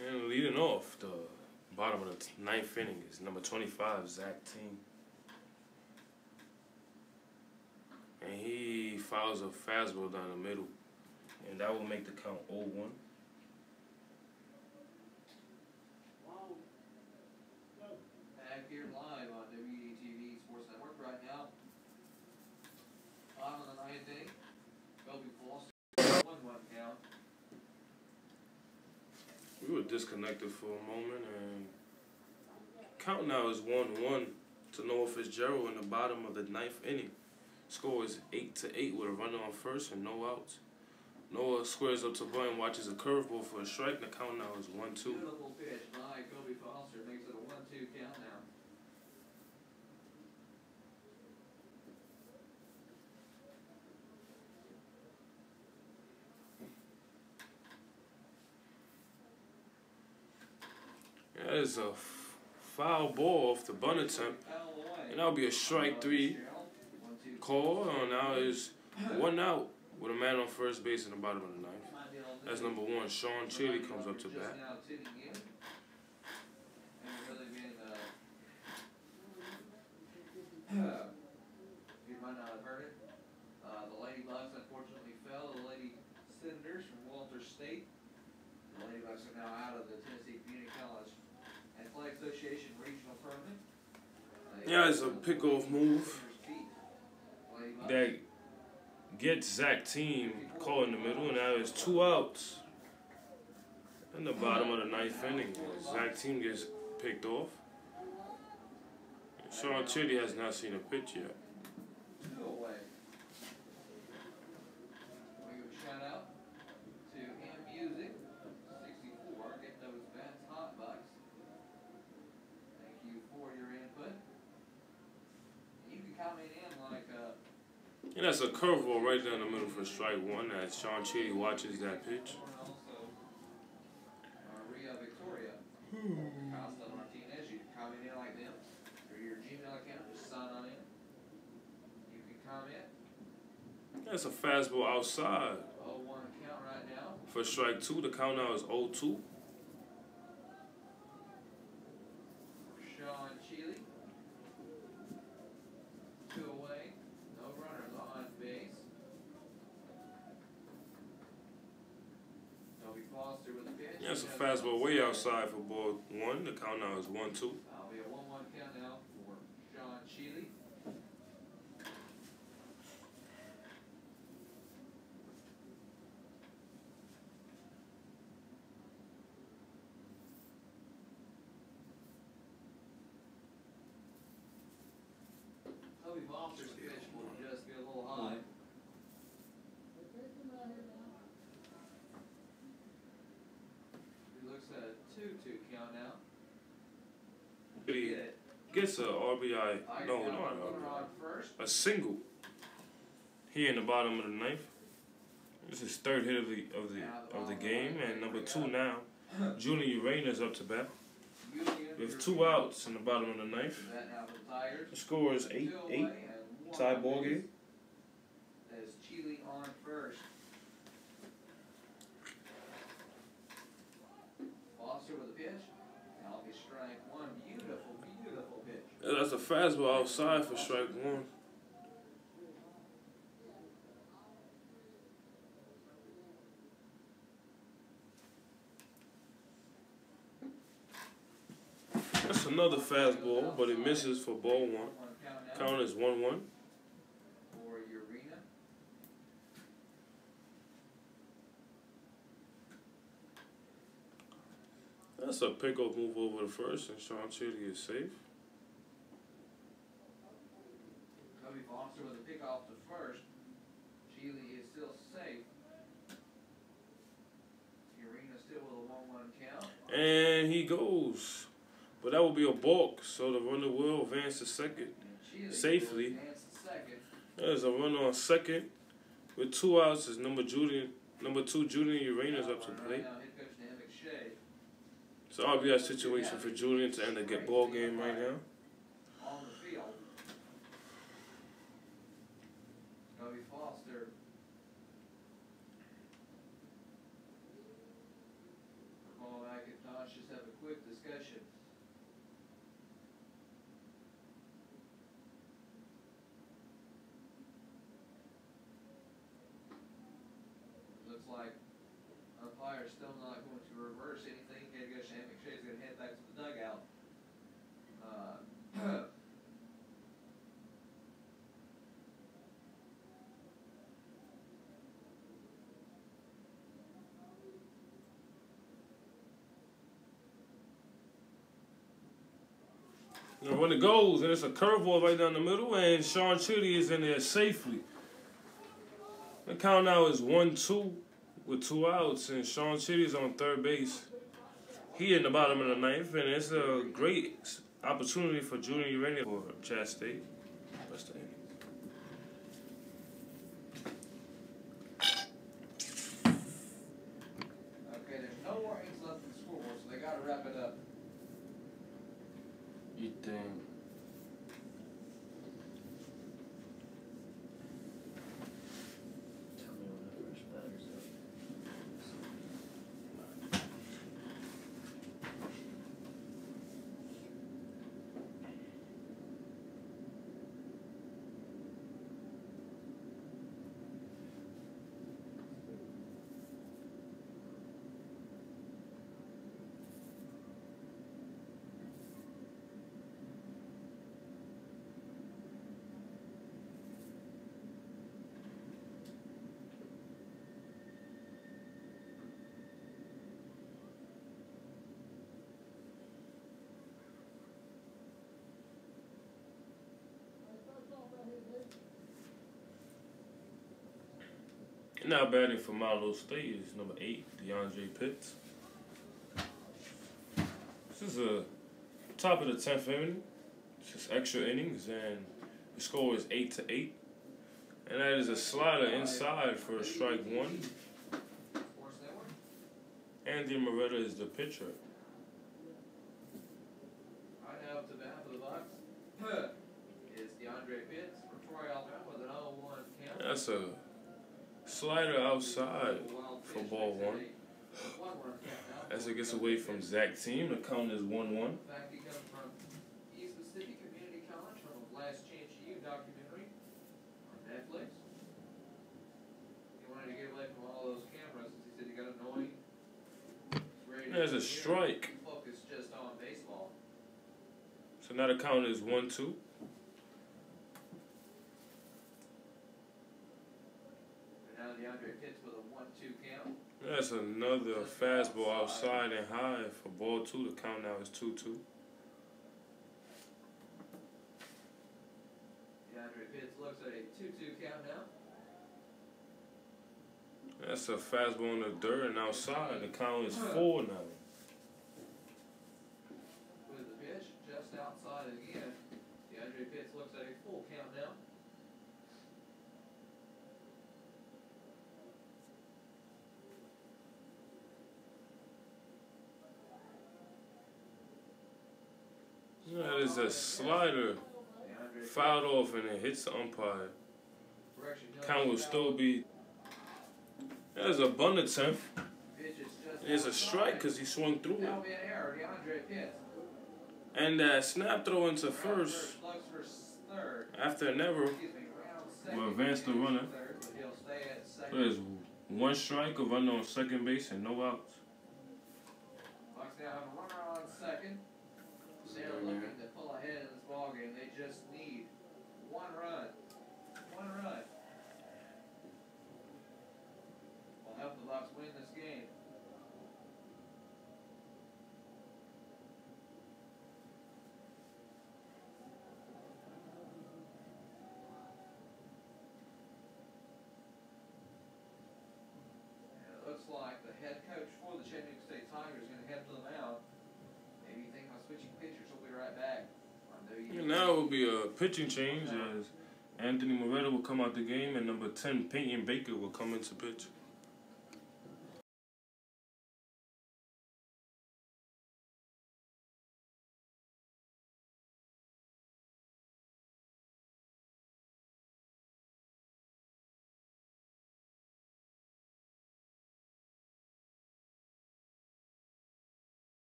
And leading off the bottom of the 9th inning is number 25, Zach Team. And he fouls a fastball down the middle. And that will make the count 0-1. Back here ninth inning. Kobe Foster, 1-1 count. We were disconnected for a moment, and count now is 1-1 to Noah Fitzgerald in the bottom of the ninth inning. Score is 8-8 with a runner on first and no outs. Noah squares up to bunt and watches a curveball for a strike. The count now is 1-2. Beautiful pitch by Kobe Foster, makes it a 1-2 count now. That is a foul ball off the bunt attempt. And that'll be a strike 3 call. Now is 1 out with a man on first base in the bottom of the ninth. That's number 1. Sean Chili comes up to bat. You might not have heard it. The Ladybugs unfortunately fell. The Lady Senators from Motlow State. The Ladybugs are now out of the Tennessee Community College Athletic Association Regional Tournament. Yeah, it's a pickoff move that gets Zach Team caught in the middle, and now there's 2 outs in the bottom of the ninth inning. Zach Team gets picked off. Sean Chitty has not seen a pitch yet. 2 away. We give a shout out to M Music 64, getting those bats hot bucks. Thank you for your input. You can comment in like And that's a curveball right down the middle for strike 1 as Sean Chitty watches that pitch. also Maria Victoria, Costa Martinez. You can comment in like them through your Gmail account. Just sign on in. You can comment. That's a fastball outside 0-1 count right now. for strike 2. The count now is 0-2. Sean Chili. 2 away. No runners on base. Toby Foster with a pitch. That's a fastball way outside for ball 1. The count now is 1-2. That'll be a 1-1 count now for Sean Chili. Toby Foster's pitch will just be a little high. He looks at a 2-2 count now. He gets a RBI. No, not an Runner RBI. on first. A single. Here in the bottom of the ninth. This is 3rd hit of the game, and number 2 now. Junior Urena's up to bat. With 2 outs in the bottom of the ninth. That now for the Tigers. The score is 8-8. Tie ball game. As Chile on first. Foster with a pitch. That'll be strike 1. Beautiful, beautiful pitch. That's a fastball outside for strike 1. That's another fastball, but it misses for ball 1. Count is 1-1. For Urena. That's a pickoff move over the first, and Sean Chitty is safe. Kobe Foster with a pick off to first. Chile is still safe. Urena still with a 1-1 count. And he goes. But that will be a balk, so the runner will advance to second safely. Advance to second. There's a runner on second. With 2 outs, is number 2, Julian Urena's up to plate. Now head coach Nick Shea. It's an RBI situation for Julian to end the ball game right now. On the field. Kobe Foster. Call back at Tosh, just have a quick discussion. Looks like umpire's still not going to reverse anything. Head coach Nick Shea's going to head back to the dugout. You know, when it goes, and it's a curveball right down the middle, and Sean Chitty is in there safely. The count now is 1-2 with 2 outs, and Sean Chitty is on third base. He in the bottom of the ninth, and it's a great opportunity for Junior Urania for Chattanooga State. That's the end. Okay, there's no more innings left in the scoreboard, so they got to wrap it up. You think? Tell me when the first batter's up. Now batting for Motlow State is number 8, DeAndre Pitts. This is a top of the 10th inning. It's just extra innings, and the score is 8-8. And that is a slider inside for strike 1. Andy Moretta is the pitcher. Right now up to bat for the Bucks is DeAndre Pitts for Troy, Alabama with an 0-1 count. That's a slider outside for ball 1. As it gets away from Zach's team, the count is 1-1. In fact, he comes from East Mississippi Community College from a Last Chance U documentary on Netflix. He wanted to get away from all those cameras since he said he got annoying. There's a strike. Focus just on baseball. So now the count is 1-2. Now DeAndre Pitts with a 1-2 count. That's another fastball outside and high for ball 2. The count now is 2-2. DeAndre Pitts looks at a 2-2 count now. That's a fastball in the dirt and outside. The count is 4 now. With the pitch just outside again. DeAndre Pitts looks at a full count now. That is a slider. Fouled off and it hits the umpire. Count will still be. That is a bunt attempt. It's a strike because he swung through it. And that snap throw into first after never will advance the runner. There's 1 strike, a runner on second base, and no outs. Bucks now have a runner on second. They're looking to pull ahead in this ballgame. They just need 1 run. 1 run. Will help the Bucks win this game. And it looks like the head coach for the Chattanooga State Tigers is going to head to the mound. Maybe you think about switching pitchers. We'll be right back. And now it will be a pitching change as Anthony Moretta will come out the game and number 10, Peyton Baker, will come into pitch.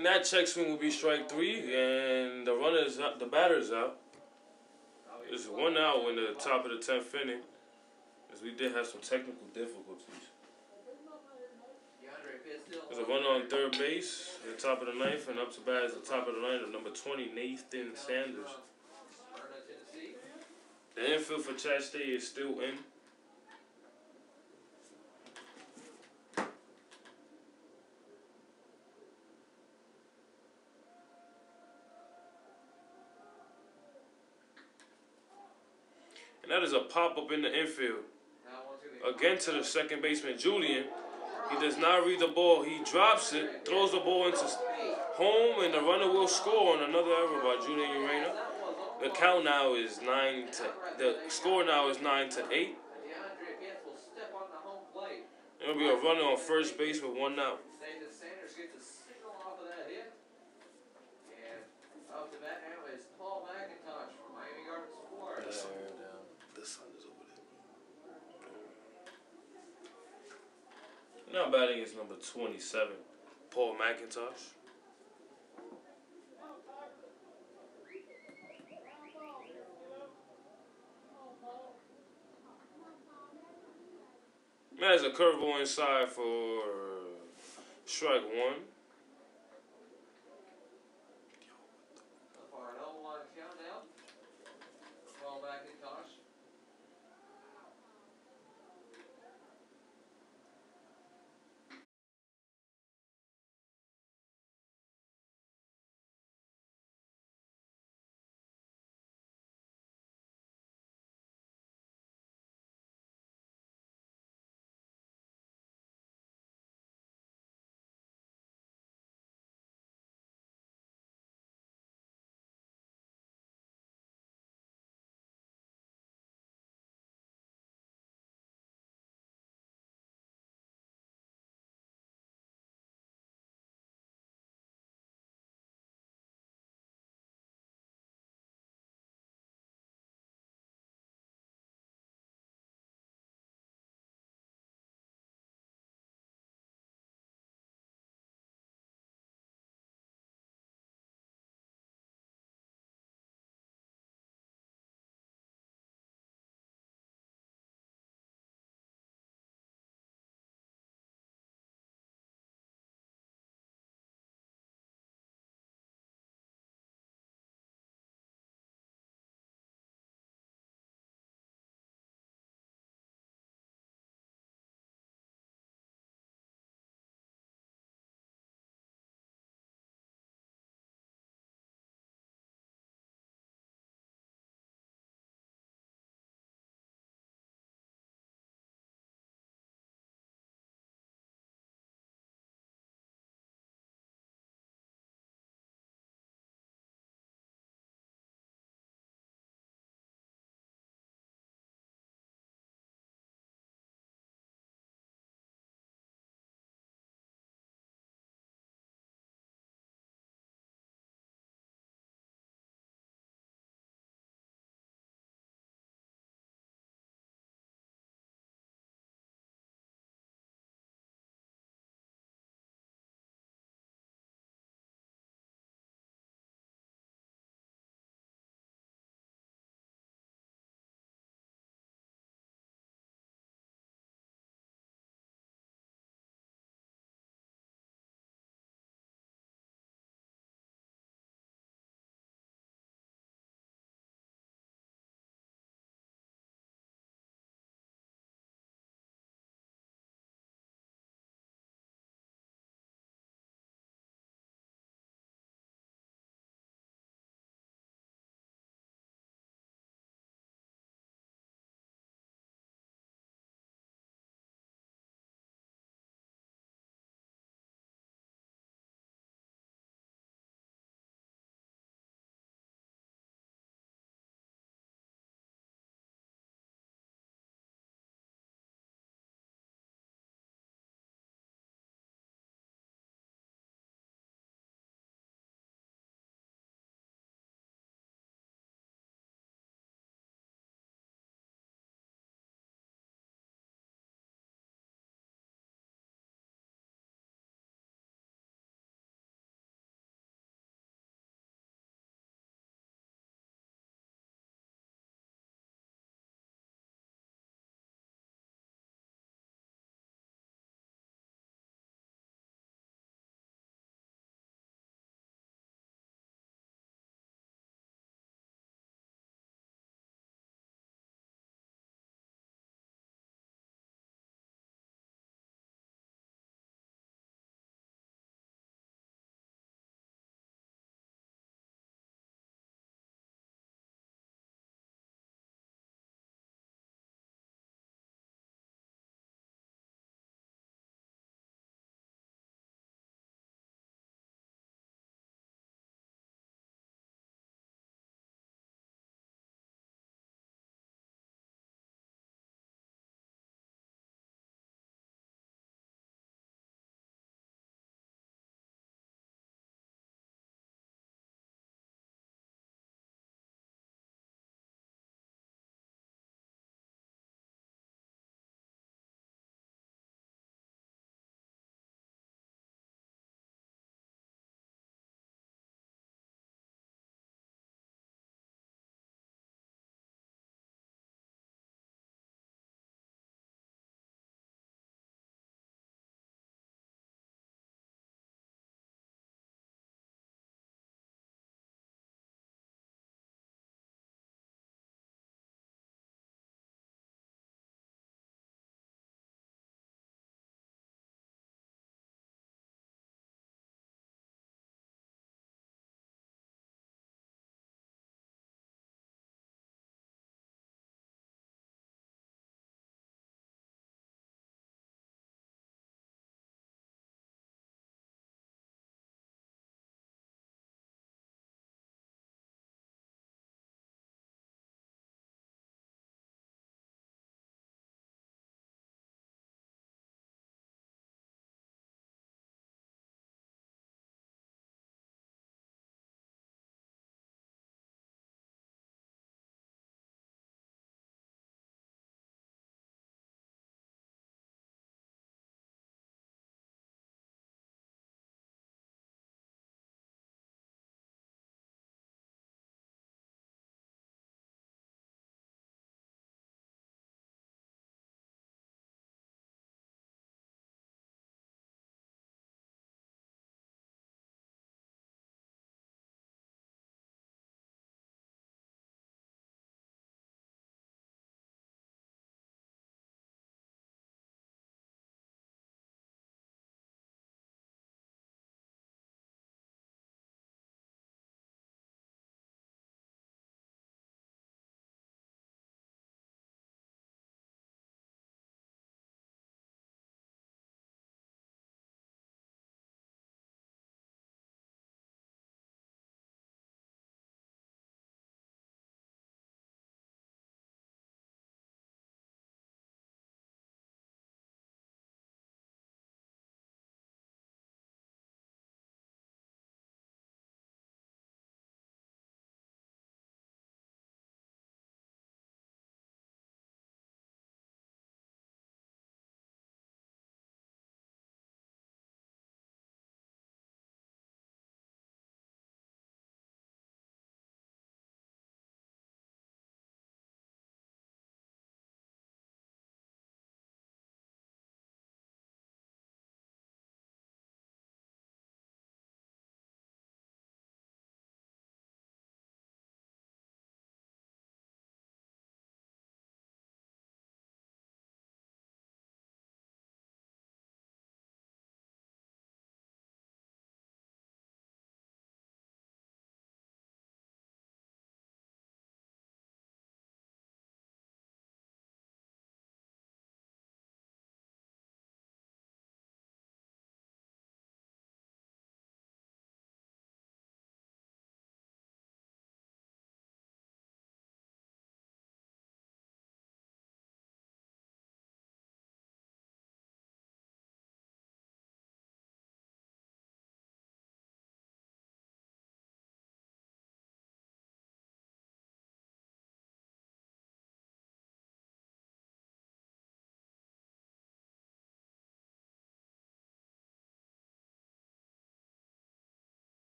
And that check swing will be strike 3, and the runner is out, the batter is out. It's 1 out in the top of the 10th inning, as we did have some technical difficulties. There's a runner on third base at the top of the 9th, and up to bat is the top of the lineup, number 20, Nathan Sanders. The infield for Chat State is still in. And that is a pop-up in the infield. Again to the second baseman, Julian. He does not read the ball. He drops it, throws the ball into home, and the runner will score on another error by Julian Urena. The count now is 9-8. The score now is 9-8. There'll be a runner on first base with 1 out. Sanders gets a signal off of that hit. And up to bat now is Paul McIntosh from Miami Gardens, Florida. The sun is over there. Now batting is number 27, Paul McIntosh. There's a curveball inside for strike 1.